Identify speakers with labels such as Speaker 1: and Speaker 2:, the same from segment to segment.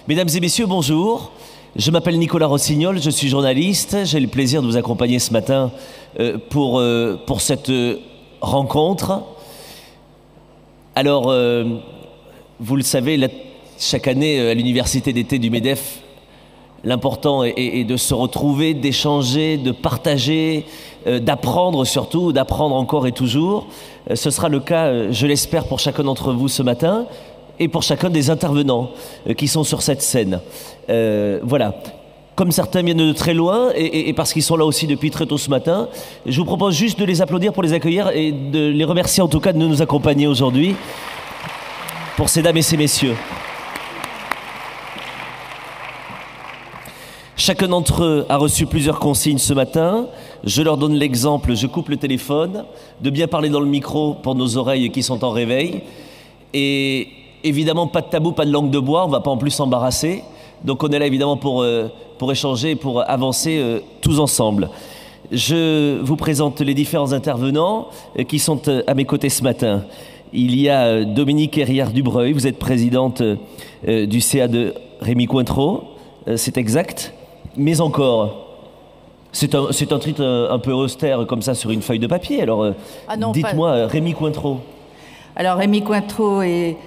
Speaker 1: Mesdames et messieurs, bonjour. Je m'appelle Nicolas Rossignol, je suis journaliste. J'ai le plaisir de vous accompagner ce matin pour cette rencontre. Alors, vous le savez, chaque année à l'université d'été du MEDEF, l'important est de se retrouver, d'échanger, de partager, d'apprendre surtout, d'apprendre encore et toujours. Ce sera le cas, je l'espère, pour chacun d'entre vous ce matin et pour chacun des intervenants qui sont sur cette scène. Voilà. Comme certains viennent de très loin et parce qu'ils sont là aussi depuis très tôt ce matin, je vous propose juste de les applaudir pour les accueillir et de les remercier en tout cas de nous accompagner aujourd'hui pour ces dames et ces messieurs. Chacun d'entre eux a reçu plusieurs consignes ce matin. Je leur donne l'exemple, je coupe le téléphone, de bien parler dans le micro pour nos oreilles qui sont en réveil. Et évidemment, pas de tabou, pas de langue de bois, on ne va pas en plus s'embarrasser. Donc on est là évidemment pour échanger, pour avancer tous ensemble. Je vous présente les différents intervenants qui sont à mes côtés ce matin. Il y a Dominique Herriard-Dubreuil, vous êtes présidente du CA de Rémy Cointreau, c'est exact. Mais encore, c'est un titre un peu austère comme ça sur une feuille de papier. Alors dites-moi, Rémy Cointreau.
Speaker 2: Alors Rémy Cointreau est...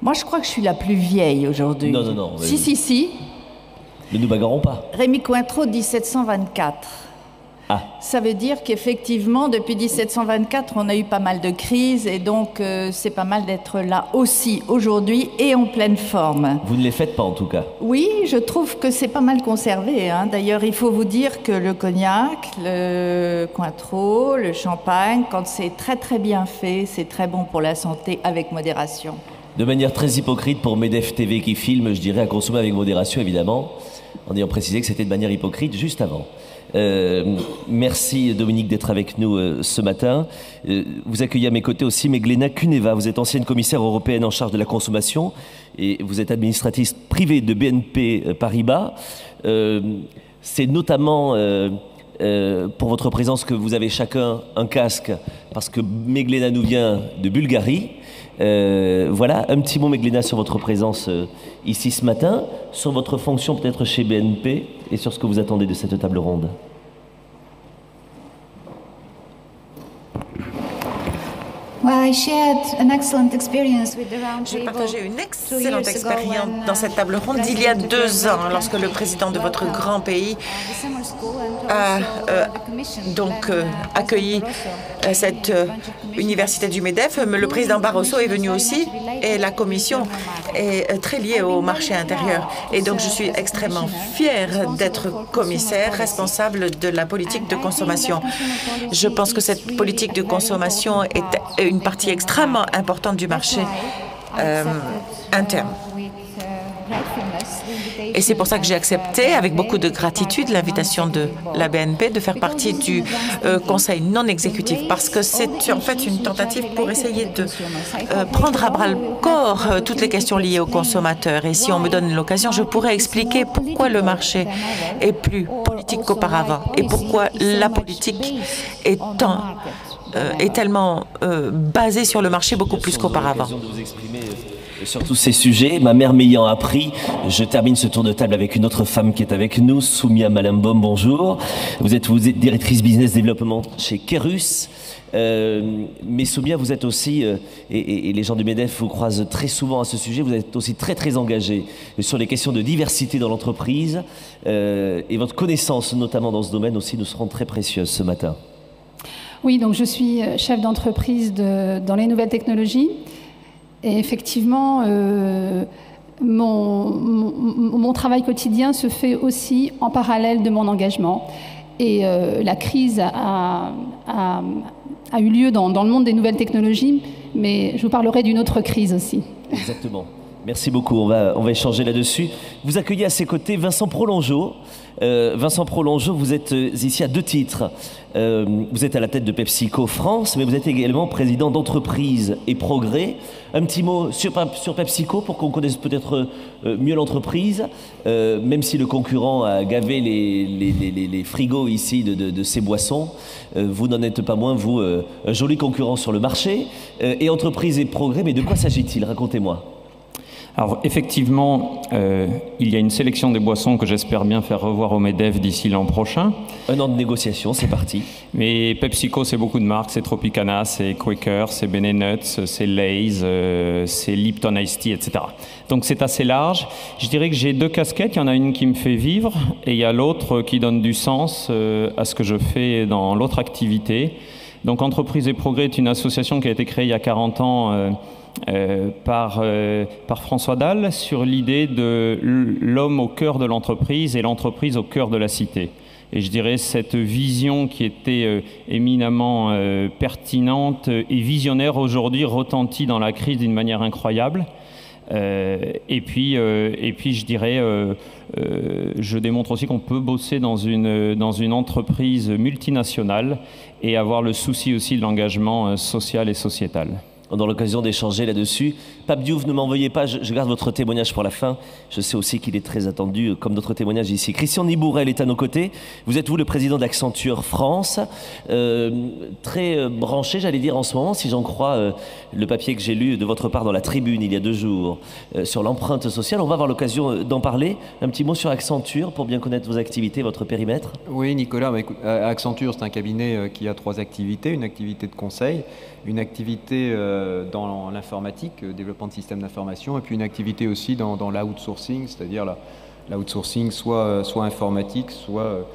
Speaker 2: Moi je crois que je suis la plus vieille aujourd'hui.
Speaker 1: Non, non, non.
Speaker 2: Si.
Speaker 1: Ne nous bagarrons pas.
Speaker 2: Rémy Cointreau, 1724.
Speaker 1: Ah.
Speaker 2: Ça veut dire qu'effectivement, depuis 1724, on a eu pas mal de crises et donc c'est pas mal d'être là aussi aujourd'hui et en pleine forme.
Speaker 1: Vous ne les faites pas en tout cas.
Speaker 2: Oui, je trouve que c'est pas mal conservé. Hein. D'ailleurs, il faut vous dire que le cognac, le Cointreau, le champagne, quand c'est très très bien fait, c'est très bon pour la santé avec modération.
Speaker 1: De manière très hypocrite pour MEDEF TV qui filme, je dirais à consommer avec modération évidemment, en ayant précisé que c'était de manière hypocrite juste avant. Merci Dominique d'être avec nous ce matin. Vous accueillez à mes côtés aussi Meglena Kuneva. Vous êtes ancienne commissaire européenne en charge de la consommation et vous êtes administratrice privée de BNP Paribas. C'est notamment pour votre présence que vous avez chacun un casque parce que Meglena nous vient de Bulgarie. Voilà, un petit mot Meglena sur votre présence ici ce matin, sur votre fonction peut-être chez BNP et sur ce que vous attendez de cette table ronde.
Speaker 3: J'ai partagé une excellente expérience dans cette table ronde il y a 2 ans, lorsque le président de votre grand pays a accueilli cette université du MEDEF. Le président Barroso est venu aussi et la commission est très liée au marché intérieur. Et donc je suis extrêmement fière d'être commissaire responsable de la politique de consommation. Je pense que cette politique de consommation est une partie extrêmement importante du marché interne. Et c'est pour ça que j'ai accepté avec beaucoup de gratitude l'invitation de la BNP de faire partie du conseil non exécutif parce que c'est en fait une tentative pour essayer de prendre à bras le corps toutes les questions liées aux consommateurs. Et si on me donne l'occasion, je pourrais expliquer pourquoi le marché est plus politique qu'auparavant et pourquoi la politique est tellement basée sur le marché beaucoup plus qu'auparavant.
Speaker 1: Sur tous ces sujets, ma mère m'ayant appris, je termine ce tour de table avec une autre femme qui est avec nous, Soumia Malembom, bonjour. Vous êtes directrice business développement chez Kerus. Mais Soumia, vous êtes aussi, et les gens du MEDEF vous croisent très souvent à ce sujet, vous êtes aussi très très engagée sur les questions de diversité dans l'entreprise. Et votre connaissance, notamment dans ce domaine aussi, nous seront très précieuses ce matin.
Speaker 4: Oui, donc je suis chef d'entreprise dans les nouvelles technologies. Et effectivement, mon travail quotidien se fait aussi en parallèle de mon engagement. Et la crise a eu lieu dans le monde des nouvelles technologies, mais je vous parlerai d'une autre crise aussi.
Speaker 1: Exactement. Merci beaucoup, on va échanger là-dessus. Vous accueillez à ses côtés Vincent Prolongeau. Vincent Prolongeau, vous êtes ici à 2 titres. Vous êtes à la tête de PepsiCo France, mais vous êtes également président d'entreprise et progrès. Un petit mot sur PepsiCo pour qu'on connaisse peut-être mieux l'entreprise, même si le concurrent a gavé les frigos ici de ces boissons. Vous n'en êtes pas moins, vous, un joli concurrent sur le marché. Et entreprise et progrès, mais de quoi s'agit-il? Racontez-moi.
Speaker 5: Alors effectivement, il y a une sélection des boissons que j'espère bien faire revoir au MEDEF d'ici l'an prochain.
Speaker 1: Un an de négociation, c'est parti.
Speaker 5: Mais PepsiCo, c'est beaucoup de marques, c'est Tropicana, c'est Quaker, c'est Ben & Nuts, c'est Lay's, c'est Lipton Ice Tea, etc. Donc c'est assez large. Je dirais que j'ai 2 casquettes, il y en a une qui me fait vivre et il y a l'autre qui donne du sens à ce que je fais dans l'autre activité. Donc Entreprise et Progrès est une association qui a été créée il y a 40 ans par François Dalle sur l'idée de l'homme au cœur de l'entreprise et l'entreprise au cœur de la cité. Et je dirais cette vision qui était éminemment pertinente et visionnaire aujourd'hui retentit dans la crise d'une manière incroyable. Et puis je dirais, je démontre aussi qu'on peut bosser dans une entreprise multinationale et avoir le souci aussi de l'engagement social et sociétal.
Speaker 1: On a l'occasion d'échanger là-dessus. Pape Diouf, ne m'envoyez pas, je garde votre témoignage pour la fin. Je sais aussi qu'il est très attendu, comme notre témoignage ici. Christian Nibourel est à nos côtés. Vous êtes, vous, le président d'Accenture France, très branché, j'allais dire, en ce moment, si j'en crois le papier que j'ai lu de votre part dans la Tribune il y a 2 jours, sur l'empreinte sociale. On va avoir l'occasion d'en parler. Un petit mot sur Accenture, pour bien connaître vos activités, votre périmètre.
Speaker 6: Oui, Nicolas, écoute, Accenture, c'est un cabinet qui a 3 activités. Une activité de conseil, une activité dans l'informatique, développement de systèmes d'information, et puis une activité aussi dans l'outsourcing, c'est-à-dire l'outsourcing soit informatique, soit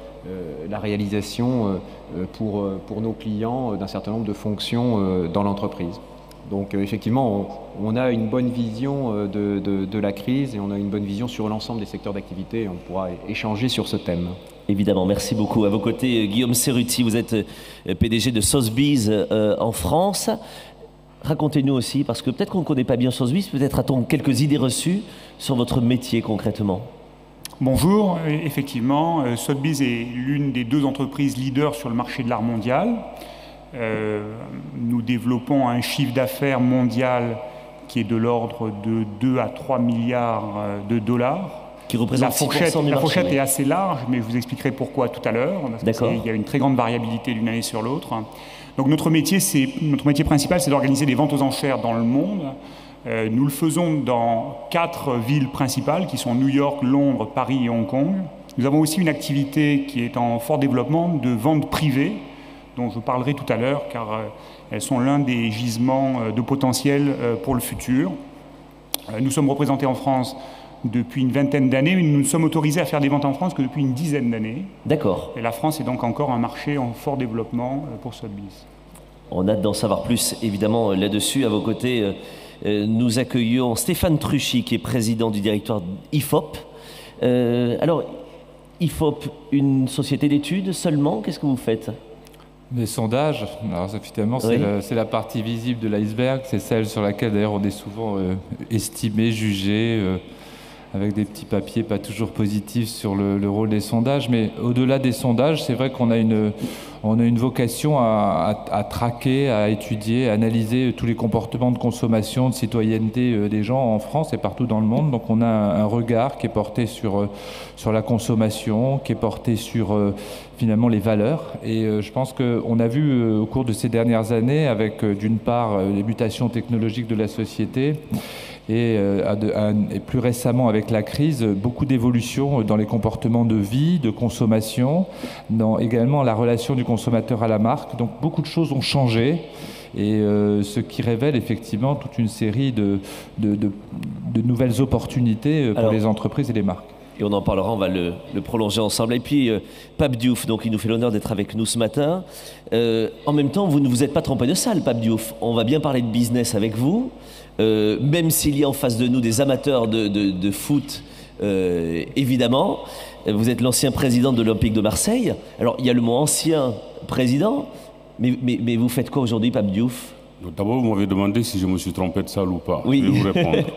Speaker 6: la réalisation pour nos clients d'un certain nombre de fonctions dans l'entreprise. Donc effectivement, on a une bonne vision de la crise et on a une bonne vision sur l'ensemble des secteurs d'activité et on pourra échanger sur ce thème.
Speaker 1: Évidemment, merci beaucoup. À vos côtés, Guillaume Cerruti, vous êtes PDG de Sotheby's en France. Racontez-nous aussi, parce que peut-être qu'on ne connaît pas bien Sotheby's, peut-être a-t-on quelques idées reçues sur votre métier concrètement.
Speaker 7: Bonjour, effectivement, Sotheby's est l'une des 2 entreprises leaders sur le marché de l'art mondial. Nous développons un chiffre d'affaires mondial qui est de l'ordre de 2 à 3 milliards de dollars.
Speaker 1: Qui représente 6% du marché.
Speaker 7: La fourchette est assez large, mais je vous expliquerai pourquoi tout à l'heure.
Speaker 1: D'accord.
Speaker 7: Il y a une très grande variabilité d'une année sur l'autre. Donc notre métier principal, c'est d'organiser des ventes aux enchères dans le monde. Nous le faisons dans 4 villes principales qui sont New York, Londres, Paris et Hong Kong. Nous avons aussi une activité qui est en fort développement de vente privée, dont je parlerai tout à l'heure, car elles sont l'un des gisements de potentiel pour le futur. Nous sommes représentés en France depuis une vingtaine d'années, mais nous ne sommes autorisés à faire des ventes en France que depuis une dizaine d'années.
Speaker 1: D'accord.
Speaker 7: Et la France est donc encore un marché en fort développement pour Sotheby's.
Speaker 1: On a hâte d'en savoir plus, évidemment, là-dessus. À vos côtés, nous accueillons Stéphane Truchy, qui est président du directoire IFOP. Alors, IFOP, une société d'études seulement, qu'est-ce que vous faites ?
Speaker 8: Les sondages, alors finalement
Speaker 1: oui.
Speaker 8: c'est la partie visible de l'iceberg, c'est celle sur laquelle d'ailleurs on est souvent estimé, jugé, avec des petits papiers pas toujours positifs sur le rôle des sondages. Mais au-delà des sondages, c'est vrai qu'on a une vocation à traquer, à étudier, à analyser tous les comportements de consommation, de citoyenneté des gens en France et partout dans le monde. Donc on a un regard qui est porté sur la consommation, qui est porté sur finalement les valeurs. Et je pense qu'on a vu au cours de ces dernières années, avec d'une part les mutations technologiques de la société, et plus récemment avec la crise, beaucoup d'évolutions dans les comportements de vie, de consommation, dans également la relation du consommateur à la marque. Donc beaucoup de choses ont changé, et ce qui révèle effectivement toute une série de nouvelles opportunités pour les entreprises et les marques.
Speaker 1: Et on en parlera, on va le prolonger ensemble. Et puis, Pape Diouf, donc il nous fait l'honneur d'être avec nous ce matin. En même temps, vous ne vous êtes pas trompé de salle, Pape Diouf. On va bien parler de business avec vous, même s'il y a en face de nous des amateurs de foot, évidemment. Vous êtes l'ancien président de l'Olympique de Marseille. Alors, il y a le mot ancien président, mais vous faites quoi aujourd'hui, Pape Diouf ?
Speaker 9: D'abord, vous m'avez demandé si je me suis trompé de salle ou pas.
Speaker 1: Oui.
Speaker 9: Je vais vous répondre.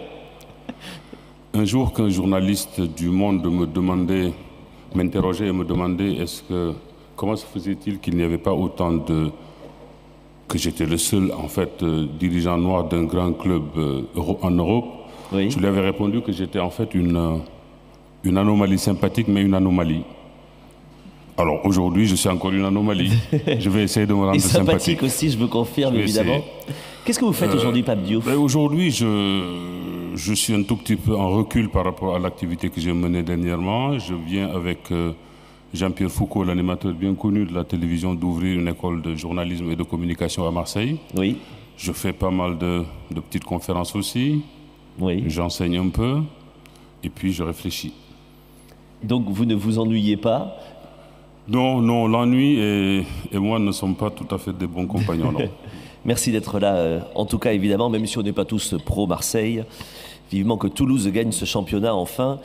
Speaker 9: Un jour qu'un journaliste du Monde m'interrogeait et me demandait comment se faisait-il qu'il n'y avait pas autant que j'étais le seul en fait dirigeant noir d'un grand club en Europe.
Speaker 1: Oui.
Speaker 9: Je lui avais répondu que j'étais en fait une anomalie sympathique, mais une anomalie. Alors aujourd'hui, je suis encore une anomalie. Je vais essayer de me rendre
Speaker 1: et
Speaker 9: sympathique.
Speaker 1: Aussi, je vous confirme, évidemment. Qu'est-ce que vous faites aujourd'hui, Pape Diouf ?
Speaker 9: Aujourd'hui, je je suis un tout petit peu en recul par rapport à l'activité que j'ai menée dernièrement. Je viens avec Jean-Pierre Foucault, l'animateur bien connu de la télévision, d'ouvrir une école de journalisme et de communication à Marseille.
Speaker 1: Oui.
Speaker 9: Je fais pas mal de petites conférences aussi.
Speaker 1: Oui.
Speaker 9: J'enseigne un peu. Et puis je réfléchis.
Speaker 1: Donc vous ne vous ennuyez pas?
Speaker 9: Non, l'ennui et moi ne sommes pas tout à fait des bons compagnons. Non.
Speaker 1: Merci d'être là, en tout cas évidemment, même si on n'est pas tous pro-Marseille. Vivement que Toulouse gagne ce championnat enfin.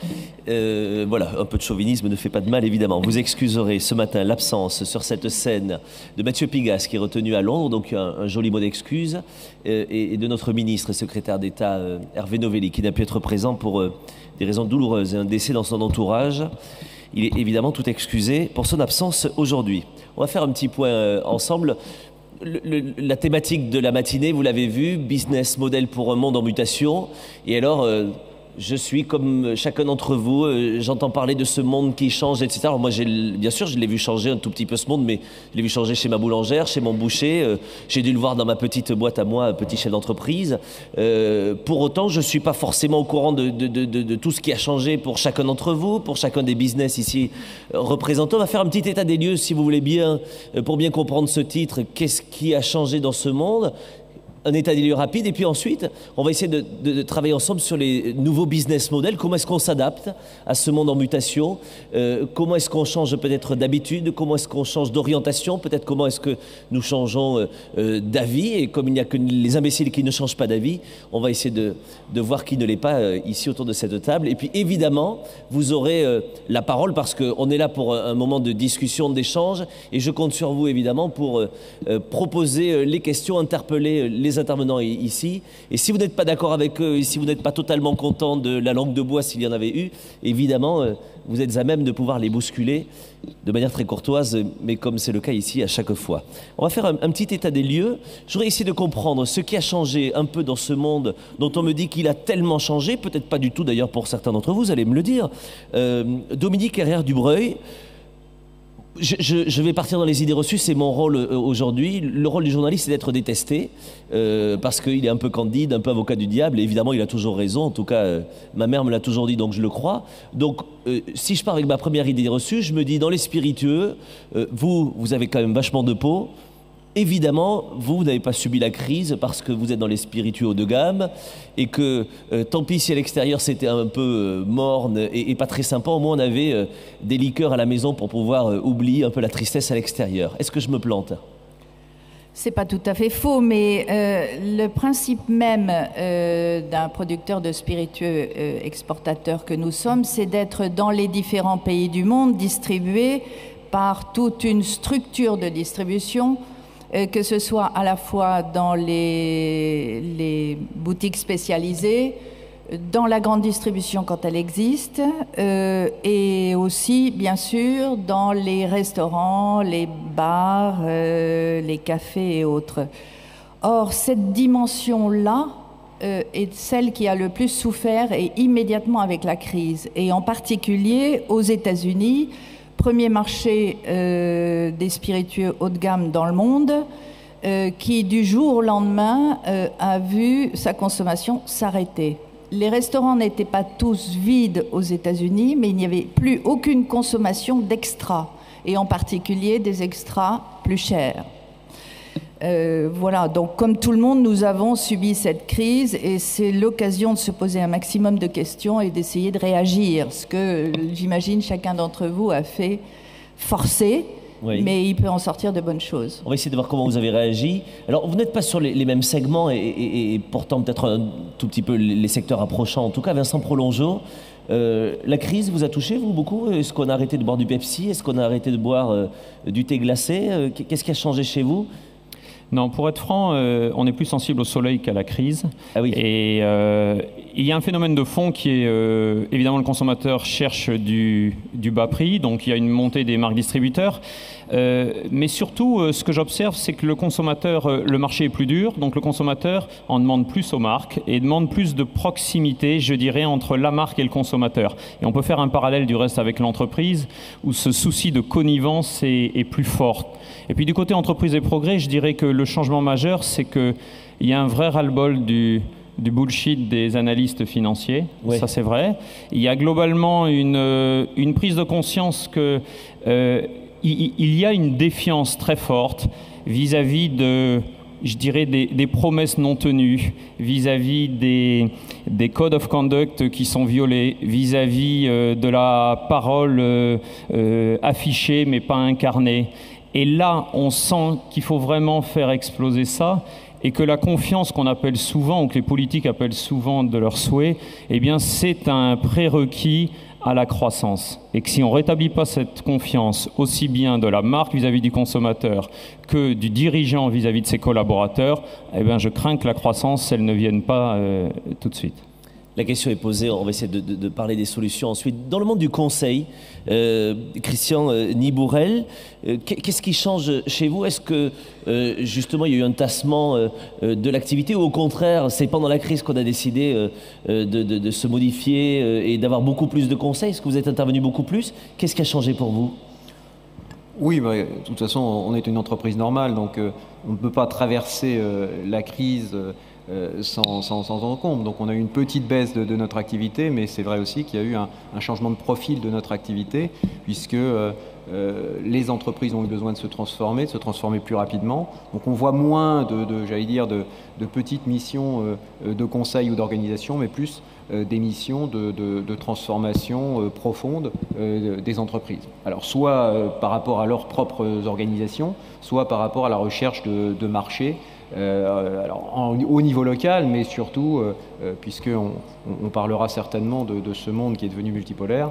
Speaker 1: Voilà, un peu de chauvinisme ne fait pas de mal évidemment. Vous excuserez ce matin l'absence sur cette scène de Mathieu Pigasse qui est retenu à Londres, donc un joli mot d'excuse, et de notre ministre secrétaire d'État Hervé Novelli qui n'a pu être présent pour des raisons douloureuses et un décès dans son entourage. Il est évidemment tout excusé pour son absence aujourd'hui. On va faire un petit point ensemble. La thématique de la matinée, vous l'avez vu, business model pour un monde en mutation. Et alors, je suis comme chacun d'entre vous, j'entends parler de ce monde qui change, etc. Alors moi, bien sûr, je l'ai vu changer un tout petit peu ce monde, mais je l'ai vu changer chez ma boulangère, chez mon boucher. J'ai dû le voir dans ma petite boîte à moi, petit chef d'entreprise. Pour autant, je ne suis pas forcément au courant de tout ce qui a changé pour chacun d'entre vous, pour chacun des business ici représentés. On va faire un petit état des lieux, si vous voulez bien, pour bien comprendre ce titre. Qu'est-ce qui a changé dans ce monde ? Un état des lieux rapide, et puis ensuite, on va essayer de travailler ensemble sur les nouveaux business models. Comment est-ce qu'on s'adapte à ce monde en mutation? Comment est-ce qu'on change peut-être d'habitude? Comment est-ce qu'on change d'orientation? Peut-être comment est-ce que nous changeons d'avis? Et comme il n'y a que les imbéciles qui ne changent pas d'avis, on va essayer de voir qui ne l'est pas ici autour de cette table. Et puis évidemment, vous aurez la parole parce qu'on est là pour un moment de discussion, d'échange, et je compte sur vous évidemment pour proposer les questions, interpeller les intervenants ici. Et si vous n'êtes pas d'accord avec eux, et si vous n'êtes pas totalement content de la langue de bois s'il y en avait eu, évidemment, vous êtes à même de pouvoir les bousculer de manière très courtoise, mais comme c'est le cas ici à chaque fois. On va faire un petit état des lieux. J'aurais essayé de comprendre ce qui a changé un peu dans ce monde dont on me dit qu'il a tellement changé, peut-être pas du tout d'ailleurs pour certains d'entre vous, vous allez me le dire. Dominique Herrère-Dubreuil, je vais partir dans les idées reçues, c'est mon rôle aujourd'hui. Le rôle du journaliste, c'est d'être détesté, parce qu'il est un peu candide, un peu avocat du diable, et évidemment, il a toujours raison. En tout cas, ma mère me l'a toujours dit, donc je le crois. Donc, si je pars avec ma première idée reçue, je me dis, dans les spiritueux, vous avez quand même vachement de peau. Évidemment, vous n'avez pas subi la crise parce que vous êtes dans les spiritueux haut de gamme et que tant pis si à l'extérieur c'était un peu morne et pas très sympa, au moins on avait des liqueurs à la maison pour pouvoir oublier un peu la tristesse à l'extérieur. Est-ce que je me plante ?
Speaker 2: C'est pas tout à fait faux, mais le principe même d'un producteur de spiritueux exportateur que nous sommes, c'est d'être dans les différents pays du monde, distribués par toute une structure de distribution, que ce soit à la fois dans les boutiques spécialisées, dans la grande distribution quand elle existe, et aussi, bien sûr, dans les restaurants, les bars, les cafés et autres. Or, cette dimension-là est celle qui a le plus souffert et immédiatement avec la crise, et en particulier aux États-Unis, premier marché des spiritueux haut de gamme dans le monde, qui du jour au lendemain a vu sa consommation s'arrêter. Les restaurants n'étaient pas tous vides aux États-Unis, mais il n'y avait plus aucune consommation d'extras, et en particulier des extras plus chers. Voilà, donc comme tout le monde, nous avons subi cette crise et c'est l'occasion de se poser un maximum de questions et d'essayer de réagir, ce que j'imagine chacun d'entre vous a fait forcer, oui. Mais il peut en sortir de bonnes choses.
Speaker 1: On va essayer de voir comment vous avez réagi. Alors, vous n'êtes pas sur les mêmes segments et pourtant peut-être un tout petit peu les secteurs approchants. En tout cas, Vincent Prolongeau, la crise vous a touché, vous, beaucoup? Est-ce qu'on a arrêté de boire du Pepsi? Est-ce qu'on a arrêté de boire du thé glacé? Qu'est-ce qui a changé chez vous?
Speaker 5: Non, pour être franc, on est plus sensible au soleil qu'à la crise.
Speaker 1: Ah oui.
Speaker 5: Et il y a un phénomène de fond qui est, évidemment, le consommateur cherche du bas prix, donc il y a une montée des marques distributeurs. Mais surtout, ce que j'observe, c'est que le consommateur, le marché est plus dur, donc le consommateur en demande plus aux marques et demande plus de proximité, je dirais, entre la marque et le consommateur. Et on peut faire un parallèle du reste avec l'entreprise, où ce souci de connivence est plus fort. Et puis du côté entreprise et progrès, je dirais que le changement majeur, c'est qu'il y a un vrai ras-le-bol du bullshit des analystes financiers,
Speaker 1: Ouais.
Speaker 5: ça c'est vrai. Il y a globalement une prise de conscience que il y a une défiance très forte vis-à-vis de, je dirais, des promesses non tenues, vis-à-vis des codes of conduct qui sont violés, vis-à-vis de la parole affichée mais pas incarnée. Et là, on sent qu'il faut vraiment faire exploser ça et que la confiance qu'on appelle souvent, ou que les politiques appellent souvent de leur souhait, eh bien, c'est un prérequis à la croissance. Et que si on ne rétablit pas cette confiance, aussi bien de la marque vis-à-vis du consommateur que du dirigeant vis-à-vis de ses collaborateurs, eh bien, je crains que la croissance, elle ne vienne pas tout de suite.
Speaker 1: La question est posée, on va essayer de parler des solutions ensuite. Dans le monde du conseil, Christian Nibourel, qu'est-ce qui change chez vous? Est-ce que justement il y a eu un tassement de l'activité ou au contraire c'est pendant la crise qu'on a décidé de se modifier et d'avoir beaucoup plus de conseils? Est-ce que vous êtes intervenu beaucoup plus? Qu'est-ce qui a changé pour vous?
Speaker 6: Oui, bah, de toute façon, on est une entreprise normale, donc on ne peut pas traverser la crise sans encombre. Donc on a eu une petite baisse de notre activité, mais c'est vrai aussi qu'il y a eu un changement de profil de notre activité, puisque les entreprises ont eu besoin de se transformer plus rapidement. Donc on voit moins j'allais dire, de petites missions de conseil ou d'organisation, mais plus des missions de transformation profonde des entreprises. Alors soit par rapport à leurs propres organisations, soit par rapport à la recherche de marché, alors au niveau local, mais surtout, puisqu'on parlera certainement de ce monde qui est devenu multipolaire,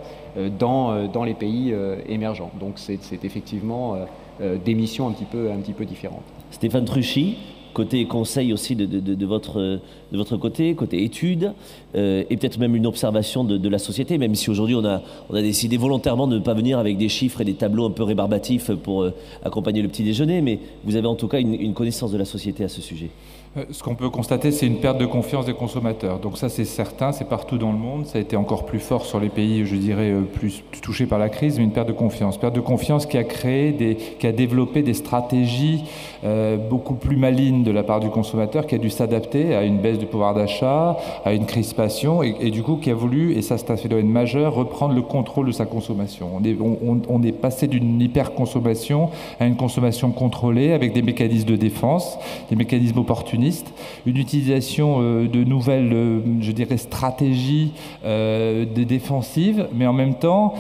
Speaker 6: dans les pays émergents. Donc c'est effectivement des missions un petit peu différentes.
Speaker 1: Stéphane Truchy, côté conseil aussi de votre côté études, et peut-être même une observation de la société, même si aujourd'hui on a décidé volontairement de ne pas venir avec des chiffres et des tableaux un peu rébarbatifs pour accompagner le petit déjeuner, mais vous avez en tout cas une connaissance de la société à ce sujet.
Speaker 8: Ce qu'on peut constater, c'est une perte de confiance des consommateurs. Donc ça, c'est certain, c'est partout dans le monde. Ça a été encore plus fort sur les pays, je dirais, plus touchés par la crise, mais une perte de confiance. Perte de confiance qui a développé des stratégies beaucoup plus malignes de la part du consommateur, qui a dû s'adapter à une baisse du pouvoir d'achat, à une crispation, et du coup qui a voulu, et ça c'est un phénomène majeur, reprendre le contrôle de sa consommation. On est passé d'une hyper-consommation à une consommation contrôlée, avec des mécanismes de défense, des mécanismes opportunistes, une utilisation de nouvelles, je dirais, stratégies défensives, mais en même temps,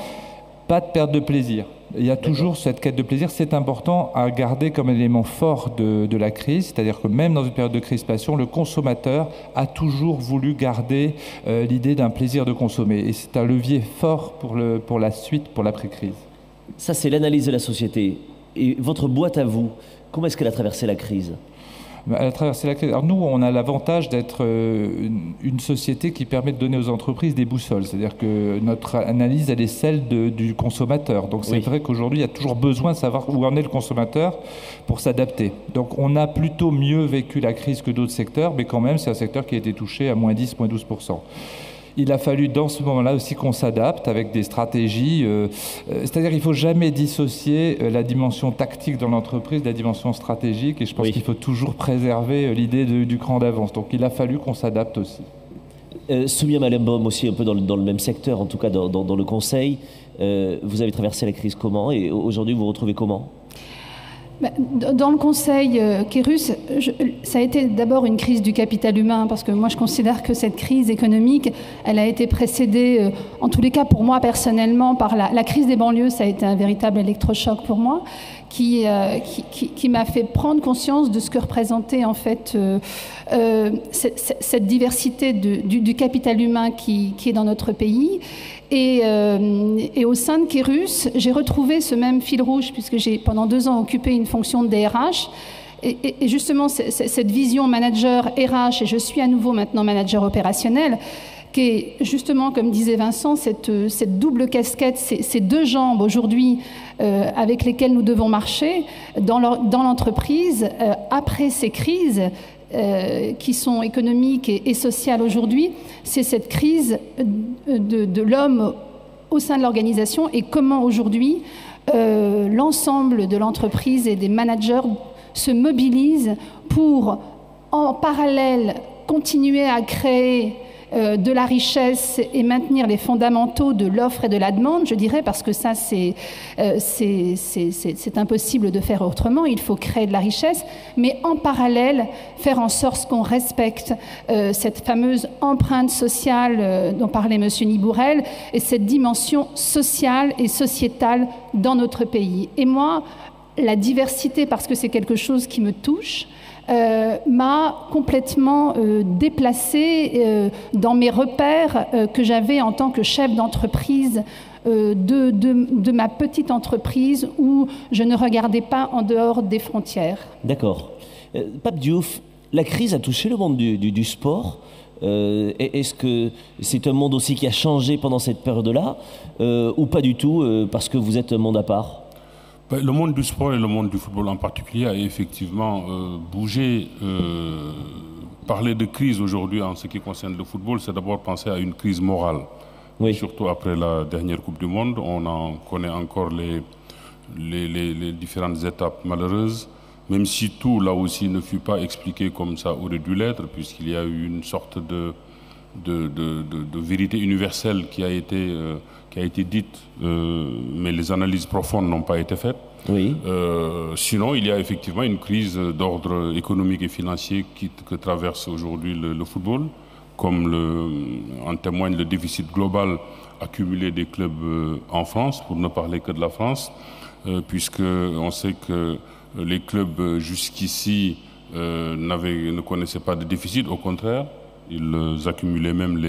Speaker 8: pas de perte de plaisir. Il y a toujours cette quête de plaisir, c'est important à garder comme élément fort de la crise, c'est-à-dire que même dans une période de crispation, le consommateur a toujours voulu garder l'idée d'un plaisir de consommer. Et c'est un levier fort pour la suite, pour l'après-crise.
Speaker 1: Ça, c'est l'analyse de la société. Et votre boîte à vous, comment est-ce qu'elle a traversé la crise ?
Speaker 8: Elle a traversé la crise. Alors nous, on a l'avantage d'être une société qui permet de donner aux entreprises des boussoles. C'est-à-dire que notre analyse, elle est celle du consommateur. Donc c'est vrai qu'aujourd'hui, il y a toujours besoin de savoir où en est le consommateur pour s'adapter. Donc on a plutôt mieux vécu la crise que d'autres secteurs, mais quand même, c'est un secteur qui a été touché à moins 10, moins 12%. Il a fallu dans ce moment-là aussi qu'on s'adapte avec des stratégies. C'est-à-dire qu'il ne faut jamais dissocier la dimension tactique dans l'entreprise de la dimension stratégique. Et je pense qu'il faut toujours préserver l'idée du cran d'avance. Donc il a fallu qu'on s'adapte aussi.
Speaker 1: Soumya Malemboum aussi un peu dans le même secteur, en tout cas dans le conseil. Vous avez traversé la crise comment et aujourd'hui vous vous retrouvez comment ?
Speaker 4: Dans le conseil Kérus, ça a été d'abord une crise du capital humain, parce que moi je considère que cette crise économique, elle a été précédée, en tous les cas pour moi personnellement, par la crise des banlieues. Ça a été un véritable électrochoc pour moi, qui m'a fait prendre conscience de ce que représentait en fait cette diversité du capital humain qui est dans notre pays. Et au sein de Kérus, j'ai retrouvé ce même fil rouge, puisque j'ai pendant 2 ans occupé une fonction de DRH. Et justement, cette vision manager RH, et je suis à nouveau maintenant manager opérationnel, qui est justement, comme disait Vincent, cette double casquette, ces 2 jambes aujourd'hui avec lesquelles nous devons marcher dans l'entreprise après ces crises qui sont économiques et sociales aujourd'hui. C'est cette crise de l'homme au sein de l'organisation et comment aujourd'hui l'ensemble de l'entreprise et des managers se mobilisent pour, en parallèle, continuer à créer de la richesse et maintenir les fondamentaux de l'offre et de la demande, je dirais, parce que ça, c'est impossible de faire autrement. Il faut créer de la richesse, mais en parallèle, faire en sorte qu'on respecte cette fameuse empreinte sociale dont parlait M. Nibourel et cette dimension sociale et sociétale dans notre pays. Et moi, la diversité, parce que c'est quelque chose qui me touche, m'a complètement déplacée dans mes repères que j'avais en tant que chef d'entreprise de ma petite entreprise où je ne regardais pas en dehors des frontières.
Speaker 1: D'accord. Pape Diouf, la crise a touché le monde du sport. Est-ce que c'est un monde aussi qui a changé pendant cette période-là ou pas du tout parce que vous êtes un monde à part?
Speaker 9: Le monde du sport et le monde du football en particulier a effectivement bougé. Parler de crise aujourd'hui en ce qui concerne le football, c'est d'abord penser à une crise morale. Oui. Surtout après la dernière Coupe du Monde, on en connaît encore les différentes étapes malheureuses, même si tout là aussi ne fut pas expliqué comme ça aurait dû l'être, puisqu'il y a eu une sorte de vérité universelle qui a été dite, mais les analyses profondes n'ont pas été faites. Oui. Sinon, il y a effectivement une crise d'ordre économique et financier que traverse aujourd'hui le football, comme en témoigne le déficit global accumulé des clubs en France, pour ne parler que de la France, puisqu'on sait que les clubs jusqu'ici ne connaissaient pas de déficit, au contraire. Ils accumulaient même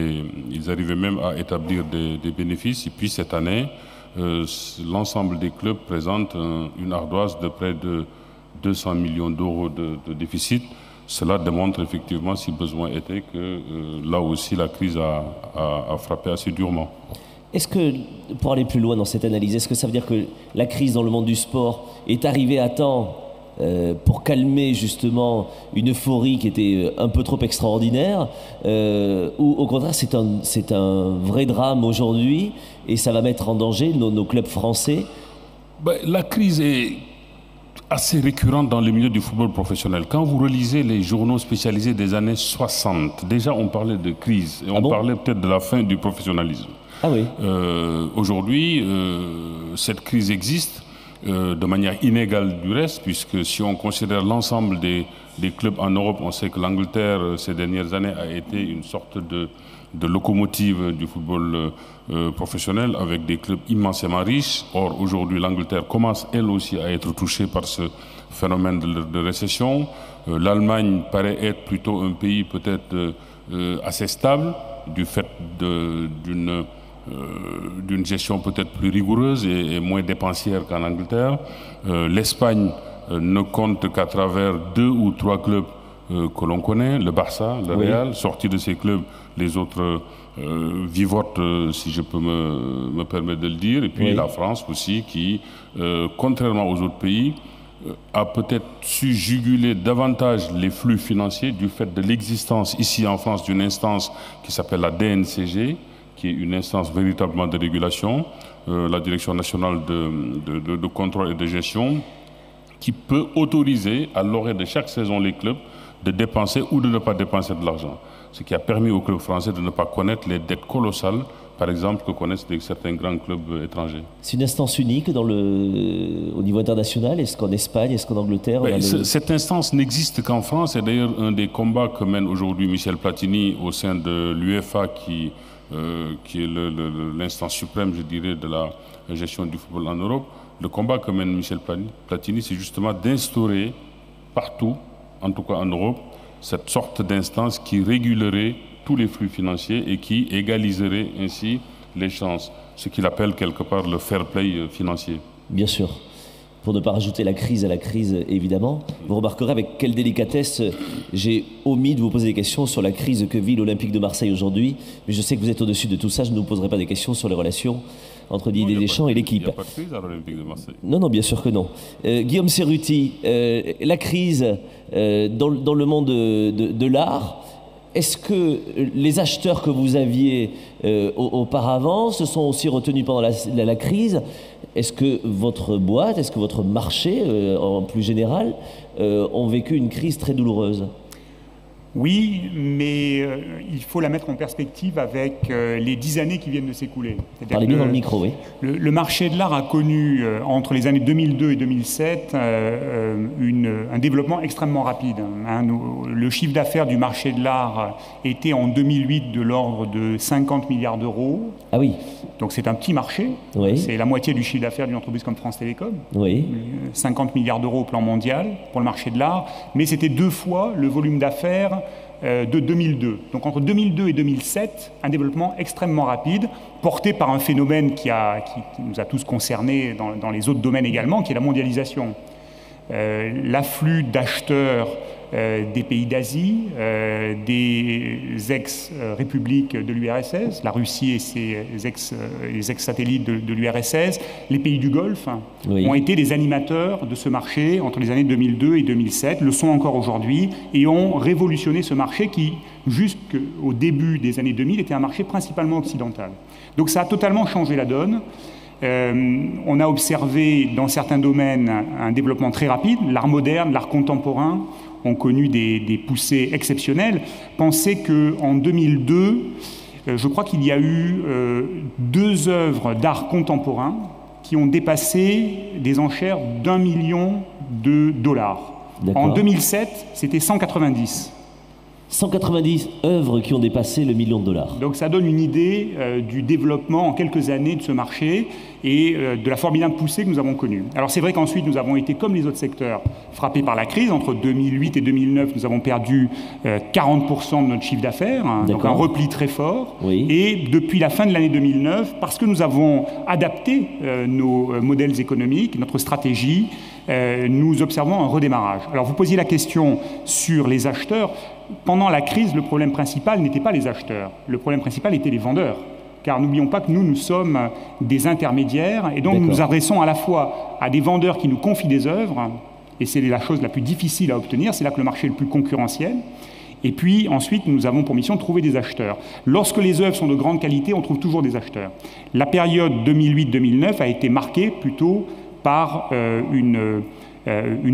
Speaker 9: ils arrivaient même à établir des bénéfices. Et puis cette année, l'ensemble des clubs présente une ardoise de près de 200 millions d'euros de déficit. Cela démontre effectivement, si besoin était, que là aussi la crise a frappé assez durement.
Speaker 1: Est-ce que, pour aller plus loin dans cette analyse, est-ce que ça veut dire que la crise dans le monde du sport est arrivée à temps pour calmer justement une euphorie qui était un peu trop extraordinaire, ou au contraire c'est un vrai drame aujourd'hui et ça va mettre en danger nos clubs français?
Speaker 9: La crise est assez récurrente dans le milieu du football professionnel. Quand vous relisez les journaux spécialisés des années 60, déjà on parlait de crise et on parlait peut-être de la fin du professionnalisme.
Speaker 1: Ah oui.
Speaker 9: Aujourd'hui, cette crise existe. De manière inégale du reste, puisque si on considère l'ensemble des clubs en Europe, on sait que l'Angleterre, ces dernières années, a été une sorte de locomotive du football professionnel avec des clubs immensément riches. Or, aujourd'hui, l'Angleterre commence, elle aussi, à être touchée par ce phénomène de récession. L'Allemagne paraît être plutôt un pays peut-être assez stable, du fait d'une gestion peut-être plus rigoureuse et moins dépensière qu'en Angleterre. L'Espagne ne compte qu'à travers 2 ou 3 clubs que l'on connaît, le Barça, le Real. Sorti de ces clubs, les autres vivotent, si je peux me permettre de le dire. Et puis la France aussi, qui, contrairement aux autres pays, a peut-être su juguler davantage les flux financiers du fait de l'existence ici en France d'une instance qui s'appelle la DNCG, qui est une instance véritablement de régulation, la Direction nationale de contrôle et de gestion, qui peut autoriser à l'horaire de chaque saison les clubs de dépenser ou de ne pas dépenser de l'argent. Ce qui a permis aux clubs français de ne pas connaître les dettes colossales, par exemple, que connaissent certains grands clubs étrangers.
Speaker 1: C'est une instance unique au niveau international? Est-ce qu'en Espagne, est-ce qu'en Angleterre
Speaker 9: Cette instance n'existe qu'en France. Et d'ailleurs, un des combats que mène aujourd'hui Michel Platini au sein de l'UEFA, qui est l'instance suprême, je dirais, de la gestion du football en Europe. Le combat que mène Michel Platini, c'est justement d'instaurer partout, en tout cas en Europe, cette sorte d'instance qui régulerait tous les flux financiers et qui égaliserait ainsi les chances, ce qu'il appelle quelque part le fair play financier.
Speaker 1: Bien sûr. Pour ne pas rajouter la crise à la crise, évidemment. Vous remarquerez avec quelle délicatesse j'ai omis de vous poser des questions sur la crise que vit l'Olympique de Marseille aujourd'hui. Mais je sais que vous êtes au-dessus de tout ça, je ne vous poserai pas des questions sur les relations entre Didier Deschamps et l'équipe.
Speaker 9: Il n'y a pas de crise à l'Olympique de Marseille.
Speaker 1: Non, bien sûr que non. Guillaume Cerruti, la crise dans le monde de l'art, est-ce que les acheteurs que vous aviez auparavant se sont aussi retenus pendant la crise? Est-ce que votre boîte, est-ce que votre marché, en plus général, ont vécu une crise très douloureuse?
Speaker 7: Oui, mais il faut la mettre en perspective avec les 10 années qui viennent de s'écouler.
Speaker 1: Parlez bien dans le micro, oui.
Speaker 7: Le marché de l'art a connu, entre les années 2002 et 2007, un développement extrêmement rapide. Le chiffre d'affaires du marché de l'art était en 2008 de l'ordre de 50 milliards d'euros.
Speaker 1: Ah oui.
Speaker 7: Donc c'est un petit marché.
Speaker 1: Oui.
Speaker 7: C'est la moitié du chiffre d'affaires d'une entreprise comme France Télécom.
Speaker 1: Oui.
Speaker 7: 50 milliards d'euros au plan mondial pour le marché de l'art. Mais c'était 2 fois le volume d'affaires de 2002. Donc entre 2002 et 2007, un développement extrêmement rapide, porté par un phénomène qui nous a tous concernés dans les autres domaines également, qui est la mondialisation. L'afflux d'acheteurs des pays d'Asie, des ex-républiques de l'URSS, la Russie et les ex-satellites de l'URSS, les pays du Golfe, oui, ont été des animateurs de ce marché entre les années 2002 et 2007, le sont encore aujourd'hui, et ont révolutionné ce marché qui, jusqu'au début des années 2000, était un marché principalement occidental. Donc ça a totalement changé la donne. On a observé dans certains domaines un développement très rapide. L'art moderne, l'art contemporain ont connu des poussées exceptionnelles. Pensez qu'en 2002, je crois qu'il y a eu 2 œuvres d'art contemporain qui ont dépassé des enchères d'1 million de dollars. En 2007, c'était 190.
Speaker 1: 190 œuvres qui ont dépassé le $1 million.
Speaker 7: Donc ça donne une idée du développement en quelques années de ce marché et de la formidable poussée que nous avons connue. Alors c'est vrai qu'ensuite nous avons été, comme les autres secteurs, frappés par la crise. Entre 2008 et 2009, nous avons perdu 40% de notre chiffre d'affaires, hein, donc un repli très fort. Oui. Et depuis la fin de l'année 2009, parce que nous avons adapté nos modèles économiques, notre stratégie, nous observons un redémarrage. Alors vous posiez la question sur les acheteurs. Pendant la crise, le problème principal n'était pas les acheteurs. Le problème principal était les vendeurs. Car n'oublions pas que nous sommes des intermédiaires et donc nous nous adressons à la fois à des vendeurs qui nous confient des œuvres, et c'est la chose la plus difficile à obtenir, c'est là que le marché est le plus concurrentiel. Et puis ensuite, nous avons pour mission de trouver des acheteurs. Lorsque les œuvres sont de grande qualité, on trouve toujours des acheteurs. La période 2008-2009 a été marquée plutôt par une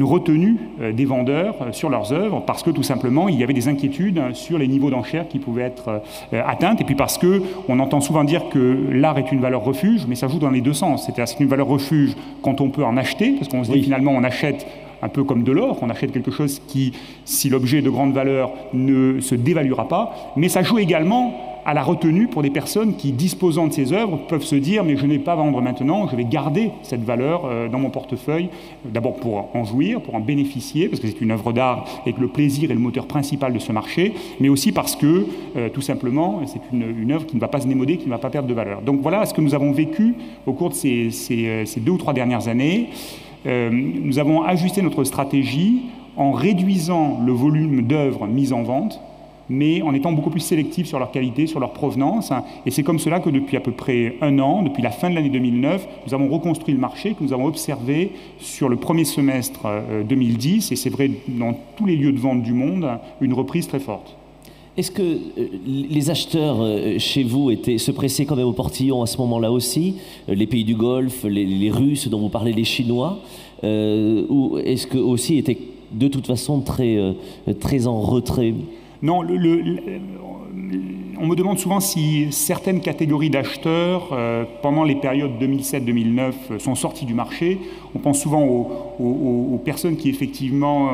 Speaker 7: retenue des vendeurs sur leurs œuvres, parce que tout simplement il y avait des inquiétudes sur les niveaux d'enchères qui pouvaient être atteintes, et puis parce qu'on entend souvent dire que l'art est une valeur refuge, mais ça joue dans les deux sens. C'est-à-dire c'est une valeur refuge quand on peut en acheter, parce qu'on se dit finalement on achète un peu comme de l'or, on achète quelque chose qui, si l'objet est de grande valeur, ne se dévaluera pas, mais ça joue également à la retenue pour des personnes qui, disposant de ces œuvres, peuvent se dire « mais je n'ai pas à vendre maintenant, je vais garder cette valeur dans mon portefeuille », d'abord pour en jouir, pour en bénéficier, parce que c'est une œuvre d'art et que le plaisir est le moteur principal de ce marché, mais aussi parce que, tout simplement, c'est une œuvre qui ne va pas se démoder, qui ne va pas perdre de valeur. Donc voilà ce que nous avons vécu au cours de ces 2 ou 3 dernières années. Nous avons ajusté notre stratégie en réduisant le volume d'œuvres mises en vente, mais en étant beaucoup plus sélectifs sur leur qualité, sur leur provenance. Et c'est comme cela que depuis à peu près 1 an, depuis la fin de l'année 2009, nous avons reconstruit le marché, que nous avons observé sur le premier semestre 2010, et c'est vrai dans tous les lieux de vente du monde, une reprise très forte.
Speaker 1: Est-ce que les acheteurs chez vous se pressaient quand même au portillon à ce moment-là aussi, les pays du Golfe, les Russes dont vous parlez, les Chinois, ou est-ce qu'eux aussi étaient de toute façon très en retrait ?
Speaker 7: Non, on me demande souvent si certaines catégories d'acheteurs, pendant les périodes 2007-2009, sont sorties du marché. On pense souvent aux personnes qui, effectivement,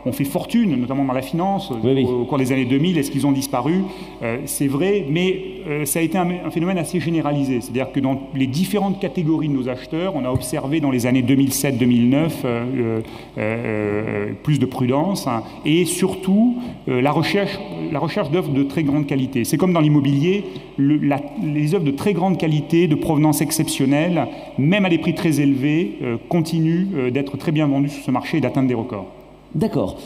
Speaker 7: ont fait fortune, notamment dans la finance, au cours des années 2000. Est-ce qu'ils ont disparu ? C'est vrai, mais ça a été un phénomène assez généralisé. C'est-à-dire que dans les différentes catégories de nos acheteurs, on a observé dans les années 2007-2009 plus de prudence, hein, et surtout la recherche d'œuvres de très grande qualité. C'est comme dans l'immobilier, les œuvres de très grande qualité, de provenance exceptionnelle, même à des prix très élevés, continuent d'être très bien vendues sur ce marché et d'atteindre des records.
Speaker 1: D'accord.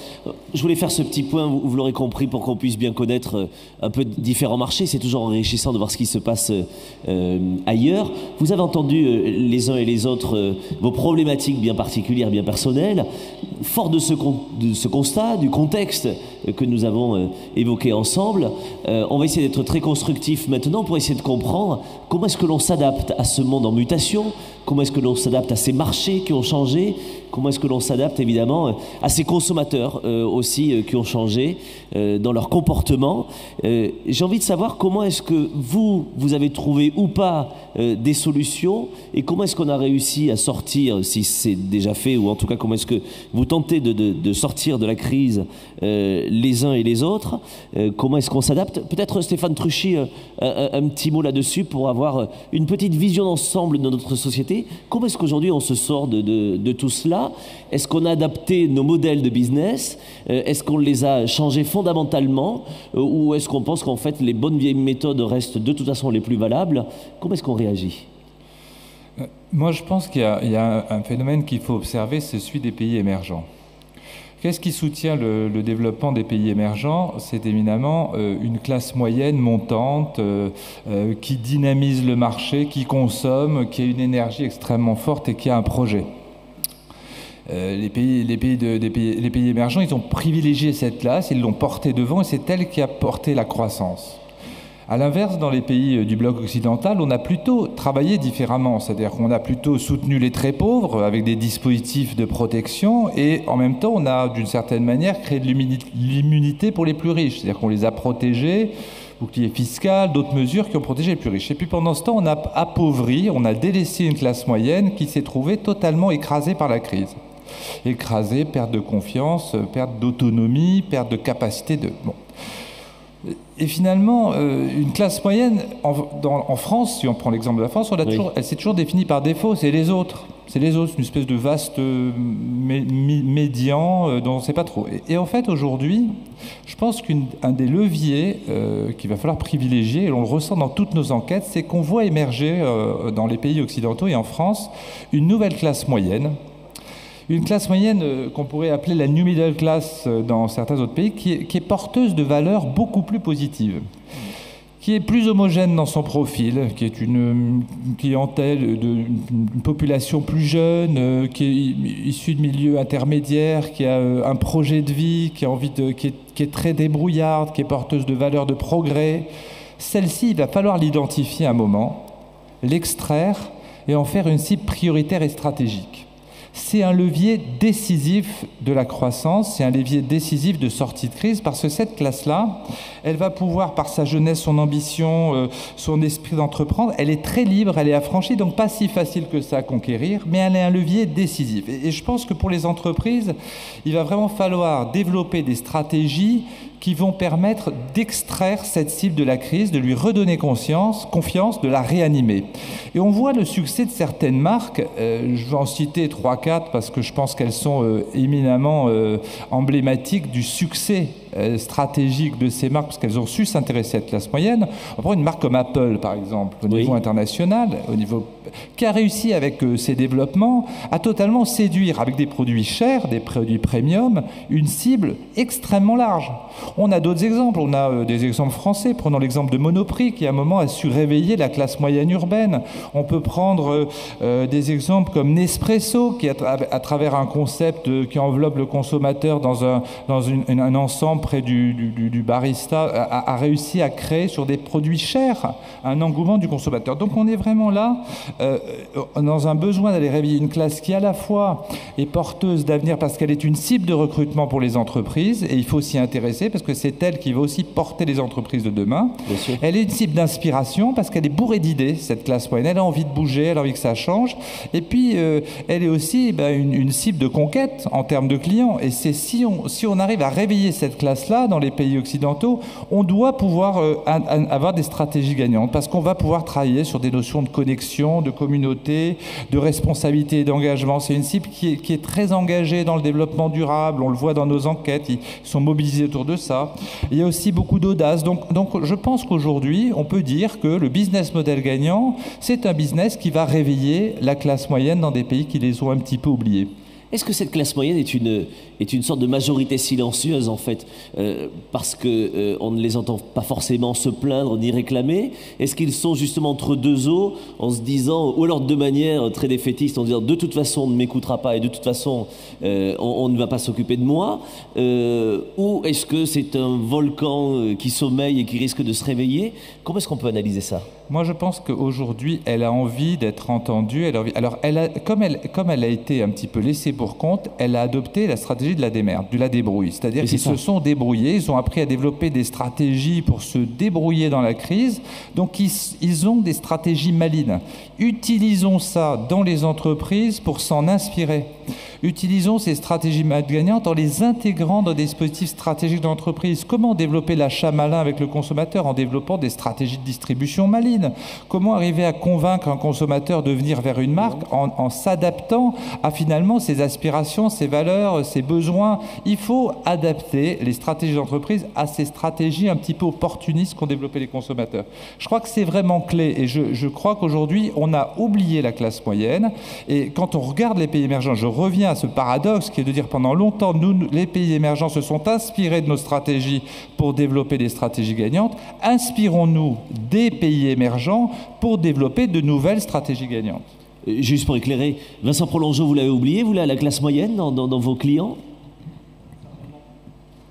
Speaker 1: Je voulais faire ce petit point, vous l'aurez compris, pour qu'on puisse bien connaître un peu différents marchés. C'est toujours enrichissant de voir ce qui se passe ailleurs. Vous avez entendu les uns et les autres vos problématiques bien particulières, bien personnelles. fort de ce constat, du contexte que nous avons évoqué ensemble, on va essayer d'être très constructif maintenant pour essayer de comprendre comment est-ce que l'on s'adapte à ce monde en mutation, comment est-ce que l'on s'adapte à ces marchés qui ont changé, comment est-ce que l'on s'adapte évidemment à ces consommateurs aussi qui ont changé dans leur comportement. J'ai envie de savoir comment est-ce que vous avez trouvé ou pas des solutions et comment est-ce qu'on a réussi à sortir, si c'est déjà fait, ou en tout cas comment est-ce que vous tentez de sortir de la crise les uns et les autres, comment est-ce qu'on s'adapte. Peut-être Stéphane Truchy, un petit mot là-dessus pour avoir une petite vision d'ensemble de notre société. Comment est-ce qu'aujourd'hui on se sort de tout cela? Est-ce qu'on a adapté nos modèles de business? Est-ce qu'on les a changés fondamentalement? Ou est-ce qu'on pense qu'en fait les bonnes vieilles méthodes restent de toute façon les plus valables? Comment est-ce qu'on réagit?
Speaker 8: Moi, je pense qu'il y a un phénomène qu'il faut observer, c'est celui des pays émergents. Qu'est-ce qui soutient le développement des pays émergents? C'est éminemment une classe moyenne montante qui dynamise le marché, qui consomme, qui a une énergie extrêmement forte et qui a un projet. Les pays émergents, ils ont privilégié cette classe, ils l'ont portée devant et c'est elle qui a porté la croissance. À l'inverse, dans les pays du bloc occidental, on a plutôt travaillé différemment, c'est-à-dire qu'on a plutôt soutenu les très pauvres avec des dispositifs de protection et en même temps, on a d'une certaine manière créé de l'immunité pour les plus riches, c'est-à-dire qu'on les a protégés, bouclier fiscal, d'autres mesures qui ont protégé les plus riches. Et puis pendant ce temps, on a appauvri, on a délaissé une classe moyenne qui s'est trouvée totalement écrasée par la crise. Écrasée, perte de confiance, perte d'autonomie, perte de capacité de... Bon. Et finalement, une classe moyenne, en France, si on prend l'exemple de la France, elle s'est toujours définie par défaut, c'est les autres. C'est les autres, une espèce de vaste médian dont on ne sait pas trop. Et en fait, aujourd'hui, je pense qu'un des leviers qu'il va falloir privilégier, et on le ressent dans toutes nos enquêtes, c'est qu'on voit émerger dans les pays occidentaux et en France une nouvelle classe moyenne. Une classe moyenne qu'on pourrait appeler la new middle class dans certains autres pays, qui est porteuse de valeurs beaucoup plus positives, qui est plus homogène dans son profil, qui est une clientèle d'une population plus jeune, qui est issue de milieux intermédiaires, qui a un projet de vie, qui est très débrouillarde, qui est porteuse de valeurs de progrès. Celle-ci, il va falloir l'identifier à un moment, l'extraire et en faire une cible prioritaire et stratégique. C'est un levier décisif de la croissance, c'est un levier décisif de sortie de crise, parce que cette classe-là, elle va pouvoir, par sa jeunesse, son ambition, son esprit d'entreprendre, elle est très libre, elle est affranchie, donc pas si facile que ça à conquérir, mais elle est un levier décisif. Et je pense que pour les entreprises, il va vraiment falloir développer des stratégies qui vont permettre d'extraire cette cible de la crise, de lui redonner confiance, de la réanimer. Et on voit le succès de certaines marques, je vais en citer 3-4 parce que je pense qu'elles sont éminemment emblématiques du succès stratégique de ces marques, parce qu'elles ont su s'intéresser à la classe moyenne. On prend une marque comme Apple, par exemple, au niveau international, qui a réussi avec ses développements à totalement séduire, avec des produits chers, des produits premium, une cible extrêmement large. On a d'autres exemples, on a des exemples français, prenons l'exemple de Monoprix, qui à un moment a su réveiller la classe moyenne urbaine. On peut prendre des exemples comme Nespresso, qui à travers un concept qui enveloppe le consommateur dans un ensemble près du barista, a réussi à créer sur des produits chers un engouement du consommateur. Donc on est vraiment là dans un besoin d'aller réveiller une classe qui à la fois est porteuse d'avenir parce qu'elle est une cible de recrutement pour les entreprises, et il faut s'y intéresser parce que c'est elle qui va aussi porter les entreprises de demain. Elle est une cible d'inspiration parce qu'elle est bourrée d'idées, cette classe moyenne. Elle a envie de bouger, elle a envie que ça change. Et puis elle est aussi une cible de conquête en termes de clients. Et c'est si on arrive à réveiller cette classe-là dans les pays occidentaux, on doit pouvoir avoir des stratégies gagnantes parce qu'on va pouvoir travailler sur des notions de connexion, de communauté, de responsabilité et d'engagement. C'est une cible qui est très engagée dans le développement durable. On le voit dans nos enquêtes, ils sont mobilisés autour de ça. Il y a aussi beaucoup d'audace. Donc je pense qu'aujourd'hui, on peut dire que le business model gagnant, c'est un business qui va réveiller la classe moyenne dans des pays qui les ont un petit peu oubliés.
Speaker 1: Est-ce que cette classe moyenne est une sorte de majorité silencieuse, en fait, parce qu'on ne les entend pas forcément se plaindre ni réclamer? Est-ce qu'ils sont justement entre deux eaux, en se disant, ou alors de manière très défaitiste, en disant de toute façon on ne m'écoutera pas et de toute façon on ne va pas s'occuper de moi, ou est-ce que c'est un volcan qui sommeille et qui risque de se réveiller? Comment est-ce qu'on peut analyser ça?
Speaker 8: Moi, je pense qu'aujourd'hui, elle a envie d'être entendue. Alors, comme elle a été un petit peu laissée pour compte, elle a adopté la stratégie de la démerde, de la débrouille. C'est-à-dire qu'ils se sont débrouillés, ils ont appris à développer des stratégies pour se débrouiller dans la crise. Donc, ils ont des stratégies malines. Utilisons ça dans les entreprises pour s'en inspirer. Utilisons ces stratégies gagnantes en les intégrant dans des dispositifs stratégiques de l'entreprise. Comment développer l'achat malin avec le consommateur? En développant des stratégies de distribution malines. Comment arriver à convaincre un consommateur de venir vers une marque en s'adaptant à finalement ses aspirations, ses valeurs, ses besoins? Il faut adapter les stratégies d'entreprise à ces stratégies un petit peu opportunistes qu'ont développé les consommateurs. Je crois que c'est vraiment clé et je crois qu'aujourd'hui on a oublié la classe moyenne et quand on regarde les pays émergents, je reviens à ce paradoxe qui est de dire pendant longtemps, nous, les pays émergents se sont inspirés de nos stratégies pour développer des stratégies gagnantes. Inspirons-nous des pays émergents pour développer de nouvelles stratégies gagnantes.
Speaker 1: Juste pour éclairer, Vincent Prolongeau, vous l'avez oublié, vous, la classe moyenne dans vos clients?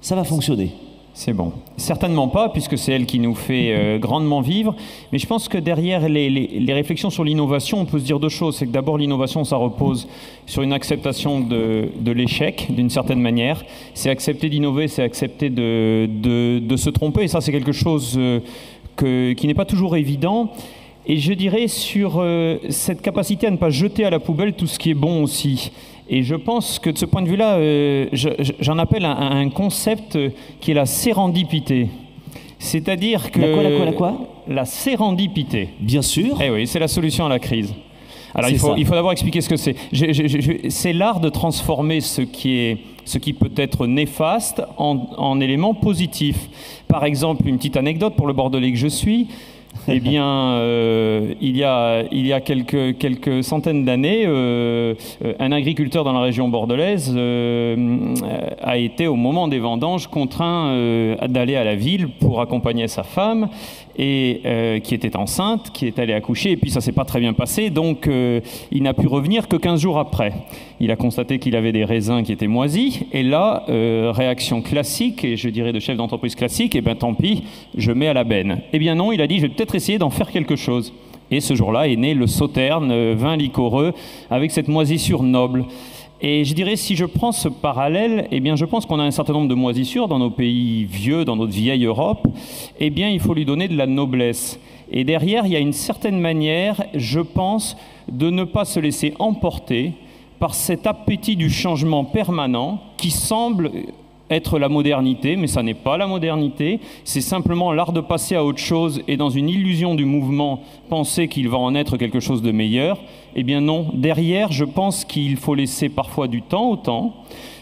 Speaker 1: Ça va fonctionner?
Speaker 5: C'est bon. Certainement pas, puisque c'est elle qui nous fait grandement vivre. Mais je pense que derrière les réflexions sur l'innovation, on peut se dire deux choses. C'est que d'abord, l'innovation, ça repose sur une acceptation de l'échec, d'une certaine manière. C'est accepter d'innover, c'est accepter de se tromper. Et ça, c'est quelque chose qui n'est pas toujours évident. Et je dirais sur cette capacité à ne pas jeter à la poubelle tout ce qui est bon aussi. Et je pense que de ce point de vue-là, j'en appelle un concept qui est la sérendipité. C'est-à-dire que...
Speaker 1: La quoi
Speaker 5: La sérendipité.
Speaker 1: Bien sûr.
Speaker 5: Eh oui, c'est la solution à la crise. Alors il faut d'abord expliquer ce que c'est. C'est l'art de transformer ce qui peut être néfaste en éléments positifs. Par exemple, une petite anecdote pour le Bordelais que je suis. Eh bien, il y a quelques centaines d'années, un agriculteur dans la région bordelaise a été, au moment des vendanges, contraint d'aller à la ville pour accompagner sa femme, et qui était enceinte, qui est allée accoucher, et puis ça s'est pas très bien passé, donc il n'a pu revenir que 15 jours après. Il a constaté qu'il avait des raisins qui étaient moisis, et là, réaction classique, et je dirais de chef d'entreprise classique, eh bien tant pis, je mets à la benne. Eh bien non, il a dit, je vais peut-être essayer d'en faire quelque chose. Et ce jour-là est né le Sauterne, vin liquoreux, avec cette moisissure noble. Et je dirais, si je prends ce parallèle, eh bien, je pense qu'on a un certain nombre de moisissures dans nos pays vieux, dans notre vieille Europe. Eh bien, il faut lui donner de la noblesse. Et derrière, il y a une certaine manière, je pense, de ne pas se laisser emporter par cet appétit du changement permanent qui semble être la modernité, mais ça n'est pas la modernité, c'est simplement l'art de passer à autre chose et dans une illusion du mouvement, penser qu'il va en être quelque chose de meilleur. Eh bien non, derrière, je pense qu'il faut laisser parfois du temps au temps,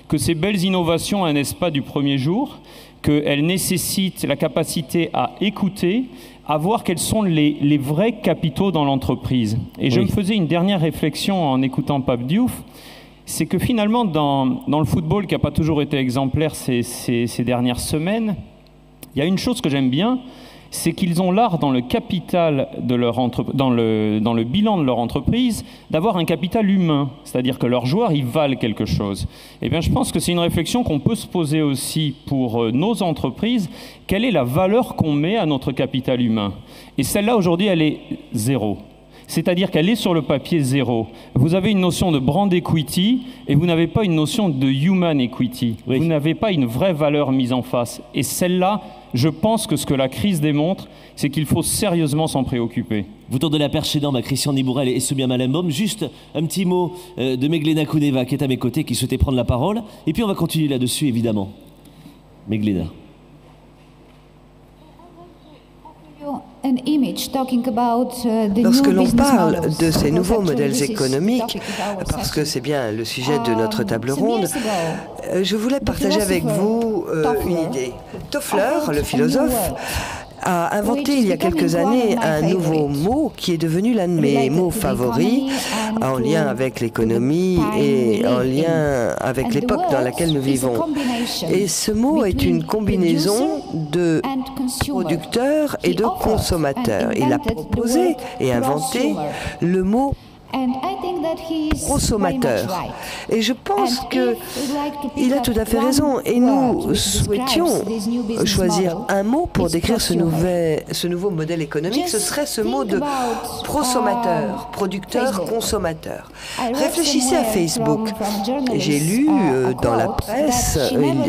Speaker 5: que ces belles innovations naissent pas du premier jour, qu'elles nécessitent la capacité à écouter, à voir quels sont les vrais capitaux dans l'entreprise. Et je me faisais une dernière réflexion en écoutant Pape Diouf, c'est que finalement, dans le football qui n'a pas toujours été exemplaire ces dernières semaines, il y a une chose que j'aime bien, c'est qu'ils ont l'art dans le capital de leur dans le bilan de leur entreprise d'avoir un capital humain, c'est-à-dire que leurs joueurs, ils valent quelque chose. Eh bien, je pense que c'est une réflexion qu'on peut se poser aussi pour nos entreprises. Quelle est la valeur qu'on met à notre capital humain? Et celle-là, aujourd'hui, elle est zéro. C'est-à-dire qu'elle est sur le papier zéro. Vous avez une notion de brand equity et vous n'avez pas une notion de human equity. Oui. Vous n'avez pas une vraie valeur mise en face. Et celle-là, je pense que ce que la crise démontre, c'est qu'il faut sérieusement s'en préoccuper.
Speaker 1: Vous tournez la perche énorme à Christian Nibourel et Soumya Malenbaum. Juste un petit mot de Meglena Kuneva qui est à mes côtés, qui souhaitait prendre la parole. Et puis on va continuer là-dessus, évidemment. Meglena.
Speaker 10: Lorsque l'on parle de ces nouveaux modèles économiques, parce que c'est bien le sujet de notre table ronde, je voulais partager avec vous une idée. Toffler, le philosophe, a inventé il y a quelques années un nouveau mot qui est devenu l'un de mes mots favoris, en lien avec l'économie et en lien avec l'époque dans laquelle nous vivons. Et ce mot est une combinaison de producteur et de consommateur. Il a proposé et inventé le mot consommateur. Et je pense qu'il a tout à fait raison. Et nous souhaitions choisir un mot pour décrire ce nouveau modèle économique. Ce serait ce mot de prosommateur, producteur, consommateur. Réfléchissez à Facebook. J'ai lu dans la presse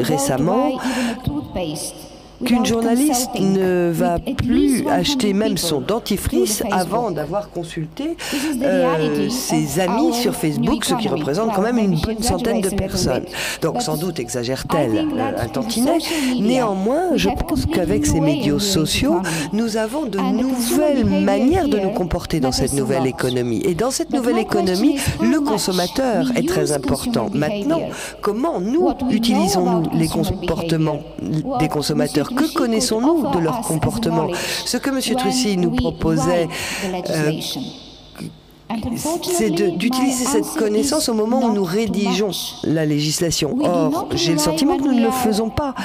Speaker 10: récemment qu'une journaliste ne va plus acheter même son dentifrice avant d'avoir consulté ses amis sur Facebook, ce qui représente quand même une bonne centaine de personnes. Donc sans doute exagère-t-elle un tantinet. Néanmoins, je pense qu'avec ces médias sociaux, nous avons de nouvelles manières de nous comporter dans cette nouvelle économie. Et dans cette nouvelle économie, le consommateur est très important. Maintenant, comment nous utilisons-nous les comportements des consommateurs? Que connaissons-nous de leur comportement? Ce que M. Trucy nous proposait, c'est d'utiliser cette connaissance au moment où nous rédigeons la législation. Or, j'ai le sentiment que nous ne le faisons pas.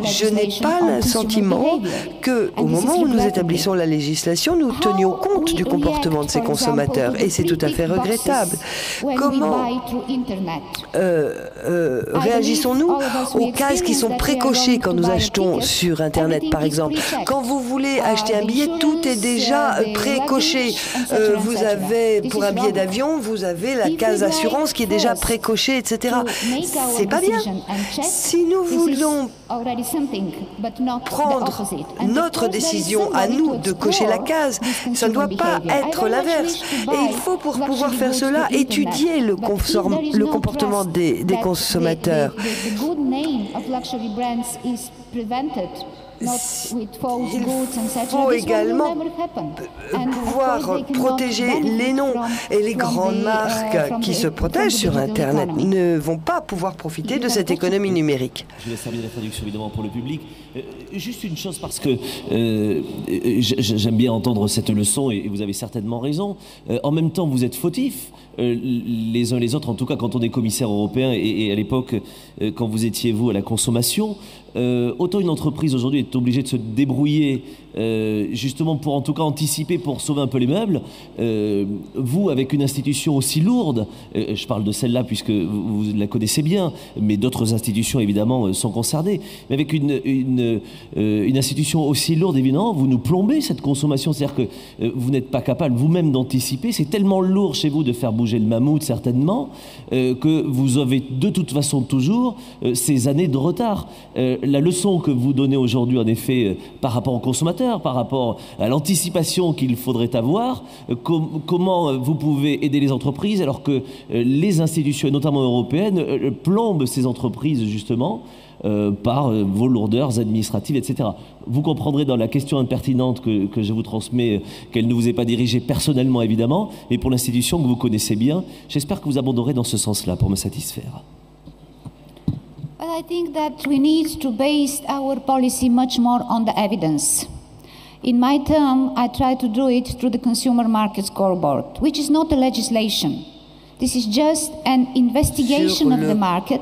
Speaker 10: Je n'ai pas le sentiment qu'au moment où nous établissons la législation, nous tenions compte du comportement de ces consommateurs. Et c'est tout à fait regrettable. Comment réagissons-nous aux cases qui sont précochées quand nous achetons sur Internet, par exemple? Quand vous voulez acheter un billet, tout est déjà précoché. Vous avez pour un billet d'avion, vous avez la case assurance qui est déjà précochée, etc. C'est pas bien. Si nous voulons prendre notre décision à nous de cocher la case, ça ne doit pas être l'inverse. Et il faut, pour pouvoir faire cela, étudier le comportement des consommateurs. Il faut également pouvoir protéger les noms, et les grandes marques qui se protègent sur Internet ne vont pas pouvoir profiter de cette économie numérique.
Speaker 1: Je vais servir la traduction évidemment pour le public. Juste une chose, parce que j'aime bien entendre cette leçon et vous avez certainement raison. En même temps, vous êtes fautifs les uns les autres, en tout cas quand on est commissaire européen et à l'époque quand vous étiez vous à la consommation. Autant une entreprise aujourd'hui est obligée de se débrouiller justement pour en tout cas anticiper, pour sauver un peu les meubles. Vous, avec une institution aussi lourde, je parle de celle-là puisque vous la connaissez bien, mais d'autres institutions évidemment sont concernées, mais avec une institution aussi lourde, évidemment, vous nous plombez cette consommation, c'est-à-dire que vous n'êtes pas capable vous-même d'anticiper. C'est tellement lourd chez vous de faire bouger le mammouth certainement que vous avez de toute façon toujours ces années de retard. La leçon que vous donnez aujourd'hui, en effet, par rapport aux consommateurs, par rapport à l'anticipation qu'il faudrait avoir, comment vous pouvez aider les entreprises alors que les institutions, notamment européennes, plombent ces entreprises justement par vos lourdeurs administratives, etc. Vous comprendrez dans la question impertinente que je vous transmets qu'elle ne vous est pas dirigée personnellement, évidemment, mais pour l'institution que vous connaissez bien. J'espère que vous abonderez dans ce sens-là pour me satisfaire.
Speaker 11: Well, I think that we need to base our policy much more on the evidence. In my term, I try to do it through the Consumer Market Scoreboard, which is not a legislation. This is just an investigation of the market.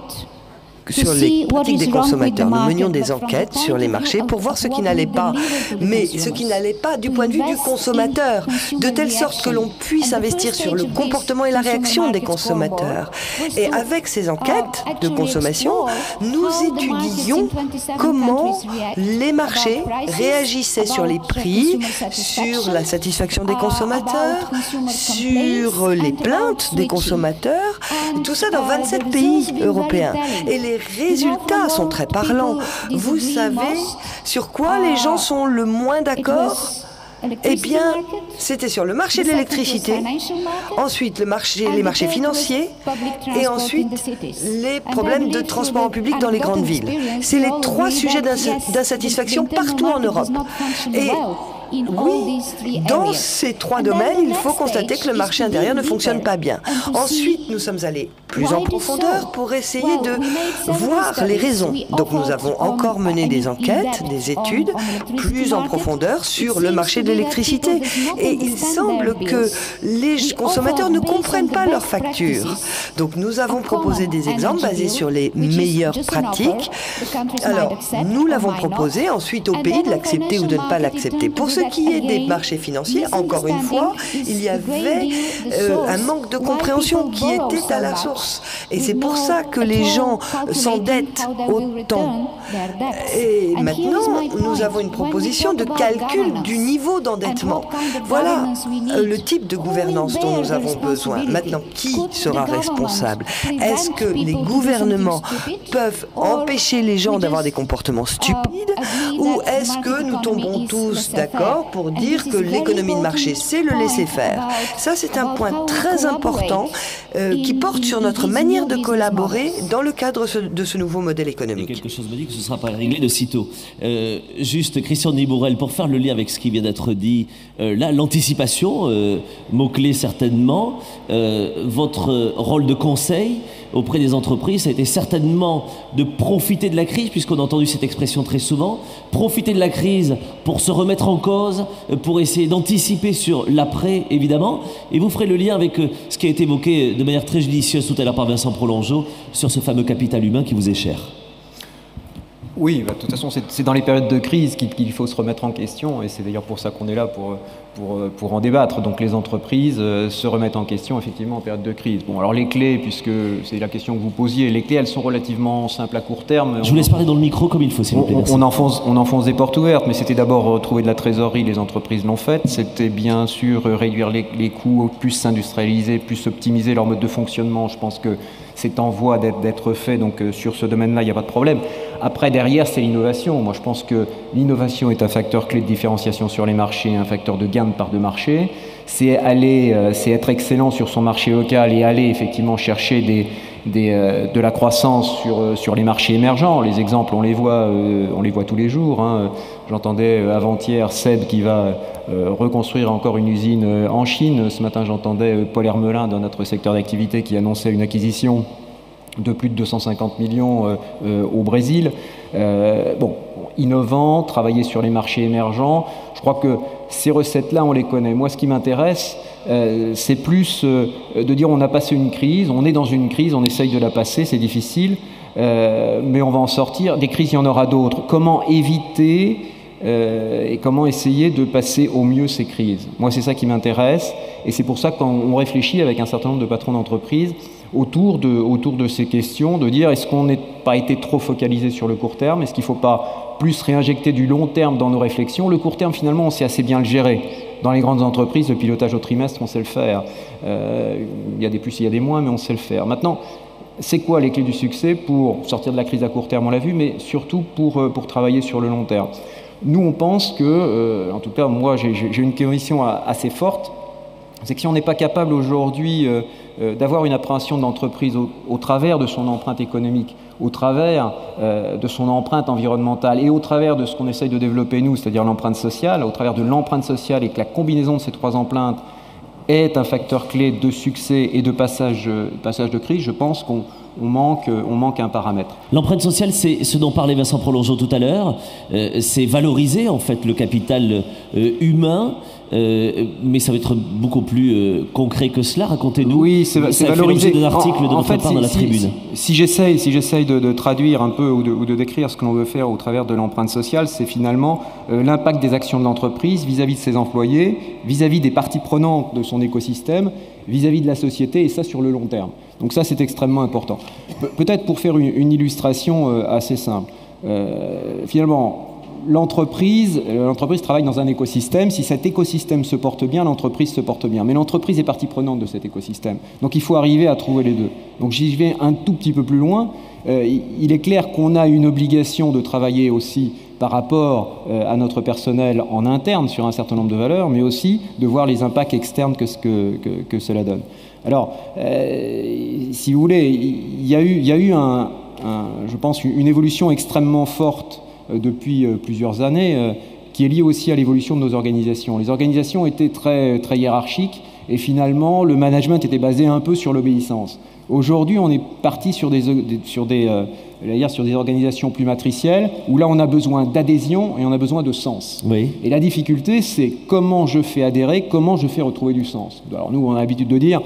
Speaker 10: Sur les pratiques des consommateurs. Nous menions des enquêtes sur les marchés pour voir ce qui n'allait pas, mais ce qui n'allait pas du point de vue du consommateur, de telle sorte que l'on puisse investir sur le comportement et la réaction des consommateurs. Et avec ces enquêtes de consommation, nous étudions comment les marchés réagissaient sur les prix, sur la satisfaction des consommateurs, sur les plaintes des consommateurs, tout ça dans 27 pays européens. Et les résultats sont très parlants. Vous savez sur quoi les gens sont le moins d'accord? Eh bien, c'était sur le marché de l'électricité, ensuite les marchés financiers et ensuite les problèmes de transport en public dans les grandes villes. C'est les trois sujets d'insatisfaction partout en Europe. Et oui, dans ces trois domaines, il faut constater que le marché intérieur ne fonctionne pas bien. Ensuite, nous sommes allés plus en profondeur pour essayer de voir les raisons. Donc nous avons encore mené des enquêtes, des études plus en profondeur sur le marché de l'électricité. Et il semble que les consommateurs ne comprennent pas leurs factures. Donc nous avons proposé des exemples basés sur les meilleures pratiques. Alors, nous l'avons proposé, ensuite au pays de l'accepter ou de ne pas l'accepter. Pour ce qui est des marchés financiers, encore une fois, il y avait un manque de compréhension qui était à la source. Et c'est pour ça que les gens s'endettent autant. Et maintenant, nous avons une proposition de calcul du niveau d'endettement. Voilà le type de gouvernance dont nous avons besoin. Maintenant, qui sera responsable? Est-ce que les gouvernements peuvent empêcher les gens d'avoir des comportements stupides, ou est-ce que nous tombons tous d'accord pour dire que l'économie de marché, c'est le laisser-faire? Ça, c'est un point très important qui porte sur notre manière de collaborer dans le cadre de ce nouveau modèle économique.
Speaker 1: Et quelque chose me dit que ce ne sera pas réglé de sitôt. Juste, Christian Nibourel, pour faire le lien avec ce qui vient d'être dit, là, l'anticipation, mot-clé certainement, votre rôle de conseil auprès des entreprises, ça a été certainement de profiter de la crise, puisqu'on a entendu cette expression très souvent, profiter de la crise pour se remettre en cause, pour essayer d'anticiper sur l'après, évidemment, et vous ferez le lien avec ce qui a été évoqué de manière très judicieuse tout à l'heure par Vincent Prolongeau sur ce fameux capital humain qui vous est cher.
Speaker 6: Oui, de toute façon, c'est dans les périodes de crise qu'il faut se remettre en question, et c'est d'ailleurs pour ça qu'on est là, pour en débattre. Donc les entreprises se remettent en question, effectivement, en période de crise. Bon, alors les clés, puisque c'est la question que vous posiez, les clés, elles sont relativement simples à court terme.
Speaker 1: Je vous laisse parler dans le micro comme il faut, s'il vous plaît.
Speaker 6: On enfonce des portes ouvertes, mais c'était d'abord trouver de la trésorerie, les entreprises l'ont fait. C'était bien sûr réduire les coûts, plus s'industrialiser, plus optimiser leur mode de fonctionnement. Je pense que c'est en voie d'être fait, donc sur ce domaine-là, il n'y a pas de problème. Après, derrière, c'est l'innovation. Moi, je pense que l'innovation est un facteur clé de différenciation sur les marchés, un facteur de gain de part de marché. C'est être excellent sur son marché local et aller effectivement chercher de la croissance sur les marchés émergents. Les exemples, on les voit tous les jours. Hein. J'entendais avant-hier Seb qui va reconstruire encore une usine en Chine. Ce matin, j'entendais Paul Hermelin dans notre secteur d'activité qui annonçait une acquisition de plus de 250 millions au Brésil. Innovant, travailler sur les marchés émergents. Je crois que ces recettes-là, on les connaît. Moi, ce qui m'intéresse, c'est plus de dire on a passé une crise, on est dans une crise, on essaye de la passer, c'est difficile, mais on va en sortir. Des crises, il y en aura d'autres. Comment éviter et comment essayer de passer au mieux ces crises? Moi, c'est ça qui m'intéresse, et c'est pour ça qu'on réfléchit avec un certain nombre de patrons d'entreprise autour de ces questions, de dire est-ce qu'on n'a pas été trop focalisé sur le court terme, est-ce qu'il ne faut pas plus réinjecter du long terme dans nos réflexions? Le court terme, finalement, on sait assez bien le gérer. Dans les grandes entreprises, le pilotage au trimestre, on sait le faire. Il y a des plus, il y a des moins, mais on sait le faire. Maintenant, c'est quoi les clés du succès pour sortir de la crise à court terme? On l'a vu, mais surtout pour travailler sur le long terme. Nous, on pense que, en tout cas, moi, j'ai une conviction assez forte, c'est que si on n'est pas capable aujourd'hui d'avoir une appréhension de l'entreprise au travers de son empreinte économique, au travers de son empreinte environnementale et au travers de ce qu'on essaye de développer nous, c'est-à-dire l'empreinte sociale, au travers de l'empreinte sociale, et que la combinaison de ces trois empreintes est un facteur clé de succès et de passage de crise, je pense qu'on manque un paramètre.
Speaker 1: L'empreinte sociale, c'est ce dont parlait Vincent Prolongeau tout à l'heure. C'est valoriser en fait le capital humain, mais ça va être beaucoup plus concret que cela. Racontez-nous.
Speaker 6: Oui, c'est valoriser.
Speaker 1: D'un article de votre part dans la tribune.
Speaker 6: Si j'essaye de traduire un peu ou de décrire ce que l'on veut faire au travers de l'empreinte sociale, c'est finalement l'impact des actions de l'entreprise vis-à-vis de ses employés, vis-à-vis des parties prenantes de son écosystème, vis-à-vis de la société, et ça sur le long terme. Donc ça, c'est extrêmement important. Peut-être pour faire une illustration assez simple. Finalement, l'entreprise travaille dans un écosystème. Si cet écosystème se porte bien, l'entreprise se porte bien. Mais l'entreprise est partie prenante de cet écosystème. Donc il faut arriver à trouver les deux. Donc j'y vais un tout petit peu plus loin. Il est clair qu'on a une obligation de travailler aussi par rapport à notre personnel en interne sur un certain nombre de valeurs, mais aussi de voir les impacts externes que cela donne. Alors, si vous voulez, il y a eu je pense, une évolution extrêmement forte depuis plusieurs années, qui est liée aussi à l'évolution de nos organisations. Les organisations étaient très, très hiérarchiques,
Speaker 12: Et finalement, le management était basé un peu sur l'obéissance. Aujourd'hui, on est parti sur des organisations plus matricielles, où là, on a besoin d'adhésion et on a besoin de sens.
Speaker 1: Oui.
Speaker 12: Et la difficulté, c'est comment je fais adhérer, comment je fais retrouver du sens. Alors nous, on a l'habitude de dire,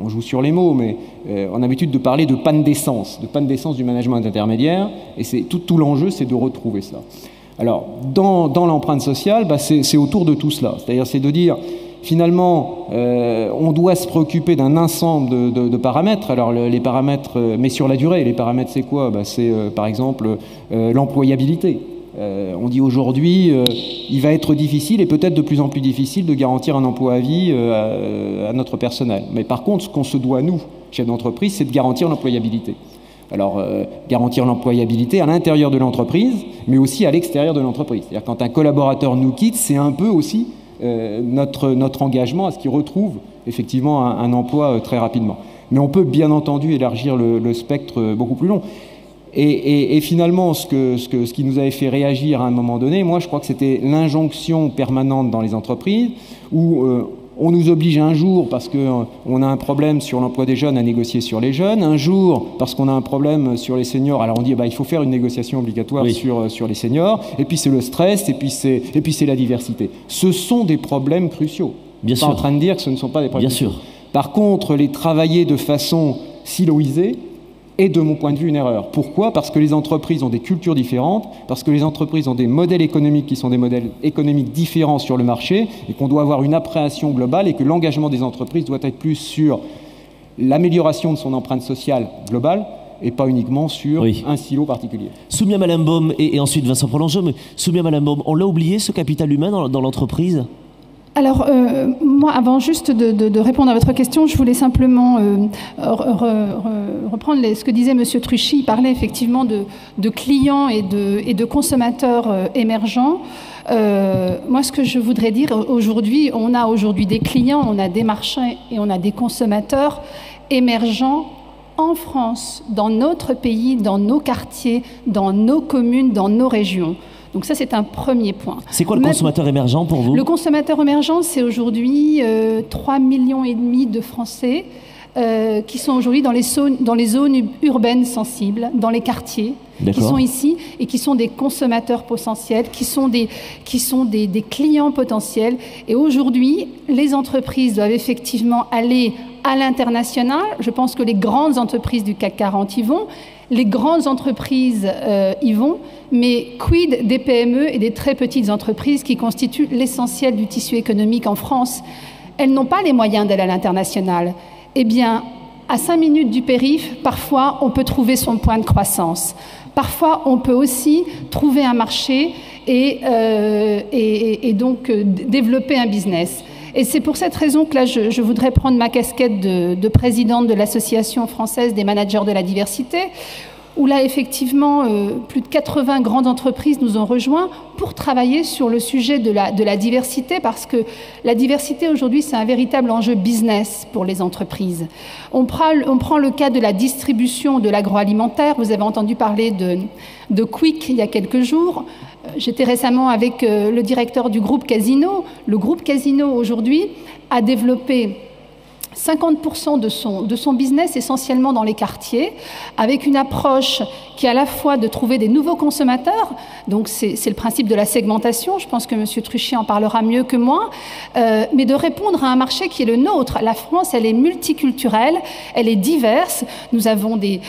Speaker 12: on joue sur les mots, mais on a l'habitude de parler de panne d'essence du management intermédiaire, et c'est tout l'enjeu, c'est de retrouver ça. Alors, dans l'empreinte sociale, c'est autour de tout cela. C'est-à-dire, c'est de dire, finalement, on doit se préoccuper d'un ensemble de paramètres. Alors, les paramètres, mais sur la durée, les paramètres, c'est quoi? C'est, par exemple, l'employabilité. On dit aujourd'hui, il va être difficile et peut-être de plus en plus difficile de garantir un emploi à vie à notre personnel. Mais par contre, ce qu'on se doit, nous, chefs d'entreprise, c'est de garantir l'employabilité. Alors, garantir l'employabilité à l'intérieur de l'entreprise, mais aussi à l'extérieur de l'entreprise. C'est-à-dire, quand un collaborateur nous quitte, c'est un peu aussi notre engagement à ce qu'il retrouve effectivement un emploi très rapidement. Mais on peut bien entendu élargir le spectre beaucoup plus long. Et finalement, ce qui nous avait fait réagir à un moment donné, moi je crois que c'était l'injonction permanente dans les entreprises où on nous oblige un jour parce qu'on a un problème sur l'emploi des jeunes à négocier sur les jeunes, un jour parce qu'on a un problème sur les seniors, alors on dit il faut faire une négociation obligatoire sur les seniors, et puis c'est le stress, et puis c'est la diversité. Ce sont des problèmes cruciaux.
Speaker 1: Bien sûr.
Speaker 12: Pas en train de dire que ce ne sont pas des problèmes
Speaker 1: cruciaux.
Speaker 12: Bien sûr. Par contre, les travailler de façon siloisée est de mon point de vue une erreur. Pourquoi? Parce que les entreprises ont des cultures différentes, parce que les entreprises ont des modèles économiques qui sont des modèles économiques différents sur le marché, et qu'on doit avoir une appréhension globale, et que l'engagement des entreprises doit être plus sur l'amélioration de son empreinte sociale globale, et pas uniquement sur un silo particulier.
Speaker 1: Soumya Malamboum et ensuite Vincent Prolongeau, mais Soumya Malamboum, on l'a oublié ce capital humain dans l'entreprise?
Speaker 4: Alors, moi, avant juste de répondre à votre question, je voulais simplement reprendre ce que disait M. Truchy. Il parlait effectivement de clients et de consommateurs émergents. Moi, ce que je voudrais dire aujourd'hui, on a aujourd'hui des clients, on a des marchés et on a des consommateurs émergents en France, dans notre pays, dans nos quartiers, dans nos communes, dans nos régions. Donc ça, c'est un premier point.
Speaker 1: C'est quoi le consommateur émergent pour vous?
Speaker 4: Le consommateur émergent, c'est aujourd'hui 3,5 millions de Français qui sont aujourd'hui dans les zones urbaines sensibles, dans les quartiers, qui sont ici et qui sont des consommateurs potentiels, qui sont des clients potentiels. Et aujourd'hui, les entreprises doivent effectivement aller à l'international. Je pense que les grandes entreprises du CAC 40 y vont. Les grandes entreprises y vont, mais quid des PME et des très petites entreprises qui constituent l'essentiel du tissu économique en France? Elles n'ont pas les moyens d'aller à l'international. Eh bien, à 5 minutes du périph', parfois, on peut trouver son point de croissance. Parfois, on peut aussi trouver un marché et donc développer un business. Et c'est pour cette raison que là, je voudrais prendre ma casquette de présidente de l'Association française des managers de la diversité, où là, effectivement, plus de 80 grandes entreprises nous ont rejoints pour travailler sur le sujet de la diversité, parce que la diversité, aujourd'hui, c'est un véritable enjeu business pour les entreprises. On prend le cas de la distribution de l'agroalimentaire. Vous avez entendu parler de Quick il y a quelques jours. J'étais récemment avec le directeur du groupe Casino. Le groupe Casino, aujourd'hui, a développé 50% de son business essentiellement dans les quartiers, avec une approche qui est à la fois de trouver des nouveaux consommateurs, donc c'est le principe de la segmentation, je pense que M. Truchy en parlera mieux que moi, mais de répondre à un marché qui est le nôtre. La France, elle est multiculturelle, elle est diverse, nous avons des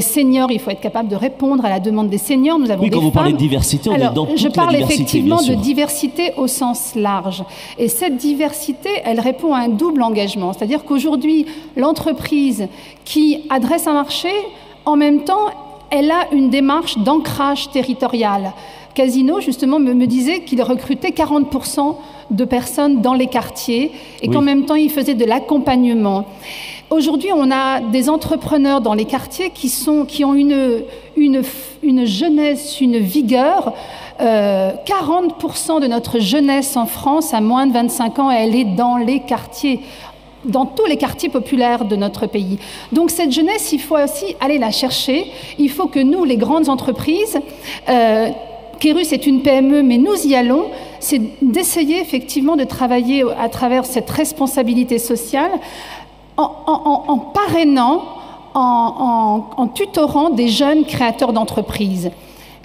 Speaker 4: seniors, il faut être capable de répondre à la demande des seniors, nous avons des femmes.
Speaker 1: Quand vous parlez de diversité, on est dans toute la diversité.
Speaker 4: Je parle effectivement de diversité au sens large, et cette diversité, elle répond à un double engagement, c'est-à-dire qu'aujourd'hui, l'entreprise qui adresse un marché, en même temps, elle a une démarche d'ancrage territorial. Casino, justement, me disait qu'il recrutait 40% de personnes dans les quartiers et qu'en même temps, il faisait de l'accompagnement. Aujourd'hui, on a des entrepreneurs dans les quartiers qui ont une jeunesse, une vigueur. 40% de notre jeunesse en France, à moins de 25 ans, elle est dans les quartiers, dans tous les quartiers populaires de notre pays. Donc cette jeunesse, il faut aussi aller la chercher. Il faut que nous, les grandes entreprises, Kérus est une PME, mais nous y allons, c'est d'essayer effectivement de travailler à travers cette responsabilité sociale en parrainant, en tutorant des jeunes créateurs d'entreprises.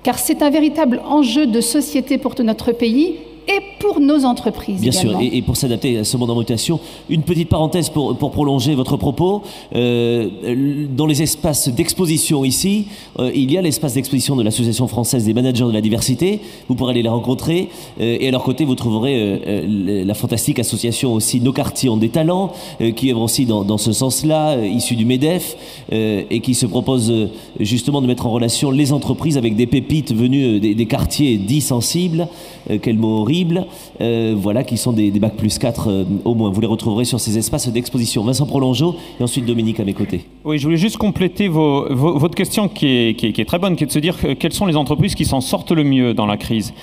Speaker 4: Car c'est un véritable enjeu de société pour tout notre pays et pour nos entreprises.
Speaker 1: Bien
Speaker 4: également.
Speaker 1: sûr, et pour s'adapter à ce monde en mutation, une petite parenthèse pour prolonger votre propos. Dans les espaces d'exposition ici, il y a l'espace d'exposition de l'Association française des managers de la diversité. Vous pourrez aller les rencontrer. Et à leur côté, vous trouverez la fantastique association aussi Nos quartiers ont des talents, qui œuvre aussi dans ce sens-là, issue du MEDEF, et qui se propose justement de mettre en relation les entreprises avec des pépites venues des quartiers dits sensibles. Quel mot horrible, voilà, qui sont des bac plus 4 au moins. Vous les retrouverez sur ces espaces d'exposition. Vincent Prolongeau et ensuite Dominique à mes côtés.
Speaker 5: Oui, je voulais juste compléter votre question qui est très bonne, qui est de se dire quelles sont les entreprises qui s'en sortent le mieux dans la crise.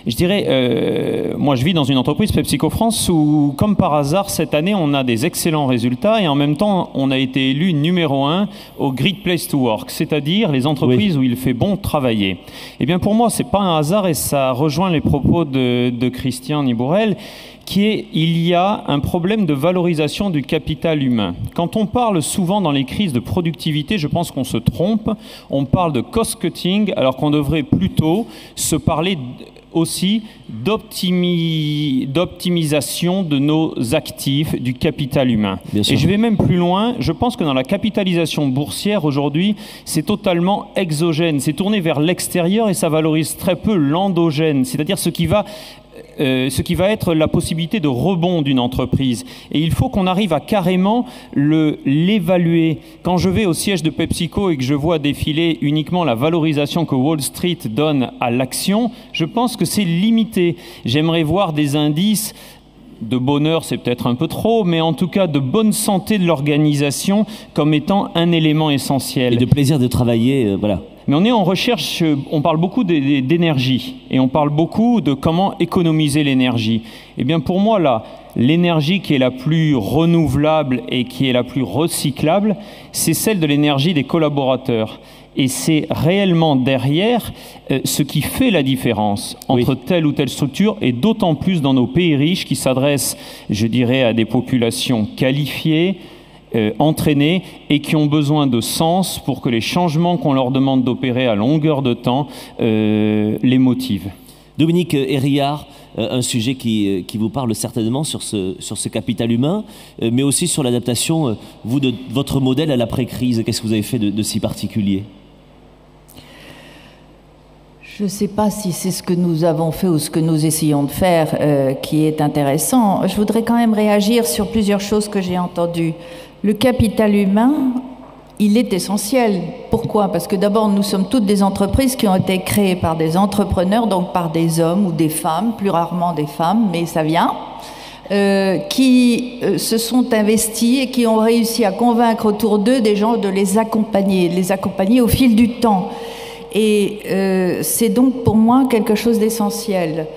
Speaker 5: Et je dirais, moi je vis dans une entreprise, PepsiCo France, où comme par hasard cette année on a des excellents résultats et en même temps on a été élu numéro 1 au Great Place to Work, c'est-à-dire les entreprises où il fait bon travailler. Et bien pour moi c'est pas un hasard et ça rejoint les propos de Christian Nibourel, qui est il y a un problème de valorisation du capital humain. Quand on parle souvent dans les crises de productivité, je pense qu'on se trompe, on parle de cost-cutting alors qu'on devrait plutôt se parler aussi d'optimisation de nos actifs, du capital humain. Et je vais même plus loin, je pense que dans la capitalisation boursière aujourd'hui, c'est totalement exogène, c'est tourné vers l'extérieur et ça valorise très peu l'endogène, c'est-à-dire ce qui va être la possibilité de rebond d'une entreprise. Et il faut qu'on arrive à carrément l'évaluer. Quand je vais au siège de PepsiCo et que je vois défiler uniquement la valorisation que Wall Street donne à l'action, je pense que c'est limité. J'aimerais voir des indices de bonheur, c'est peut-être un peu trop, mais en tout cas de bonne santé de l'organisation comme étant un élément essentiel.
Speaker 1: Et de plaisir de travailler, voilà.
Speaker 5: Mais on est en recherche, on parle beaucoup d'énergie et on parle beaucoup de comment économiser l'énergie. Eh bien pour moi, là, l'énergie qui est la plus renouvelable et qui est la plus recyclable, c'est celle de l'énergie des collaborateurs. Et c'est réellement derrière ce qui fait la différence entre telle ou telle structure, et d'autant plus dans nos pays riches qui s'adressent, je dirais, à des populations qualifiées, entraînés et qui ont besoin de sens pour que les changements qu'on leur demande d'opérer à longueur de temps les motivent.
Speaker 1: Dominique Hérillard, un sujet qui vous parle certainement sur ce capital humain, mais aussi sur l'adaptation, vous, de votre modèle à l'après-crise. Qu'est-ce que vous avez fait de si particulier ?
Speaker 2: Je ne sais pas si c'est ce que nous avons fait ou ce que nous essayons de faire qui est intéressant. Je voudrais quand même réagir sur plusieurs choses que j'ai entendues. Le capital humain, il est essentiel. Pourquoi ? Parce que d'abord, nous sommes toutes des entreprises qui ont été créées par des entrepreneurs, donc par des hommes ou des femmes, plus rarement des femmes, mais ça vient, qui se sont investis et qui ont réussi à convaincre autour d'eux des gens de les accompagner au fil du temps. Et c'est donc pour moi quelque chose d'essentiel.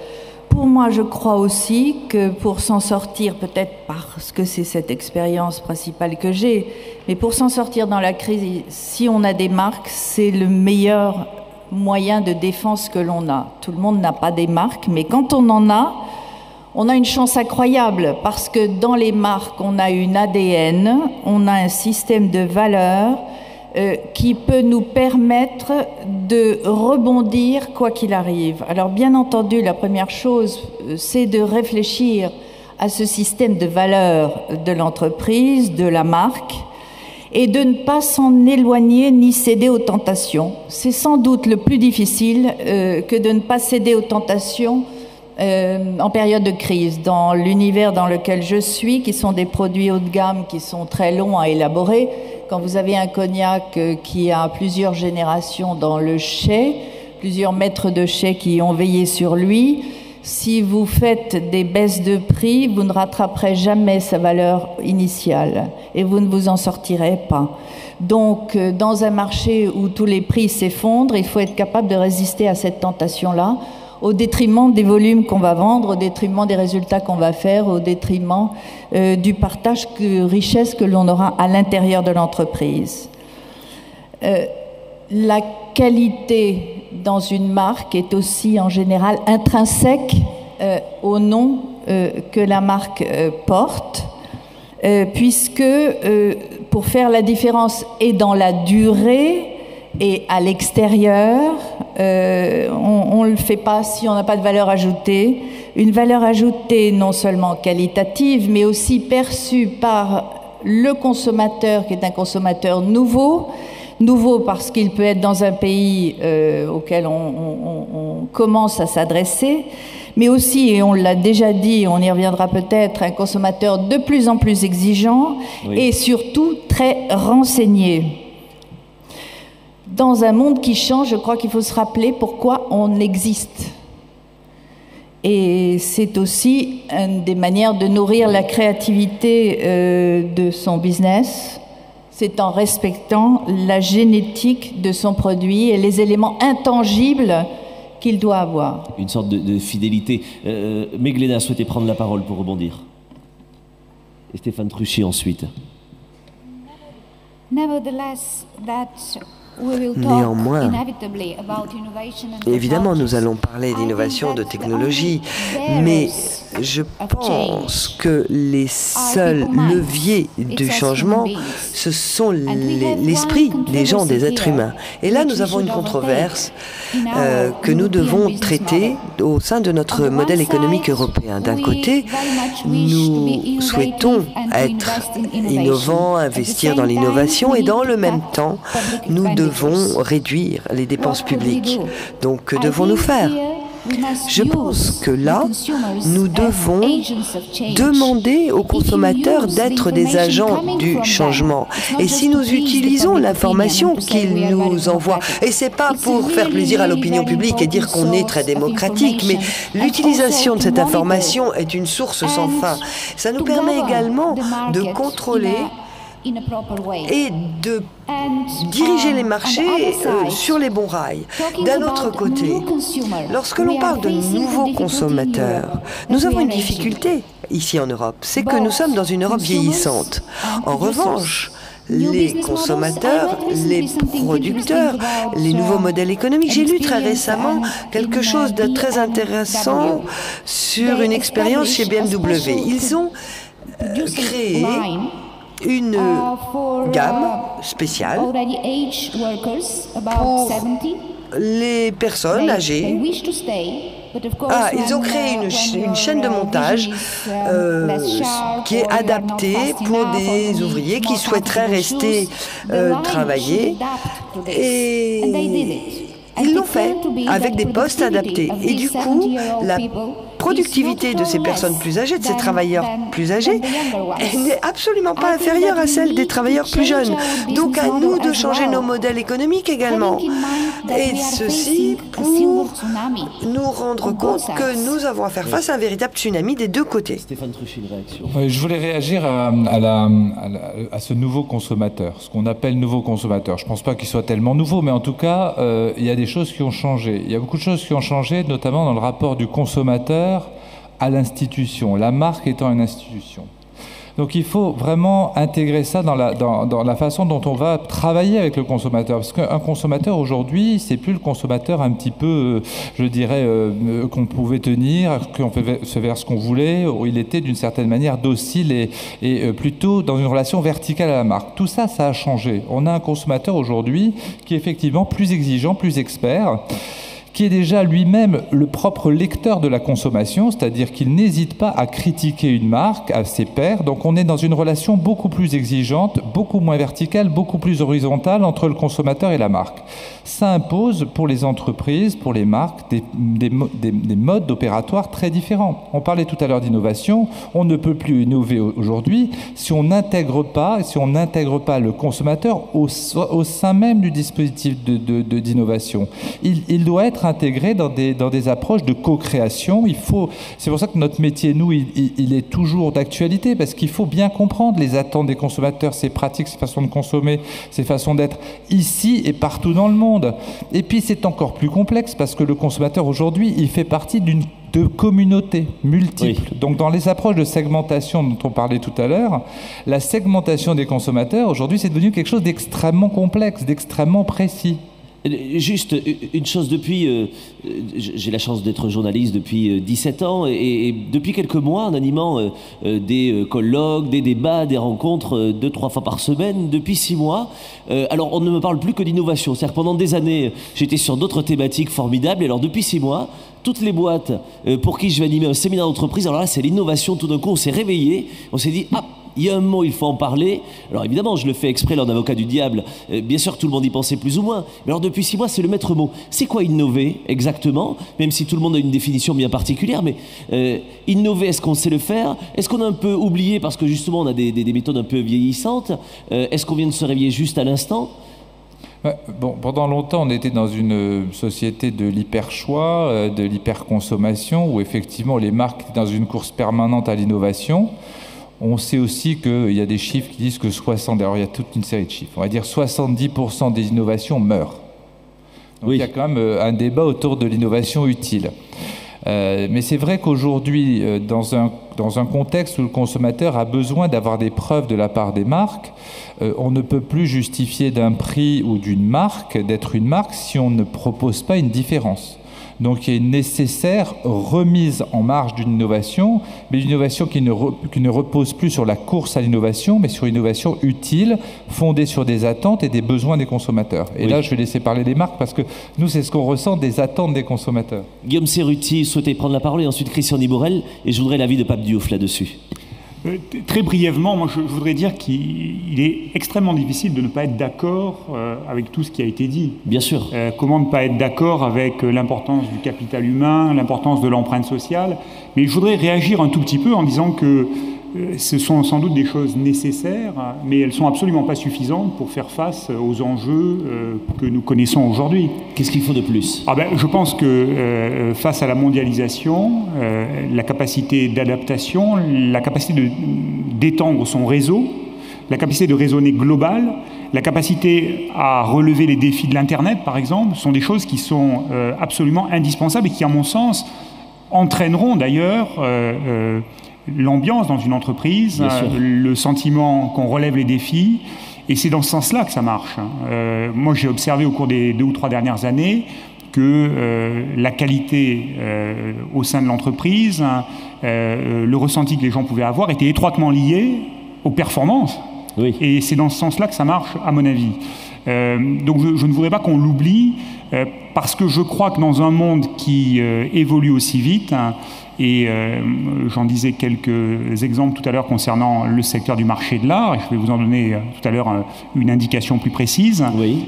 Speaker 2: Pour moi, je crois aussi que pour s'en sortir, peut-être parce que c'est cette expérience principale que j'ai, mais pour s'en sortir dans la crise, si on a des marques, c'est le meilleur moyen de défense que l'on a. Tout le monde n'a pas des marques, mais quand on en a, on a une chance incroyable parce que dans les marques, on a une ADN, on a un système de valeurs qui peut nous permettre de rebondir quoi qu'il arrive. Alors bien entendu, la première chose, c'est de réfléchir à ce système de valeurs de l'entreprise, de la marque, et de ne pas s'en éloigner ni céder aux tentations. C'est sans doute le plus difficile que de ne pas céder aux tentations en période de crise. Dans l'univers dans lequel je suis, qui sont des produits haut de gamme qui sont très longs à élaborer, quand vous avez un cognac qui a plusieurs générations dans le chai, plusieurs maîtres de chai qui ont veillé sur lui, si vous faites des baisses de prix, vous ne rattraperez jamais sa valeur initiale et vous ne vous en sortirez pas. Donc, dans un marché où tous les prix s'effondrent, il faut être capable de résister à cette tentation-là, au détriment des volumes qu'on va vendre, au détriment des résultats qu'on va faire, au détriment du partage de richesse que l'on aura à l'intérieur de l'entreprise. La qualité dans une marque est aussi en général intrinsèque au nom que la marque porte, puisque pour faire la différence et dans la durée et à l'extérieur, on ne le fait pas si on n'a pas de valeur ajoutée. Une valeur ajoutée non seulement qualitative, mais aussi perçue par le consommateur, qui est un consommateur nouveau parce qu'il peut être dans un pays auquel on commence à s'adresser, mais aussi, et on l'a déjà dit, on y reviendra peut-être, un consommateur de plus en plus exigeant et surtout très renseigné. Dans un monde qui change, je crois qu'il faut se rappeler pourquoi on existe. Et c'est aussi une des manières de nourrir la créativité de son business. C'est en respectant la génétique de son produit et les éléments intangibles qu'il doit avoir.
Speaker 1: Une sorte de fidélité. Meglena souhaitait prendre la parole pour rebondir. Et Stéphane Truchy ensuite.
Speaker 11: Nevertheless, that
Speaker 10: Néanmoins, évidemment, nous allons parler d'innovation, de technologie, mais je pense que les seuls leviers du changement, ce sont l'esprit des gens, des êtres humains. Et là, nous avons une controverse que nous devons traiter au sein de notre modèle économique européen. D'un côté, nous souhaitons être innovants, investir dans l'innovation, et dans le même temps, nous devons réduire les dépenses publiques. Donc, que devons-nous faire ? Je pense que là, nous devons demander aux consommateurs d'être des agents du changement. Et si nous utilisons l'information qu'ils nous envoient, et c'est pas pour faire plaisir à l'opinion publique et dire qu'on est très démocratique, mais l'utilisation de cette information est une source sans fin. Ça nous permet également de contrôler et de diriger les marchés sur les bons rails. D'un autre côté, lorsque l'on parle de nouveaux consommateurs, nous avons une difficulté ici en Europe, c'est que nous sommes dans une Europe vieillissante. En revanche, les consommateurs, les producteurs, les nouveaux modèles économiques. J'ai lu très récemment quelque chose de très intéressant sur une expérience chez BMW. Ils ont créé une gamme spéciale pour les personnes âgées. Ils ont créé une chaîne de montage qui est adaptée pour des ouvriers qui souhaiteraient rester travailler. Et ils l'ont fait avec des postes adaptés. Et du coup, la productivité de ces personnes plus âgées, de ces travailleurs plus âgés, n'est absolument pas inférieure à celle des travailleurs plus jeunes. Donc à nous de changer nos modèles économiques également. Et ceci pour nous rendre compte que nous avons à faire face à un véritable tsunami des deux côtés.
Speaker 1: Stéphane Truchy, une réaction.
Speaker 8: Oui, je voulais réagir à ce nouveau consommateur, ce qu'on appelle nouveau consommateur. Je ne pense pas qu'il soit tellement nouveau, mais en tout cas, il y a des choses qui ont changé. Il y a beaucoup de choses qui ont changé, notamment dans le rapport du consommateur à l'institution, la marque étant une institution. Donc il faut vraiment intégrer ça dans la façon dont on va travailler avec le consommateur. Parce qu'un consommateur aujourd'hui, c'est plus le consommateur un petit peu, je dirais, qu'on pouvait tenir, qu'on pouvait se faire ce qu'on voulait. Il était d'une certaine manière docile et plutôt dans une relation verticale à la marque. Tout ça, ça a changé. On a un consommateur aujourd'hui qui est effectivement plus exigeant, plus expert, qui est déjà lui-même le propre lecteur de la consommation, c'est-à-dire qu'il n'hésite pas à critiquer une marque à ses pairs. Donc on est dans une relation beaucoup plus exigeante, beaucoup moins verticale, beaucoup plus horizontale entre le consommateur et la marque. Ça impose pour les entreprises, pour les marques, des modes opératoires très différents. On parlait tout à l'heure d'innovation, on ne peut plus innover aujourd'hui si on n'intègre pas le consommateur au sein même du dispositif d'innovation. Il doit être intégré dans des approches de co-création. C'est pour ça que notre métier, nous, il est toujours d'actualité, parce qu'il faut bien comprendre les attentes des consommateurs, ses pratiques, ses façons de consommer, ses façons d'être ici et partout dans le monde. Et puis c'est encore plus complexe, parce que le consommateur aujourd'hui, il fait partie de communautés multiples. Oui. Donc dans les approches de segmentation dont on parlait tout à l'heure, la segmentation des consommateurs aujourd'hui, c'est devenu quelque chose d'extrêmement complexe, d'extrêmement précis.
Speaker 1: Juste une chose, depuis, j'ai la chance d'être journaliste depuis 17 ans et depuis quelques mois en animant des colloques, des débats, des rencontres 2-3 fois par semaine, depuis 6 mois, alors on ne me parle plus que d'innovation. C'est-à-dire que pendant des années, j'étais sur d'autres thématiques formidables et alors depuis 6 mois, toutes les boîtes pour qui je vais animer un séminaire d'entreprise, alors là c'est l'innovation, tout d'un coup on s'est réveillé, on s'est dit ah, il y a un mot, il faut en parler. Alors évidemment, je le fais exprès, là, en avocat du diable. Bien sûr que tout le monde y pensait plus ou moins. Mais alors depuis 6 mois, c'est le maître mot. C'est quoi innover exactement? Même si tout le monde a une définition bien particulière. Mais innover, est-ce qu'on sait le faire? Est-ce qu'on a un peu oublié parce que justement on a des méthodes un peu vieillissantes? Est-ce qu'on vient de se réveiller juste à l'instant?
Speaker 8: Ouais, bon, pendant longtemps, on était dans une société de l'hyper-choix, de l'hyper-consommation, où effectivement les marques étaient dans une course permanente à l'innovation. On sait aussi qu'il y a des chiffres qui disent que 60, alors il y a toute une série de chiffres, on va dire 70% des innovations meurent. Donc oui. Il y a quand même un débat autour de l'innovation utile. Mais c'est vrai qu'aujourd'hui, dans un contexte où le consommateur a besoin d'avoir des preuves de la part des marques, on ne peut plus justifier d'un prix ou d'une marque, d'être une marque, si on ne propose pas une différence. Donc il y a une nécessaire remise en marge d'une innovation, mais une innovation qui ne repose plus sur la course à l'innovation, mais sur une innovation utile, fondée sur des attentes et des besoins des consommateurs. Et là, je vais laisser parler des marques, parce que nous, c'est ce qu'on ressent, des attentes des consommateurs.
Speaker 1: Guillaume Cerruti souhaitait prendre la parole, et ensuite Christian Nibourel, et je voudrais l'avis de Pape Diouf là-dessus.
Speaker 7: Très brièvement, moi je voudrais dire qu'il est extrêmement difficile de ne pas être d'accord avec tout ce qui a été dit.
Speaker 1: Bien sûr.
Speaker 7: Comment ne pas être d'accord avec l'importance du capital humain, l'importance de l'empreinte sociale. Mais je voudrais réagir un tout petit peu en disant que ce sont sans doute des choses nécessaires, mais elles ne sont absolument pas suffisantes pour faire face aux enjeux que nous connaissons aujourd'hui.
Speaker 1: Qu'est-ce qu'il faut de plus?
Speaker 7: Je pense que face à la mondialisation, la capacité d'adaptation, la capacité d'étendre son réseau, la capacité de raisonner global, la capacité à relever les défis de l'Internet, par exemple, sont des choses qui sont absolument indispensables et qui, à mon sens, entraîneront d'ailleurs l'ambiance dans une entreprise, le sentiment qu'on relève les défis, et c'est dans ce sens-là que ça marche. Moi, j'ai observé au cours des 2 ou 3 dernières années que la qualité au sein de l'entreprise, le ressenti que les gens pouvaient avoir était étroitement lié aux performances.
Speaker 1: Oui.
Speaker 7: Et c'est dans ce sens-là que ça marche, à mon avis. Donc je ne voudrais pas qu'on l'oublie, parce que je crois que dans un monde qui évolue aussi vite, et j'en disais quelques exemples tout à l'heure concernant le secteur du marché de l'art, et je vais vous en donner tout à l'heure une indication plus précise,
Speaker 1: oui.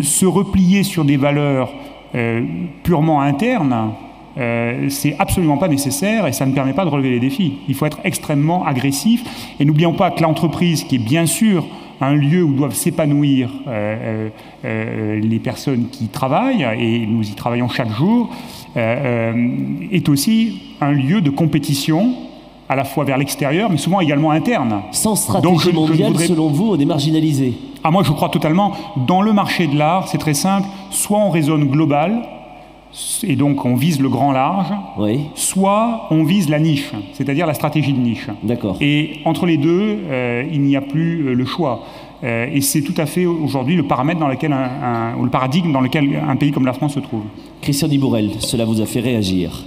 Speaker 7: Se replier sur des valeurs purement internes, c'est absolument pas nécessaire et ça ne permet pas de relever les défis. Il faut être extrêmement agressif, et n'oublions pas que l'entreprise, qui est bien sûr un lieu où doivent s'épanouir les personnes qui travaillent, et nous y travaillons chaque jour, est aussi un lieu de compétition, à la fois vers l'extérieur, mais souvent également interne.
Speaker 1: Sans stratégie mondiale, selon vous, on est marginalisé?
Speaker 7: Moi, je crois totalement. Dans le marché de l'art, c'est très simple. Soit on raisonne global, et donc on vise le grand large,
Speaker 1: oui.
Speaker 7: Soit on vise la niche, c'est-à-dire la stratégie de niche.
Speaker 1: D'accord.
Speaker 7: Et entre les deux, il n'y a plus le choix. Et c'est tout à fait aujourd'hui le paramètre dans lequel ou le paradigme dans lequel un pays comme la France se trouve.
Speaker 1: Christian Nibourel, cela vous a fait réagir?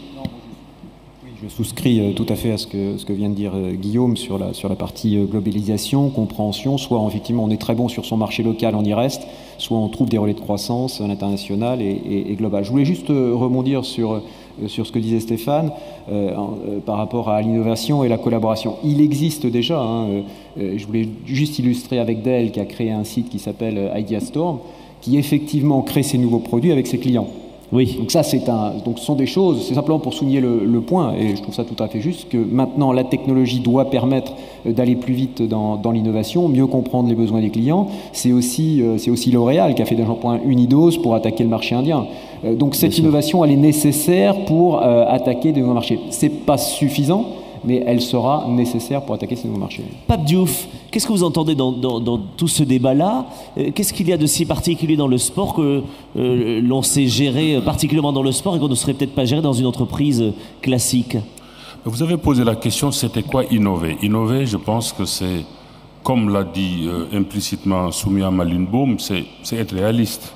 Speaker 12: Je souscris tout à fait à ce que vient de dire Guillaume sur la partie globalisation, compréhension. Soit effectivement on est très bon sur son marché local, on y reste, soit on trouve des relais de croissance à l'international et global. Je voulais juste rebondir sur ce que disait Stéphane par rapport à l'innovation et la collaboration. Il existe déjà, je voulais juste illustrer avec Dell qui a créé un site qui s'appelle IdeaStorm, qui effectivement crée ses nouveaux produits avec ses clients.
Speaker 1: Oui.
Speaker 12: Donc ça, donc ce sont des choses, c'est simplement pour souligner le point, et je trouve ça tout à fait juste, que maintenant la technologie doit permettre d'aller plus vite dans l'innovation, mieux comprendre les besoins des clients. C'est aussi L'Oréal qui a fait des shampoings Unidos pour attaquer le marché indien. Donc cette innovation, elle est nécessaire pour attaquer de nouveaux marchés. C'est pas suffisant, mais elle sera nécessaire pour attaquer ces nouveaux marchés.
Speaker 1: Pape Diouf, qu'est-ce que vous entendez dans tout ce débat-là? Qu'est-ce qu'il y a de si particulier dans le sport que l'on sait gérer particulièrement dans le sport et qu'on ne saurait peut-être pas gérer dans une entreprise classique?
Speaker 9: Vous avez posé la question, c'était quoi innover? Innover, je pense que c'est, comme l'a dit implicitement Soumya Malinbaum, c'est être réaliste.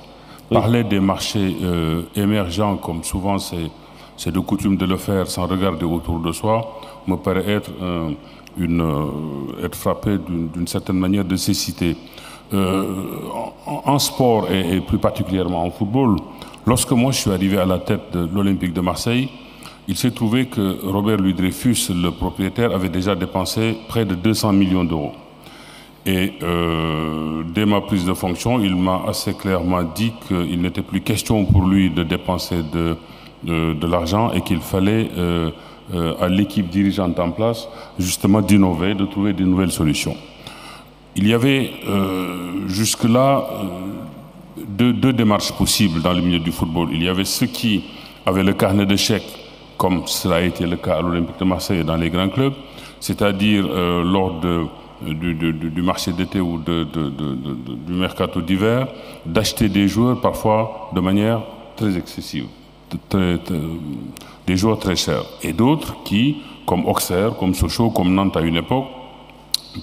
Speaker 9: Parler des marchés émergents, comme souvent c'est de coutume de le faire sans regarder autour de soi, me paraît être frappé d'une certaine manière de cécité. En sport et plus particulièrement en football, lorsque moi je suis arrivé à la tête de l'Olympique de Marseille, il s'est trouvé que Robert Louis Dreyfus, le propriétaire, avait déjà dépensé près de 200 millions d'euros. Et dès ma prise de fonction, il m'a assez clairement dit qu'il n'était plus question pour lui de dépenser de l'argent et qu'il fallait à l'équipe dirigeante en place justement d'innover, de trouver de nouvelles solutions. Il y avait jusque-là deux démarches possibles dans le milieu du football. Il y avait ceux qui avaient le carnet de chèques, comme cela a été le cas à l'Olympique de Marseille et dans les grands clubs, c'est-à-dire lors du marché d'été ou du mercato d'hiver, d'acheter des joueurs parfois de manière très excessive, des joueurs très chers. Et d'autres qui, comme Auxerre, comme Sochaux, comme Nantes à une époque,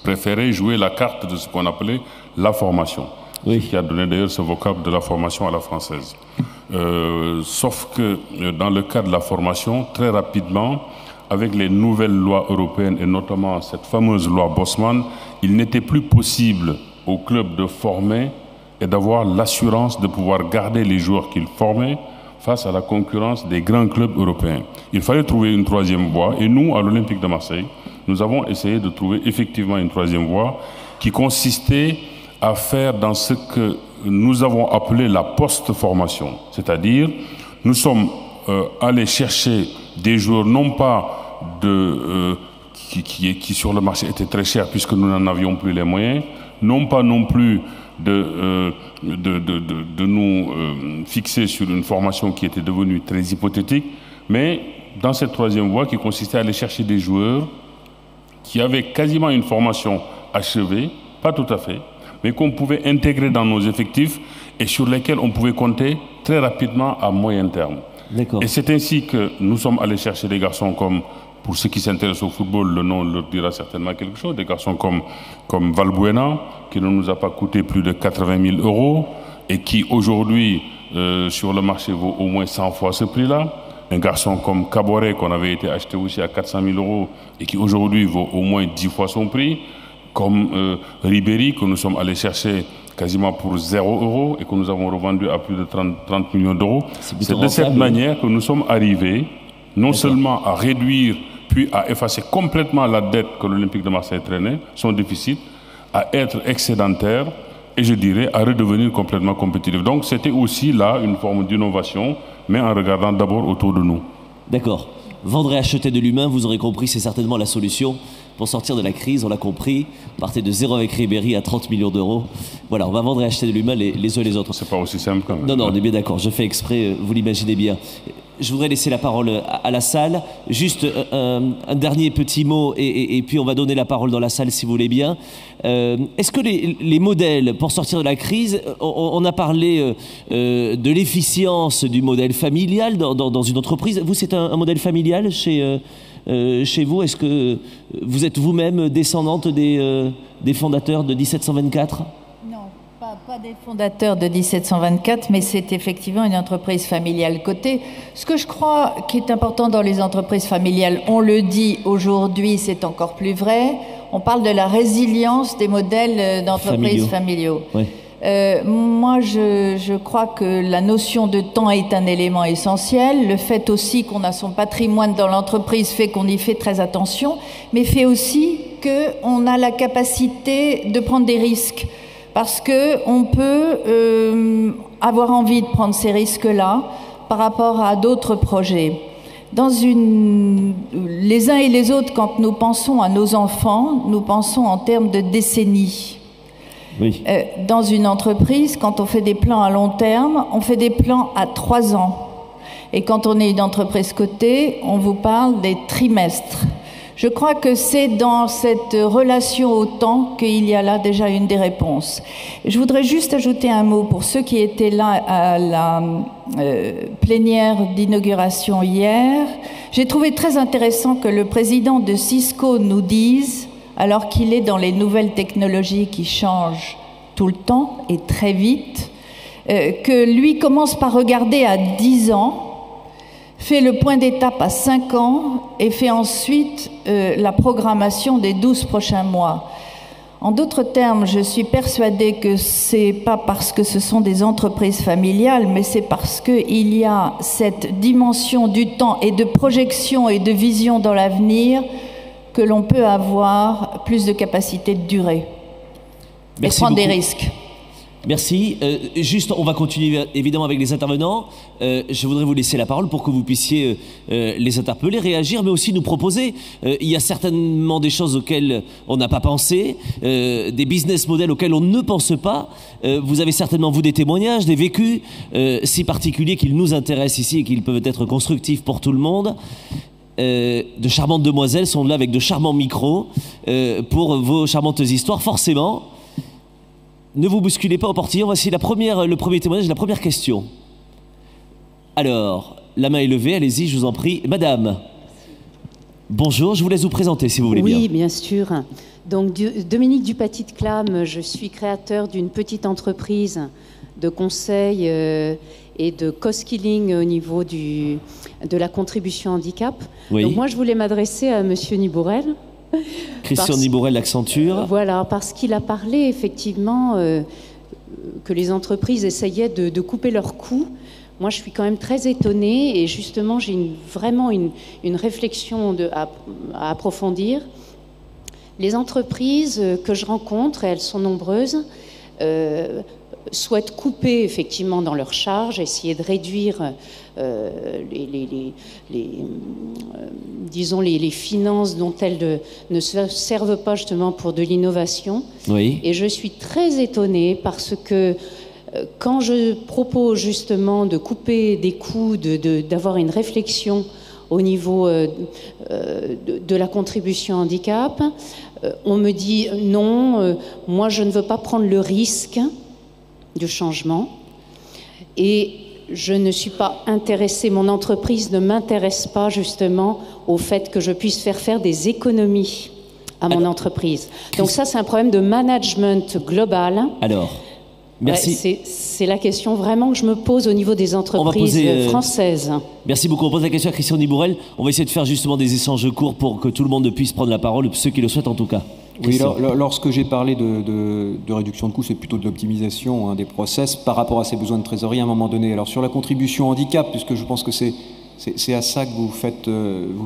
Speaker 9: préféraient jouer la carte de ce qu'on appelait la formation. Oui. Ce qui a donné d'ailleurs ce vocable de la formation à la française. Sauf que dans le cas de la formation, très rapidement, avec les nouvelles lois européennes et notamment cette fameuse loi Bosman, il n'était plus possible aux clubs de former et d'avoir l'assurance de pouvoir garder les joueurs qu'ils formaient face à la concurrence des grands clubs européens. Il fallait trouver une troisième voie et nous, à l'Olympique de Marseille, nous avons essayé de trouver effectivement une troisième voie qui consistait à faire dans ce que nous avons appelé la post-formation. C'est-à-dire, nous sommes allés chercher des joueurs non pas qui sur le marché étaient très chers puisque nous n'en avions plus les moyens, non pas non plus de nous fixer sur une formation qui était devenue très hypothétique, mais dans cette troisième voie qui consistait à aller chercher des joueurs qui avaient quasiment une formation achevée, pas tout à fait, mais qu'on pouvait intégrer dans nos effectifs et sur lesquels on pouvait compter très rapidement à moyen terme. Et c'est ainsi que nous sommes allés chercher des garçons comme, pour ceux qui s'intéressent au football, le nom leur dira certainement quelque chose, des garçons comme Valbuena, qui ne nous a pas coûté plus de 80 000 euros et qui aujourd'hui, sur le marché, vaut au moins 100 fois ce prix-là. Un garçon comme Caboret, qu'on avait été acheté aussi à 400 000 euros et qui aujourd'hui vaut au moins 10 fois son prix. Comme Ribéry, que nous sommes allés chercher quasiment pour 0 € et que nous avons revendu à plus de 30 millions d'euros. C'est de cette manière que nous sommes arrivés non seulement à réduire puis à effacer complètement la dette que l'Olympique de Marseille traînait, son déficit, à être excédentaire et je dirais à redevenir complètement compétitif. Donc c'était aussi là une forme d'innovation, mais en regardant d'abord autour de nous.
Speaker 1: D'accord. Vendre et acheter de l'humain, vous aurez compris, c'est certainement la solution pour sortir de la crise, on l'a compris. Partez de 0 avec Ribéry à 30 millions d'euros. Voilà, on va vendre et acheter de l'humain les uns et les autres.
Speaker 9: C'est pas aussi simple quand même.
Speaker 1: Non, on est bien d'accord, je fais exprès, vous l'imaginez bien. Je voudrais laisser la parole à la salle. Juste un dernier petit mot et puis on va donner la parole dans la salle si vous voulez bien. Est-ce que les modèles pour sortir de la crise, on a parlé de l'efficience du modèle familial dans une entreprise. Vous, c'est un modèle familial chez vous? Est-ce que vous êtes vous-même descendante des fondateurs de 1724?
Speaker 2: Pas des fondateurs de 1724, mais c'est effectivement une entreprise familiale cotée. Ce que je crois qui est important dans les entreprises familiales, on le dit aujourd'hui, c'est encore plus vrai, on parle de la résilience des modèles d'entreprises familiaux. Oui. Moi, je crois que la notion de temps est un élément essentiel. Le fait aussi qu'on a son patrimoine dans l'entreprise fait qu'on y fait très attention, mais fait aussi qu'on a la capacité de prendre des risques. Parce qu'on peut avoir envie de prendre ces risques-là par rapport à d'autres projets. Les uns et les autres, quand nous pensons à nos enfants, nous pensons en termes de décennies. Oui. Dans une entreprise, quand on fait des plans à long terme, on fait des plans à 3 ans. Et quand on est une entreprise cotée, on vous parle des trimestres. Je crois que c'est dans cette relation au temps qu'il y a là déjà une des réponses. Je voudrais juste ajouter un mot pour ceux qui étaient là à la plénière d'inauguration hier. J'ai trouvé très intéressant que le président de Cisco nous dise, alors qu'il est dans les nouvelles technologies qui changent tout le temps et très vite, que lui commence par regarder à 10 ans, fait le point d'étape à 5 ans et fait ensuite la programmation des 12 prochains mois. En d'autres termes, je suis persuadée que c'est pas parce que ce sont des entreprises familiales, mais c'est parce qu'il y a cette dimension du temps et de projection et de vision dans l'avenir que l'on peut avoir plus de capacité de durée et prendre des risques.
Speaker 1: Merci. Juste, on va continuer évidemment avec les intervenants. Je voudrais vous laisser la parole pour que vous puissiez les interpeller, réagir, mais aussi nous proposer. Il y a certainement des choses auxquelles on n'a pas pensé, des business models auxquels on ne pense pas. Vous avez certainement, vous, des témoignages, des vécus si particuliers qu'ils nous intéressent ici et qu'ils peuvent être constructifs pour tout le monde. De charmantes demoiselles sont là avec de charmants micros pour vos charmantes histoires, forcément. Ne vous bousculez pas au portillon. Voici le premier témoignage, la première question. Alors, la main est levée, allez-y, je vous en prie. Madame, bonjour, je vous laisse vous présenter si vous voulez bien.
Speaker 13: Oui, bien sûr. Donc, Dominique Dupaty-de-Clam, je suis créateur d'une petite entreprise de conseil et de co-skilling au niveau de la contribution handicap. Oui. Donc, moi, je voulais m'adresser à Monsieur Nibourel.
Speaker 1: Christian Nibourel, l'Accenture.
Speaker 13: Voilà, parce qu'il a parlé effectivement que les entreprises essayaient de couper leurs coûts. Moi, je suis quand même très étonnée et justement, j'ai vraiment une réflexion à approfondir. Les entreprises que je rencontre, et elles sont nombreuses, souhaitent couper effectivement dans leurs charges, essayer de réduire disons les finances dont elles ne se servent pas justement pour de l'innovation.
Speaker 1: Oui.
Speaker 13: Et je suis très étonnée parce que quand je propose justement de couper des coûts, d'avoir une réflexion au niveau de la contribution handicap, on me dit non, moi je ne veux pas prendre le risque du changement et je ne suis pas intéressée, mon entreprise ne m'intéresse pas justement au fait que je puisse faire des économies à mon entreprise. Donc ça, c'est un problème de management global.
Speaker 1: Alors, merci.
Speaker 13: C'est la question vraiment que je me pose au niveau des entreprises françaises.
Speaker 1: Merci beaucoup. On pose la question à Christian Nibourel. On va essayer de faire justement des échanges courts pour que tout le monde puisse prendre la parole, ceux qui le souhaitent en tout cas.
Speaker 12: Oui, lorsque j'ai parlé de réduction de coûts, c'est plutôt de l'optimisation des process par rapport à ces besoins de trésorerie à un moment donné. Alors sur la contribution handicap, puisque je pense que c'est à ça que vous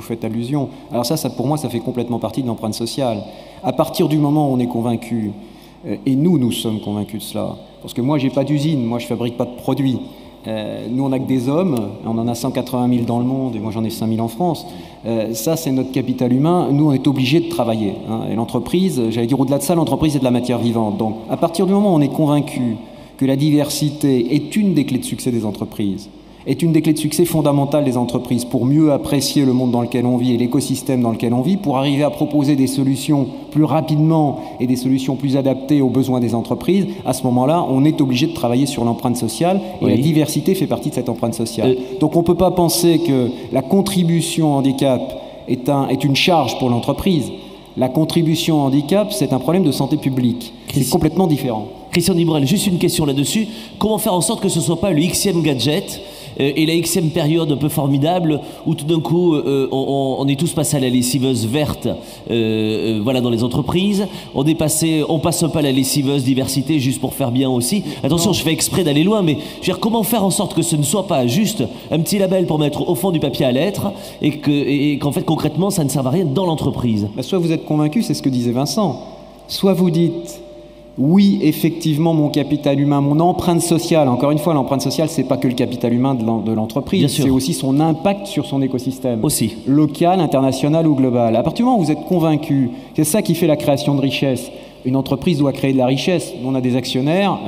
Speaker 12: faites allusion. Alors ça pour moi, ça fait complètement partie de l'empreinte sociale. À partir du moment où on est convaincu, et nous sommes convaincus de cela, parce que moi, j'ai pas d'usine, moi je fabrique pas de produits. Nous, on n'a que des hommes, on en a 180 000 dans le monde, et moi j'en ai 5 000 en France. Ça, c'est notre capital humain. Nous, on est obligés de travailler. Et l'entreprise, j'allais dire au-delà de ça, l'entreprise est de la matière vivante. Donc, à partir du moment où on est convaincu que la diversité est une des clés de succès des entreprises, est une des clés de succès fondamentales des entreprises pour mieux apprécier le monde dans lequel on vit et l'écosystème dans lequel on vit, pour arriver à proposer des solutions plus rapidement et des solutions plus adaptées aux besoins des entreprises, à ce moment-là, on est obligé de travailler sur l'empreinte sociale et la diversité fait partie de cette empreinte sociale. Donc on ne peut pas penser que la contribution handicap est une charge pour l'entreprise. La contribution handicap, c'est un problème de santé publique. C'est complètement différent.
Speaker 1: Christian Nibourel, juste une question là-dessus. Comment faire en sorte que ce ne soit pas le Xème gadget et la Xème période un peu formidable où tout d'un coup on est tous passés à la lessiveuse verte voilà, dans les entreprises, on passe pas à la lessiveuse diversité juste pour faire bien aussi. Attention, je fais exprès d'aller loin, mais je veux dire, comment faire en sorte que ce ne soit pas juste un petit label pour mettre au fond du papier à lettres et qu'en fait concrètement ça ne serve à rien dans l'entreprise.
Speaker 12: Soit vous êtes convaincu, c'est ce que disait Vincent, soit vous dites oui, effectivement, mon capital humain, mon empreinte sociale, encore une fois, l'empreinte sociale, c'est pas que le capital humain de l'entreprise, c'est aussi son impact sur son écosystème.
Speaker 1: Aussi.
Speaker 12: Local, international ou global. À partir du moment où vous êtes convaincu, c'est ça qui fait la création de richesse. Une entreprise doit créer de la richesse. On a des actionnaires,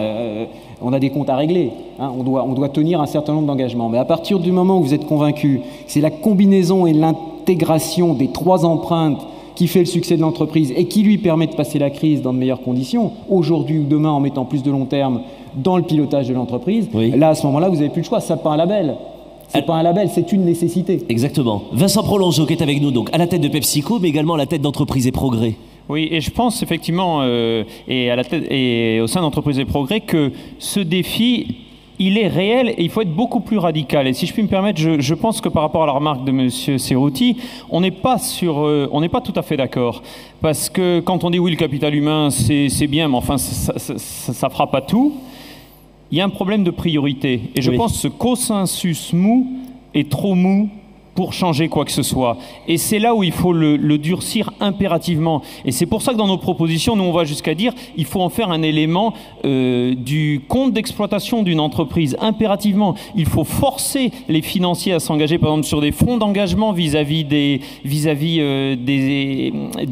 Speaker 12: on a des comptes à régler. On doit tenir un certain nombre d'engagements. Mais à partir du moment où vous êtes convaincu, c'est la combinaison et l'intégration des trois empreintes qui fait le succès de l'entreprise et qui lui permet de passer la crise dans de meilleures conditions, aujourd'hui ou demain en mettant plus de long terme dans le pilotage de l'entreprise, là à ce moment-là vous n'avez plus le choix, ça pas un label. C'est pas un label, c'est une nécessité.
Speaker 1: Exactement. Vincent Prolongeau qui est avec nous donc à la tête de PepsiCo mais également à la tête d'Entreprise et Progrès.
Speaker 5: Oui, et je pense effectivement, et au sein d'Entreprise et Progrès, que ce défi il est réel et il faut être beaucoup plus radical. Et si je puis me permettre, je pense que par rapport à la remarque de M. Cerruti, on n'est pas tout à fait d'accord. Parce que quand on dit oui, le capital humain, c'est bien, mais enfin, ça ne fera pas tout, il y a un problème de priorité. Et je pense que ce consensus mou est trop mou pour changer quoi que ce soit. Et c'est là où il faut le durcir impérativement. Et c'est pour ça que dans nos propositions, nous on va jusqu'à dire il faut en faire un élément du compte d'exploitation d'une entreprise, impérativement. Il faut forcer les financiers à s'engager, par exemple, sur des fonds d'engagement vis-à-vis des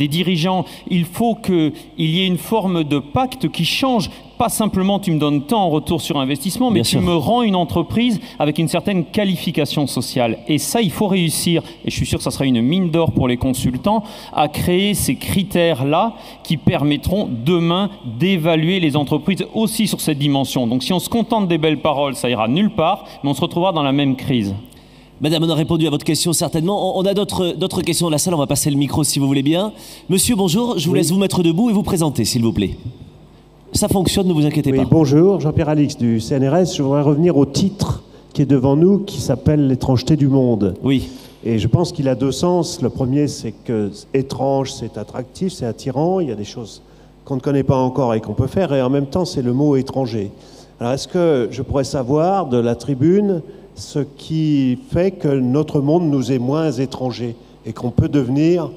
Speaker 5: dirigeants. Il faut qu'il y ait une forme de pacte qui change. Pas simplement tu me donnes tant en retour sur investissement, mais tu me rends une entreprise avec une certaine qualification sociale. Et ça, il faut réussir, et je suis sûr que ça sera une mine d'or pour les consultants, à créer ces critères-là qui permettront demain d'évaluer les entreprises aussi sur cette dimension. Donc si on se contente des belles paroles, ça ira nulle part, mais on se retrouvera dans la même crise.
Speaker 1: Madame, on a répondu à votre question certainement. On a d'autres questions dans la salle, on va passer le micro si vous voulez bien. Monsieur, bonjour, je vous laisse vous mettre debout et vous présenter, s'il vous plaît. Ça fonctionne, ne vous inquiétez pas.
Speaker 14: Bonjour, Jean-Pierre Alix du CNRS. Je voudrais revenir au titre qui est devant nous, qui s'appelle « L'étrangeté du monde ».
Speaker 1: Oui.
Speaker 14: Et je pense qu'il a deux sens. Le premier, c'est que étrange, c'est attractif, c'est attirant. Il y a des choses qu'on ne connaît pas encore et qu'on peut faire. Et en même temps, c'est le mot « étranger ». Alors, est-ce que je pourrais savoir de la tribune ce qui fait que notre monde nous est moins étranger et qu'on peut devenir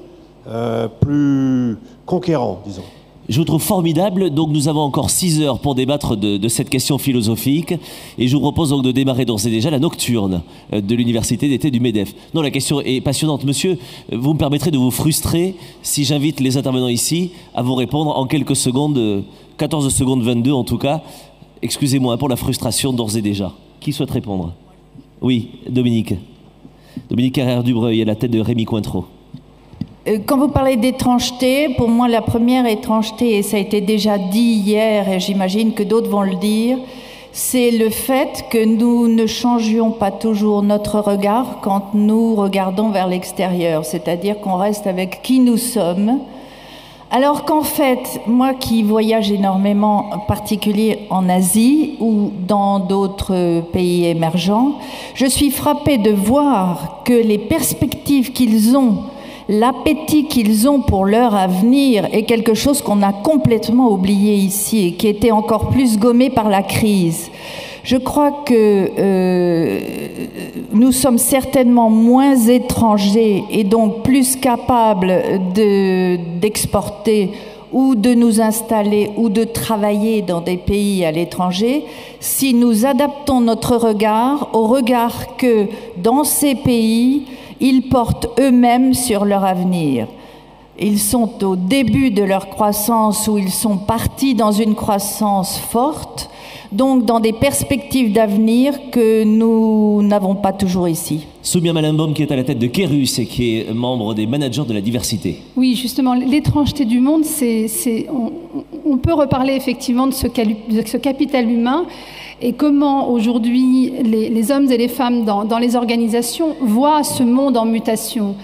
Speaker 14: plus conquérant, disons?
Speaker 1: Je vous trouve formidable, donc nous avons encore 6 heures pour débattre de cette question philosophique et je vous propose donc de démarrer d'ores et déjà la nocturne de l'université d'été du MEDEF. Non, la question est passionnante. Monsieur, vous me permettrez de vous frustrer si j'invite les intervenants ici à vous répondre en quelques secondes, 14 secondes 22 en tout cas. Excusez-moi pour la frustration d'ores et déjà. Qui souhaite répondre? Oui, Dominique. Dominique Carrère-Dubreuil à la tête de Rémi Cointreau.
Speaker 2: Quand vous parlez d'étrangeté, pour moi la première étrangeté, et ça a été déjà dit hier et j'imagine que d'autres vont le dire, c'est le fait que nous ne changions pas toujours notre regard quand nous regardons vers l'extérieur, c'est-à-dire qu'on reste avec qui nous sommes, alors qu'en fait, moi qui voyage énormément, en particulier en Asie ou dans d'autres pays émergents, je suis frappée de voir que les perspectives qu'ils ont, l'appétit qu'ils ont pour leur avenir est quelque chose qu'on a complètement oublié ici et qui était encore plus gommé par la crise. Je crois que nous sommes certainement moins étrangers et donc plus capables d'exporter ou de nous installer ou de travailler dans des pays à l'étranger si nous adaptons notre regard au regard que dans ces pays ils portent eux-mêmes sur leur avenir. Ils sont au début de leur croissance ou ils sont partis dans une croissance forte, donc dans des perspectives d'avenir que nous n'avons pas toujours ici.
Speaker 1: Soumia Malenbaum qui est à la tête de Kérus et qui est membre des managers de la diversité.
Speaker 4: Oui, justement, l'étrangeté du monde, on peut reparler effectivement de ce capital humain et comment aujourd'hui les hommes et les femmes dans les organisations voient ce monde en mutation.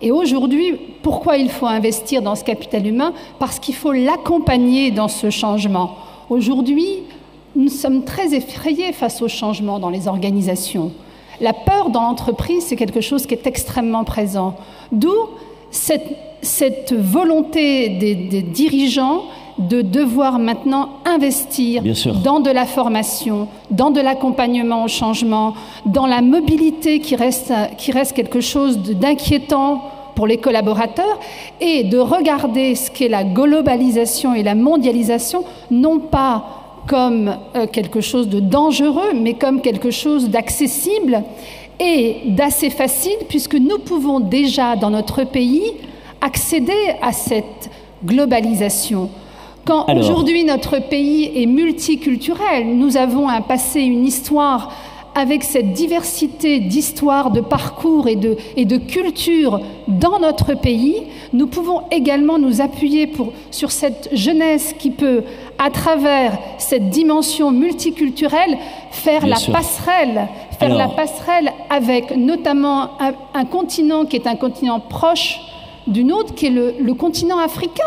Speaker 4: Et aujourd'hui, pourquoi il faut investir dans ce capital humain? Parce qu'il faut l'accompagner dans ce changement. Aujourd'hui, nous sommes très effrayés face au changement dans les organisations. La peur dans l'entreprise, c'est quelque chose qui est extrêmement présent. D'où cette volonté des dirigeants de devoir maintenant investir dans de la formation, dans de l'accompagnement au changement, dans la mobilité qui reste quelque chose d'inquiétant pour les collaborateurs, et de regarder ce qu'est la globalisation et la mondialisation, non pas comme quelque chose de dangereux, mais comme quelque chose d'accessible et d'assez facile, puisque nous pouvons déjà, dans notre pays, accéder à cette globalisation. Quand aujourd'hui notre pays est multiculturel, nous avons un passé, une histoire, avec cette diversité d'histoires, de parcours et de cultures dans notre pays, nous pouvons également nous appuyer sur cette jeunesse qui peut, à travers cette dimension multiculturelle, faire la passerelle avec notamment un continent qui est un continent proche du nôtre, qui est le continent africain,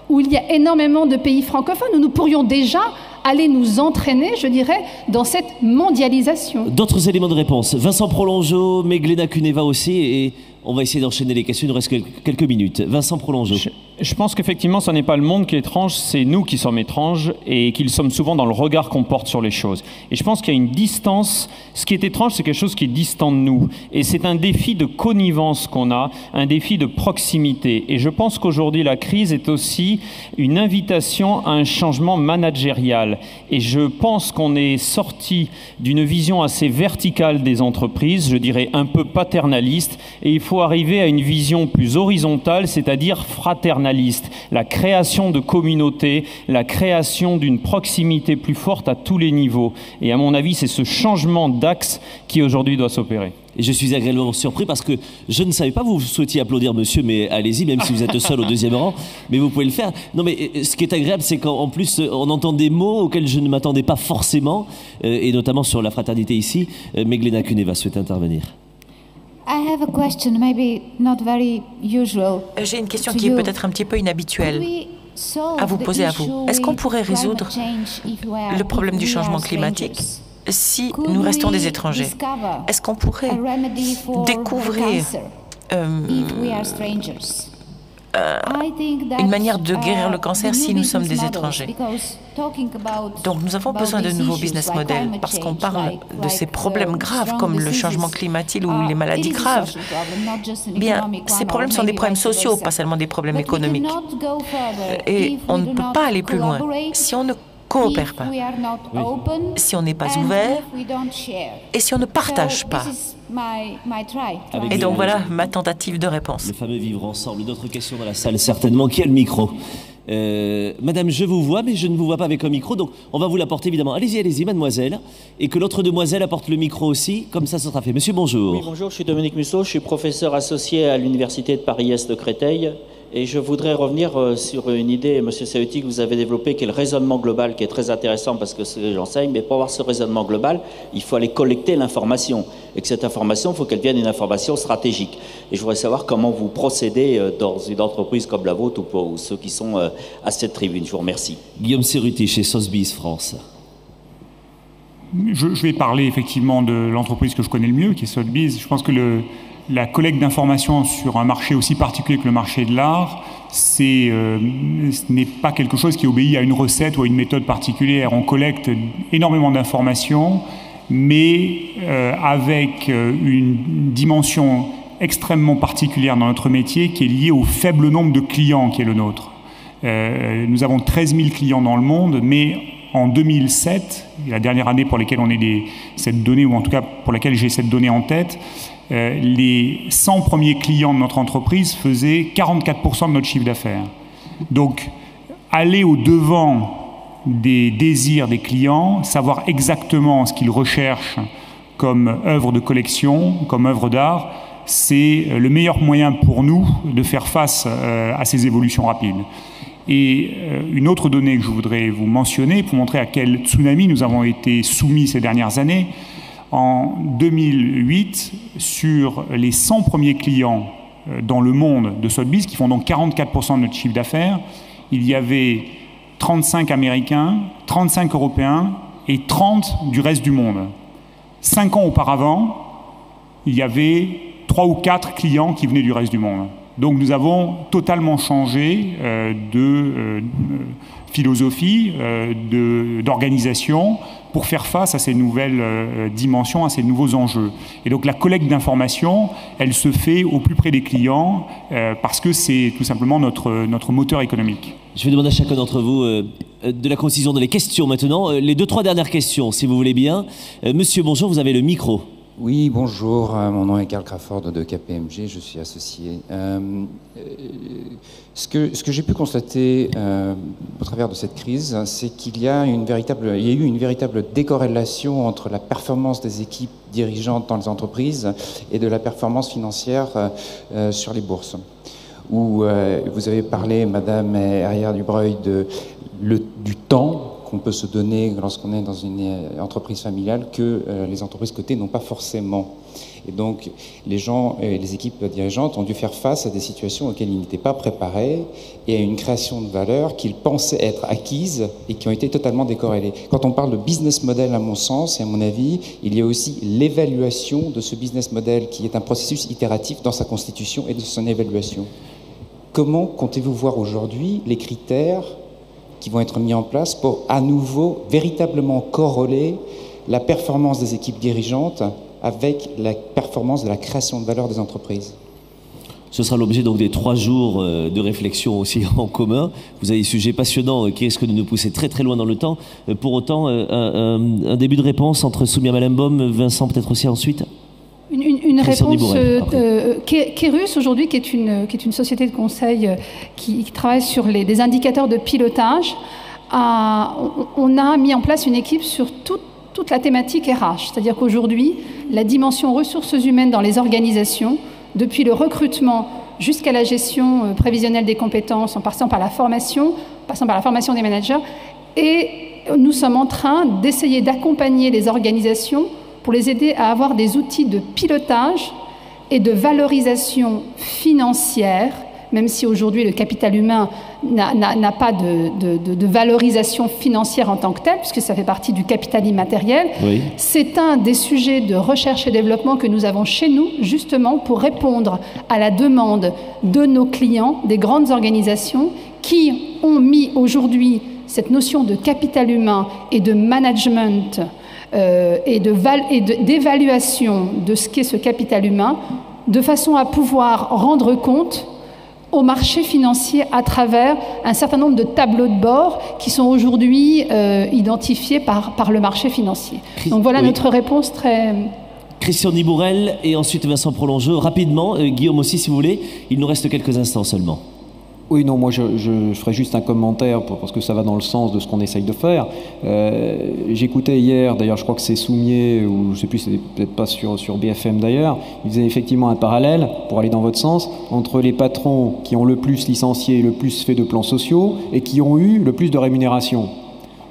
Speaker 4: où il y a énormément de pays francophones, où nous pourrions déjà aller nous entraîner, je dirais, dans cette mondialisation.
Speaker 1: D'autres éléments de réponse. Vincent Prolongeau, Meglena Kuneva aussi, et on va essayer d'enchaîner les questions, il nous reste quelques minutes. Vincent Prolongeau.
Speaker 5: Je pense qu'effectivement, ce n'est pas le monde qui est étrange, c'est nous qui sommes étranges et qu'ils sommes souvent dans le regard qu'on porte sur les choses. Et je pense qu'il y a une distance. Ce qui est étrange, c'est quelque chose qui est distant de nous. Et c'est un défi de connivence qu'on a, un défi de proximité. Et je pense qu'aujourd'hui, la crise est aussi une invitation à un changement managérial. Et je pense qu'on est sorti d'une vision assez verticale des entreprises, je dirais un peu paternaliste, et il faut arriver à une vision plus horizontale, c'est-à-dire fraternaliste. La création de communautés, la création d'une proximité plus forte à tous les niveaux. Et à mon avis, c'est ce changement d'axe qui aujourd'hui doit s'opérer.
Speaker 1: Et je suis agréablement surpris parce que je ne savais pas, vous souhaitiez applaudir monsieur, mais allez-y, même si vous êtes seul au deuxième rang, mais vous pouvez le faire. Non mais ce qui est agréable, c'est qu'en plus, on entend des mots auxquels je ne m'attendais pas forcément, et notamment sur la fraternité ici. Meglena Kuneva souhaite intervenir.
Speaker 11: I have a question, maybe not very usual.
Speaker 3: J'ai une question qui est peut-être un petit peu inhabituelle à vous poser à vous. Est-ce qu'on pourrait résoudre le problème du changement climatique si nous restons des étrangers? Est-ce qu'on pourrait découvrir une manière de guérir le cancer si nous sommes des étrangers? Donc nous avons besoin de nouveaux business models parce qu'on parle de ces problèmes graves comme le changement climatique ou les maladies graves. Bien, ces problèmes sont des problèmes sociaux, pas seulement des problèmes économiques. Et on ne peut pas aller plus loin si on ne coopère pas, si on n'est pas ouvert et si on ne partage pas. Et donc voilà ma tentative de réponse.
Speaker 1: Le fameux vivre ensemble. D'autres questions dans la salle, certainement. Qui a le micro? Madame, je vous vois, mais je ne vous vois pas avec un micro, donc on va vous l'apporter évidemment. Allez-y, allez-y, mademoiselle. Et que l'autre demoiselle apporte le micro aussi, comme ça sera fait. Monsieur, bonjour.
Speaker 15: Oui, bonjour, je suis Dominique Musso, je suis professeur associé à l'Université de Paris-Est de Créteil. Et je voudrais revenir sur une idée, Monsieur Sahuti, que vous avez développée, qui est le raisonnement global, qui est très intéressant parce que c'est ce que j'enseigne. Mais pour avoir ce raisonnement global, il faut aller collecter l'information. Et que cette information, il faut qu'elle vienne d'une information stratégique. Et je voudrais savoir comment vous procédez dans une entreprise comme la vôtre ou pour ceux qui sont à cette tribune. Je vous remercie.
Speaker 1: Guillaume Cerruti, chez Sotheby's France.
Speaker 7: Je vais parler effectivement de l'entreprise que je connais le mieux, qui est Sotheby's. Je pense que la collecte d'informations sur un marché aussi particulier que le marché de l'art, ce n'est pas quelque chose qui obéit à une recette ou à une méthode particulière. On collecte énormément d'informations, mais avec une dimension extrêmement particulière dans notre métier qui est liée au faible nombre de clients qui est le nôtre. Nous avons 13 000 clients dans le monde, mais en 2007, la dernière année pour laquelle on ait cette donnée, ou en tout cas pour laquelle j'ai cette donnée en tête, les 100 premiers clients de notre entreprise faisaient 44% de notre chiffre d'affaires. Donc, aller au-devant des désirs des clients, savoir exactement ce qu'ils recherchent comme œuvre de collection, comme œuvre d'art, c'est le meilleur moyen pour nous de faire face à ces évolutions rapides. Et une autre donnée que je voudrais vous mentionner pour montrer à quel tsunami nous avons été soumis ces dernières années, en 2008, sur les 100 premiers clients dans le monde de Sotheby's, qui font donc 44% de notre chiffre d'affaires, il y avait 35 Américains, 35 Européens et 30 du reste du monde. 5 ans auparavant, il y avait 3 ou 4 clients qui venaient du reste du monde. Donc nous avons totalement changé de philosophie, d'organisation pour faire face à ces nouvelles dimensions, à ces nouveaux enjeux. Et donc la collecte d'informations, elle se fait au plus près des clients parce que c'est tout simplement notre moteur économique.
Speaker 1: Je vais demander à chacun d'entre vous de la concision dans les questions maintenant. Les 2-3 dernières questions, si vous voulez bien. Monsieur, bonjour, vous avez le micro.
Speaker 16: Oui, bonjour, mon nom est Karl Crawford de KPMG, je suis associé. Ce que j'ai pu constater au travers de cette crise, c'est qu'il y a eu une véritable décorrélation entre la performance des équipes dirigeantes dans les entreprises et de la performance financière sur les bourses. Où vous avez parlé, Madame Herrière-Dubreuil, du temps qu'on peut se donner lorsqu'on est dans une entreprise familiale que les entreprises cotées n'ont pas forcément. Et donc, les gens et les équipes dirigeantes ont dû faire face à des situations auxquelles ils n'étaient pas préparés et à une création de valeur qu'ils pensaient être acquises et qui ont été totalement décorrélées. Quand on parle de business model, à mon sens et à mon avis, il y a aussi l'évaluation de ce business model qui est un processus itératif dans sa constitution et de son évaluation. Comment comptez-vous voir aujourd'hui les critères qui vont être mis en place pour à nouveau véritablement corréler la performance des équipes dirigeantes avec la performance de la création de valeur des entreprises?
Speaker 1: Ce sera l'objet donc des 3 jours de réflexion aussi en commun. Vous avez des sujets passionnants qui risquent de nous pousser très très loin dans le temps. Pour autant, un début de réponse entre Soumya Malembaum, Vincent peut-être aussi ensuite.
Speaker 4: Une réponse Kerus aujourd'hui, qui est une société de conseil qui travaille sur des indicateurs de pilotage. On a mis en place une équipe sur toute la thématique RH, c'est-à-dire qu'aujourd'hui, la dimension ressources humaines dans les organisations, depuis le recrutement jusqu'à la gestion prévisionnelle des compétences, en passant par la formation des managers, et nous sommes en train d'essayer d'accompagner les organisations pour les aider à avoir des outils de pilotage et de valorisation financière, même si aujourd'hui le capital humain n'a pas de valorisation financière en tant que tel, puisque ça fait partie du capital immatériel. Oui. C'est un des sujets de recherche et développement que nous avons chez nous, justement pour répondre à la demande de nos clients, des grandes organisations, qui ont mis aujourd'hui cette notion de capital humain et de management et d'évaluation de ce qu'est ce capital humain, de façon à pouvoir rendre compte au marché financier à travers un certain nombre de tableaux de bord qui sont aujourd'hui identifiés par le marché financier. Donc voilà notre réponse très...
Speaker 1: Christian Dibourel et ensuite Vincent Prolongeau. Rapidement, Guillaume aussi si vous voulez, il nous reste quelques instants seulement.
Speaker 12: Oui, non, moi je ferai juste un commentaire parce que ça va dans le sens de ce qu'on essaye de faire. J'écoutais hier, d'ailleurs je crois que c'est Soumier, ou je ne sais plus, c'est peut-être pas sur BFM d'ailleurs, il faisait effectivement un parallèle, pour aller dans votre sens, entre les patrons qui ont le plus licencié, le plus fait de plans sociaux, et qui ont eu le plus de rémunération.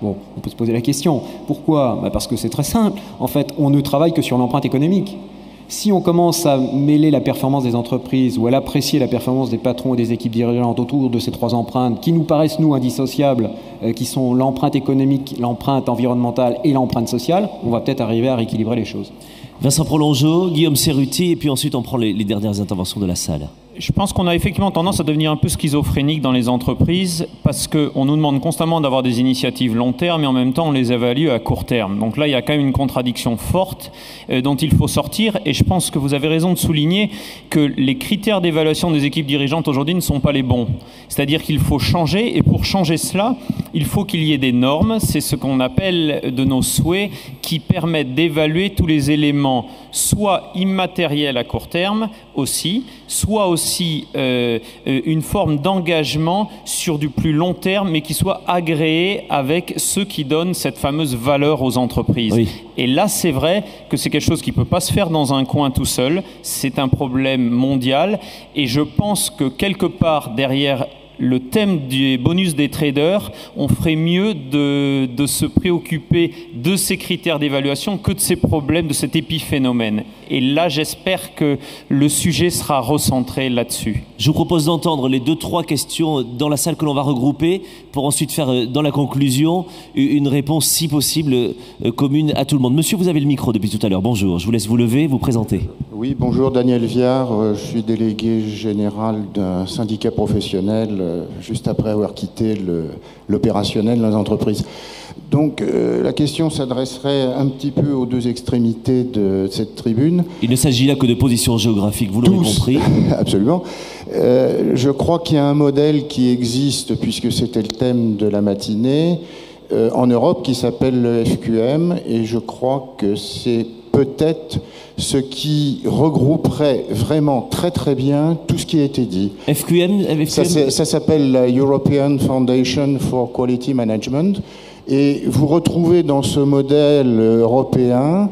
Speaker 12: Bon, on peut se poser la question. Pourquoi ? Parce que c'est très simple. En fait, on ne travaille que sur l'empreinte économique. Si on commence à mêler la performance des entreprises ou à apprécier la performance des patrons et des équipes dirigeantes autour de ces 3 empreintes qui nous paraissent, nous, indissociables, qui sont l'empreinte économique, l'empreinte environnementale et l'empreinte sociale, on va peut-être arriver à rééquilibrer les choses. Vincent Prolongeau, Guillaume Cerruti, et puis ensuite on prend les dernières interventions de la salle.
Speaker 5: Je pense qu'on a effectivement tendance à devenir un peu schizophrénique dans les entreprises parce qu'on nous demande constamment d'avoir des initiatives long terme et en même temps on les évalue à court terme. Donc là, il y a quand même une contradiction forte dont il faut sortir et je pense que vous avez raison de souligner que les critères d'évaluation des équipes dirigeantes aujourd'hui ne sont pas les bons. C'est-à-dire qu'il faut changer et pour changer cela, il faut qu'il y ait des normes, c'est ce qu'on appelle de nos souhaits qui permettent d'évaluer tous les éléments soit immatériels à court terme aussi, soit aussi une forme d'engagement sur du plus long terme, mais qui soit agréé avec ceux qui donnent cette fameuse valeur aux entreprises. Oui. Et là, c'est vrai que c'est quelque chose qui ne peut pas se faire dans un coin tout seul, c'est un problème mondial, et je pense que quelque part derrière le thème du bonus des traders, on ferait mieux de se préoccuper de ces critères d'évaluation que de ces problèmes, de cet épiphénomène. Et là, j'espère que le sujet sera recentré là-dessus.
Speaker 1: Je vous propose d'entendre les 2-3 questions dans la salle que l'on va regrouper pour ensuite faire, dans la conclusion, une réponse, si possible, commune à tout le monde. Monsieur, vous avez le micro depuis tout à l'heure. Bonjour, je vous laisse vous lever, vous présenter.
Speaker 17: Oui, bonjour, Daniel Viard. Je suis délégué général d'un syndicat professionnel juste après avoir quitté l'opérationnel dans les entreprises. Donc la question s'adresserait un petit peu aux 2 extrémités de cette tribune.
Speaker 1: Il ne s'agit là que de positions géographiques, vous l'aurez compris.
Speaker 17: Absolument. Je crois qu'il y a un modèle qui existe, puisque c'était le thème de la matinée, en Europe, qui s'appelle le FQM, et je crois que c'est peut-être ce qui regrouperait vraiment très très bien tout ce qui a été dit.
Speaker 1: FQM.
Speaker 17: Ça s'appelle la European Foundation for Quality Management. Et vous retrouvez dans ce modèle européen,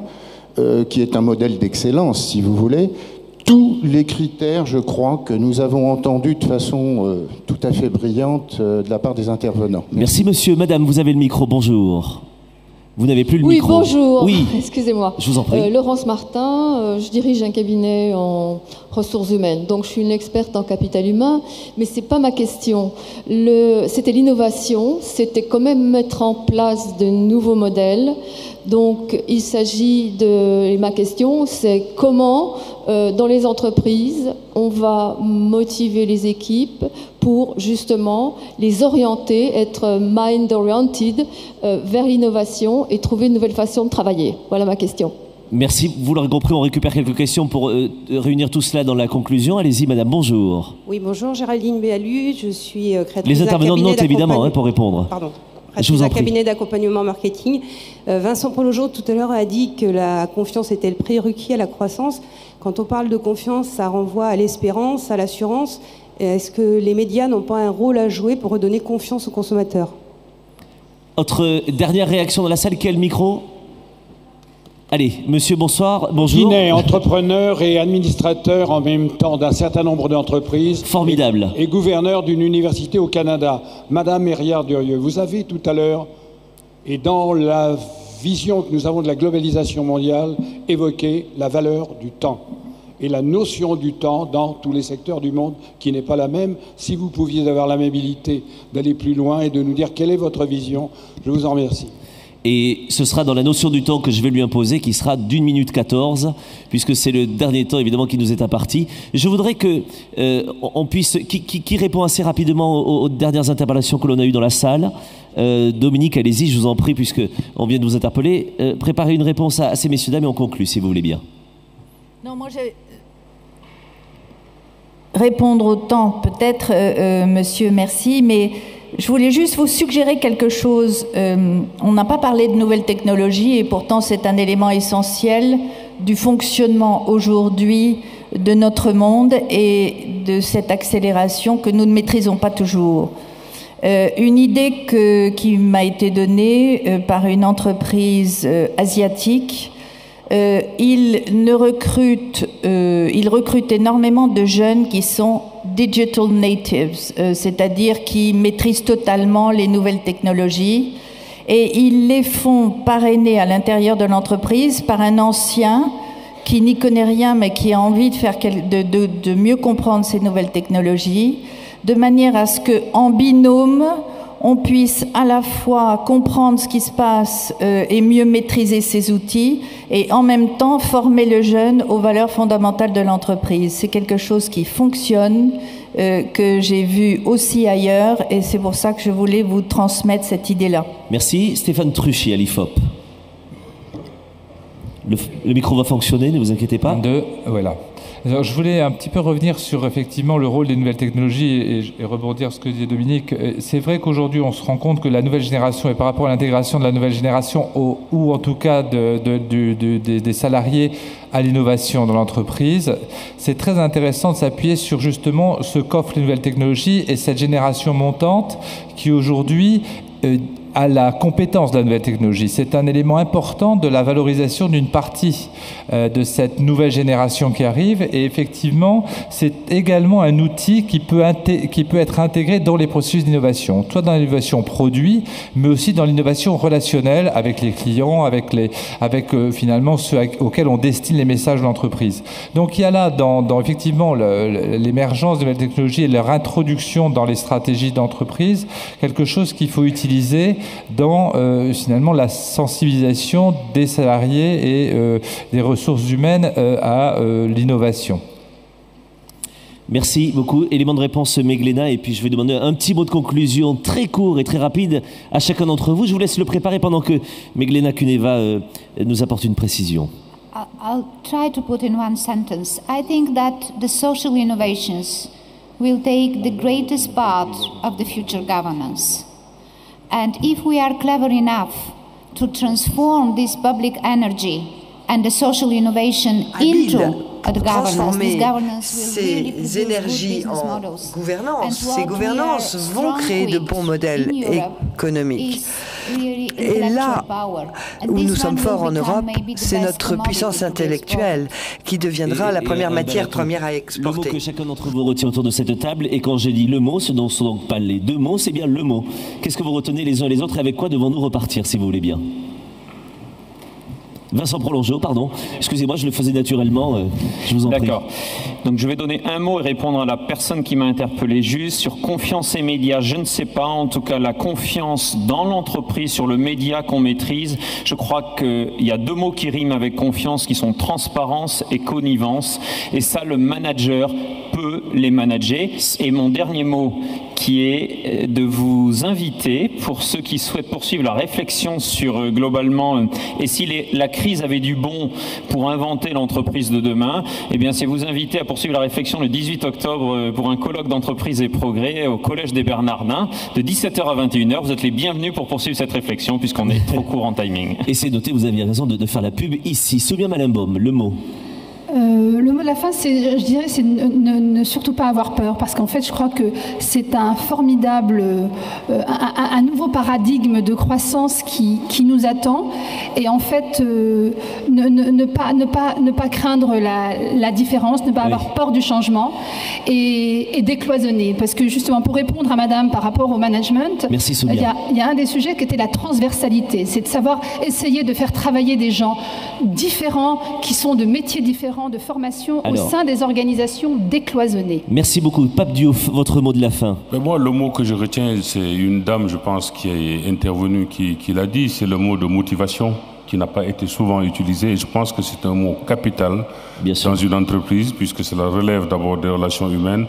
Speaker 17: qui est un modèle d'excellence, si vous voulez, tous les critères, je crois, que nous avons entendus de façon tout à fait brillante de la part des intervenants.
Speaker 1: Merci monsieur. Madame, vous avez le micro, bonjour. Vous n'avez plus le micro.
Speaker 18: Oui, bonjour.
Speaker 1: Oui,
Speaker 18: excusez-moi.
Speaker 1: Je vous en prie.
Speaker 18: Laurence Martin, je dirige un cabinet en ressources humaines. Donc, je suis une experte en capital humain, mais ce n'est pas ma question. C'était l'innovation, c'était quand même mettre en place de nouveaux modèles. Donc, il s'agit de... Et ma question, c'est comment, dans les entreprises, on va motiver les équipes pour, justement, les orienter, être mind-oriented vers l'innovation et trouver une nouvelle façon de travailler. Voilà ma question.
Speaker 1: Merci. Vous l'aurez compris, on récupère quelques questions pour réunir tout cela dans la conclusion. Allez-y, madame, bonjour.
Speaker 19: Oui, bonjour, Géraldine Béalu, je suis créatrice
Speaker 1: Les intervenants
Speaker 19: d'un cabinet
Speaker 1: notent évidemment pour répondre.
Speaker 19: Pardon.
Speaker 1: Je vous en
Speaker 19: un
Speaker 1: prie.
Speaker 19: cabinet d'accompagnement marketing. Vincent Prologeau, tout à l'heure, a dit que la confiance était le prérequis à la croissance. Quand on parle de confiance, ça renvoie à l'espérance, à l'assurance. Est-ce que les médias n'ont pas un rôle à jouer pour redonner confiance aux consommateurs?
Speaker 1: Autre dernière réaction dans la salle, quel micro? Allez, monsieur, bonsoir, bonjour.
Speaker 20: Guinet, entrepreneur et administrateur en même temps d'un certain nombre d'entreprises.
Speaker 1: Formidable.
Speaker 20: Et gouverneur d'une université au Canada. Madame Mériard-Durieux, vous avez tout à l'heure, et dans la vision que nous avons de la globalisation mondiale, évoqué la valeur du temps. Et la notion du temps dans tous les secteurs du monde qui n'est pas la même. Si vous pouviez avoir l'amabilité d'aller plus loin et de nous dire quelle est votre vision, je vous en remercie.
Speaker 1: Et ce sera dans la notion du temps que je vais lui imposer, qui sera d'1 minute 14, puisque c'est le dernier temps évidemment qui nous est imparti. Je voudrais que on puisse... Qui répond assez rapidement aux dernières interpellations que l'on a eues dans la salle? Dominique, allez-y, je vous en prie, puisque on vient de vous interpeller. Préparez une réponse à ces messieurs dames et on conclut, si vous voulez bien.
Speaker 2: Non, moi j'ai... Répondre au temps, peut-être, monsieur, merci, mais je voulais juste vous suggérer quelque chose. On n'a pas parlé de nouvelles technologies et pourtant c'est un élément essentiel du fonctionnement aujourd'hui de notre monde et de cette accélération que nous ne maîtrisons pas toujours. Une idée qui m'a été donnée par une entreprise asiatique. Il recrute énormément de jeunes qui sont digital natives, c'est-à-dire qui maîtrisent totalement les nouvelles technologies, et ils les font parrainer à l'intérieur de l'entreprise par un ancien qui n'y connaît rien mais qui a envie de mieux comprendre ces nouvelles technologies, de manière à ce qu'en binôme, on puisse à la fois comprendre ce qui se passe et mieux maîtriser ces outils et en même temps former le jeune aux valeurs fondamentales de l'entreprise. C'est quelque chose qui fonctionne, que j'ai vu aussi ailleurs et c'est pour ça que je voulais vous transmettre cette idée-là.
Speaker 1: Merci. Stéphane Truchy à l'IFOP. Le micro va fonctionner, ne vous inquiétez pas.
Speaker 8: Voilà. Alors, je voulais un petit peu revenir sur effectivement le rôle des nouvelles technologies et rebondir sur ce que disait Dominique. C'est vrai qu'aujourd'hui on se rend compte que la nouvelle génération et par rapport à l'intégration de la nouvelle génération ou en tout cas des salariés à l'innovation dans l'entreprise, c'est très intéressant de s'appuyer sur justement ce qu'offrent les nouvelles technologies et cette génération montante qui aujourd'hui à la compétence de la nouvelle technologie. C'est un élément important de la valorisation d'une partie de cette nouvelle génération qui arrive et effectivement c'est également un outil qui peut être intégré dans les processus d'innovation, soit dans l'innovation produit mais aussi dans l'innovation relationnelle avec les clients, avec finalement ceux auxquels on destine les messages de l'entreprise. Donc il y a là dans effectivement l'émergence de nouvelles technologies et leur introduction dans les stratégies d'entreprise quelque chose qu'il faut utiliser dans finalement la sensibilisation des salariés et des ressources humaines à l'innovation.
Speaker 1: Merci beaucoup. Élément de réponse Meglena et puis je vais demander un petit mot de conclusion très court et très rapide à chacun d'entre vous. Je vous laisse le préparer pendant que Meglena Kuneva nous apporte une précision.
Speaker 11: I'll try to put in one sentence. I think that the social innovations will take the greatest part of the future governance. And if we are clever enough to transform this public energy and the social innovation into the governance, this governance will really produce
Speaker 10: énergies
Speaker 11: good business
Speaker 10: en
Speaker 11: models.
Speaker 10: gouvernance. Ces gouvernances vont créer de bons modèles économiques. Et là où nous sommes forts en Europe, c'est notre puissance intellectuelle qui deviendra la première matière première à exporter.
Speaker 1: Le mot que chacun d'entre vous retient autour de cette table, et quand j'ai dit le mot, ce ne sont donc pas les deux mots, c'est bien le mot. Qu'est-ce que vous retenez les uns et les autres, et avec quoi devons-nous repartir, si vous voulez bien? Vincent Prolongeau, pardon. Excusez-moi, je le faisais naturellement, je vous en prie.
Speaker 5: D'accord. Donc je vais donner un mot et répondre à la personne qui m'a interpellé juste sur confiance et médias. Je ne sais pas, en tout cas la confiance dans l'entreprise sur le média qu'on maîtrise. Je crois qu'il y a deux mots qui riment avec confiance qui sont transparence et connivence. Et ça, le manager peut les manager. Et mon dernier mot qui est de vous inviter, pour ceux qui souhaitent poursuivre la réflexion sur globalement, et si la crise avait du bon pour inventer l'entreprise de demain, eh bien c'est vous inviter à poursuivre la réflexion le 18 octobre pour un colloque d'entreprise et progrès au Collège des Bernardins de 17h à 21h. Vous êtes les bienvenus pour poursuivre cette réflexion puisqu'on est trop court en timing.
Speaker 1: Et c'est noté, vous aviez raison de faire la pub ici. Soumia Malembaum, le mot.
Speaker 4: Le mot de la fin, je dirais, c'est ne surtout pas avoir peur, parce qu'en fait, je crois que c'est un formidable, un nouveau paradigme de croissance qui nous attend, et en fait, ne pas craindre la différence, ne pas avoir peur du changement, et décloisonner, parce que justement, pour répondre à Madame par rapport au management,
Speaker 1: merci, Soumia.
Speaker 4: Il y a un des sujets qui était la transversalité, c'est de savoir essayer de faire travailler des gens différents, qui sont de métiers différents, de formation au sein des organisations décloisonnées.
Speaker 1: Merci beaucoup. Pape Diouf, votre mot de la fin.
Speaker 9: Mais moi, le mot que je retiens, c'est une dame, je pense, qui est intervenue, qui l'a dit, c'est le mot de motivation, qui n'a pas été souvent utilisé. Et je pense que c'est un mot capital dans une entreprise, puisque cela relève d'abord des relations humaines,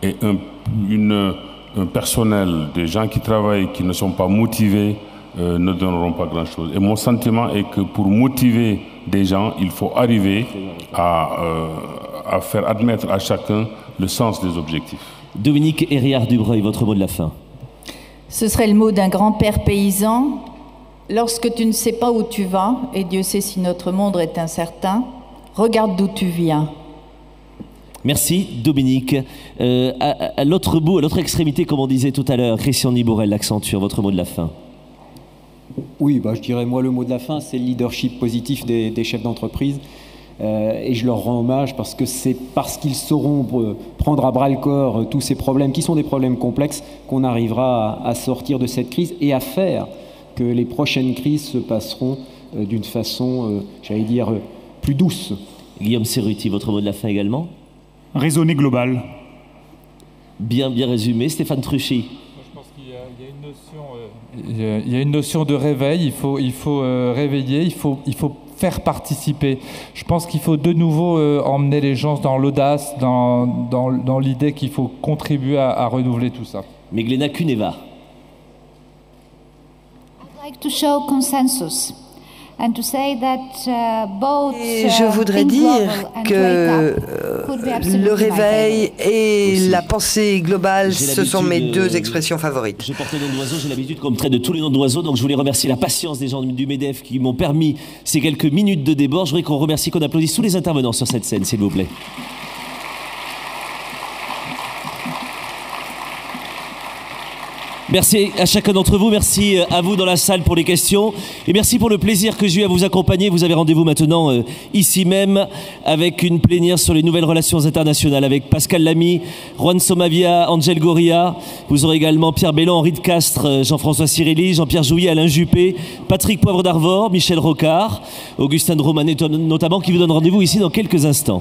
Speaker 9: et un personnel, des gens qui travaillent, qui ne sont pas motivés, ne donneront pas grand-chose. Et mon sentiment est que pour motiver des gens, il faut arriver à faire admettre à chacun le sens des objectifs.
Speaker 1: Dominique Hérillard-Dubreuil, votre mot de la fin.
Speaker 2: Ce serait le mot d'un grand-père paysan. Lorsque tu ne sais pas où tu vas, et Dieu sait si notre monde est incertain, regarde d'où tu viens.
Speaker 1: Merci Dominique. À l'autre bout, à l'autre extrémité, comme on disait tout à l'heure, Christian Nibourel, l'Accenture, votre mot de la fin.
Speaker 12: Oui, je dirais, moi, le mot de la fin, c'est le leadership positif des chefs d'entreprise. Et je leur rends hommage parce que c'est parce qu'ils sauront prendre à bras-le-corps tous ces problèmes, qui sont des problèmes complexes, qu'on arrivera à sortir de cette crise et à faire que les prochaines crises se passeront d'une façon, j'allais dire, plus douce.
Speaker 1: Guillaume Cerruti, votre mot de la fin également.
Speaker 7: Raisonner global.
Speaker 1: Bien résumé. Stéphane Truchy.
Speaker 8: Il y a une notion de réveil, il faut réveiller, il faut faire participer. Je pense qu'il faut de nouveau emmener les gens dans l'audace, dans l'idée qu'il faut contribuer à renouveler tout ça.
Speaker 1: Meglena Kuneva.
Speaker 11: I'd like to show consensus. And to say that, both,
Speaker 10: et je voudrais dire que le réveil et la pensée globale, ce sont mes deux expressions favorites.
Speaker 1: Je porte le nom d'oiseau, j'ai l'habitude qu'on me traite de tous les noms d'oiseaux, donc je voulais remercier la patience des gens du MEDEF qui m'ont permis ces quelques minutes de débord. Je voudrais qu'on remercie, qu'on applaudisse tous les intervenants sur cette scène, s'il vous plaît. Merci à chacun d'entre vous, merci à vous dans la salle pour les questions et merci pour le plaisir que j'ai eu à vous accompagner. Vous avez rendez-vous maintenant ici même avec une plénière sur les nouvelles relations internationales avec Pascal Lamy, Juan Somavia, Angel Gorilla. Vous aurez également Pierre Bellan, Henri de Castres, Jean-François Cirelli, Jean-Pierre Jouillet, Alain Juppé, Patrick Poivre d'Arvor, Michel Rocard, Augustin de Romanet notamment qui vous donne rendez-vous ici dans quelques instants.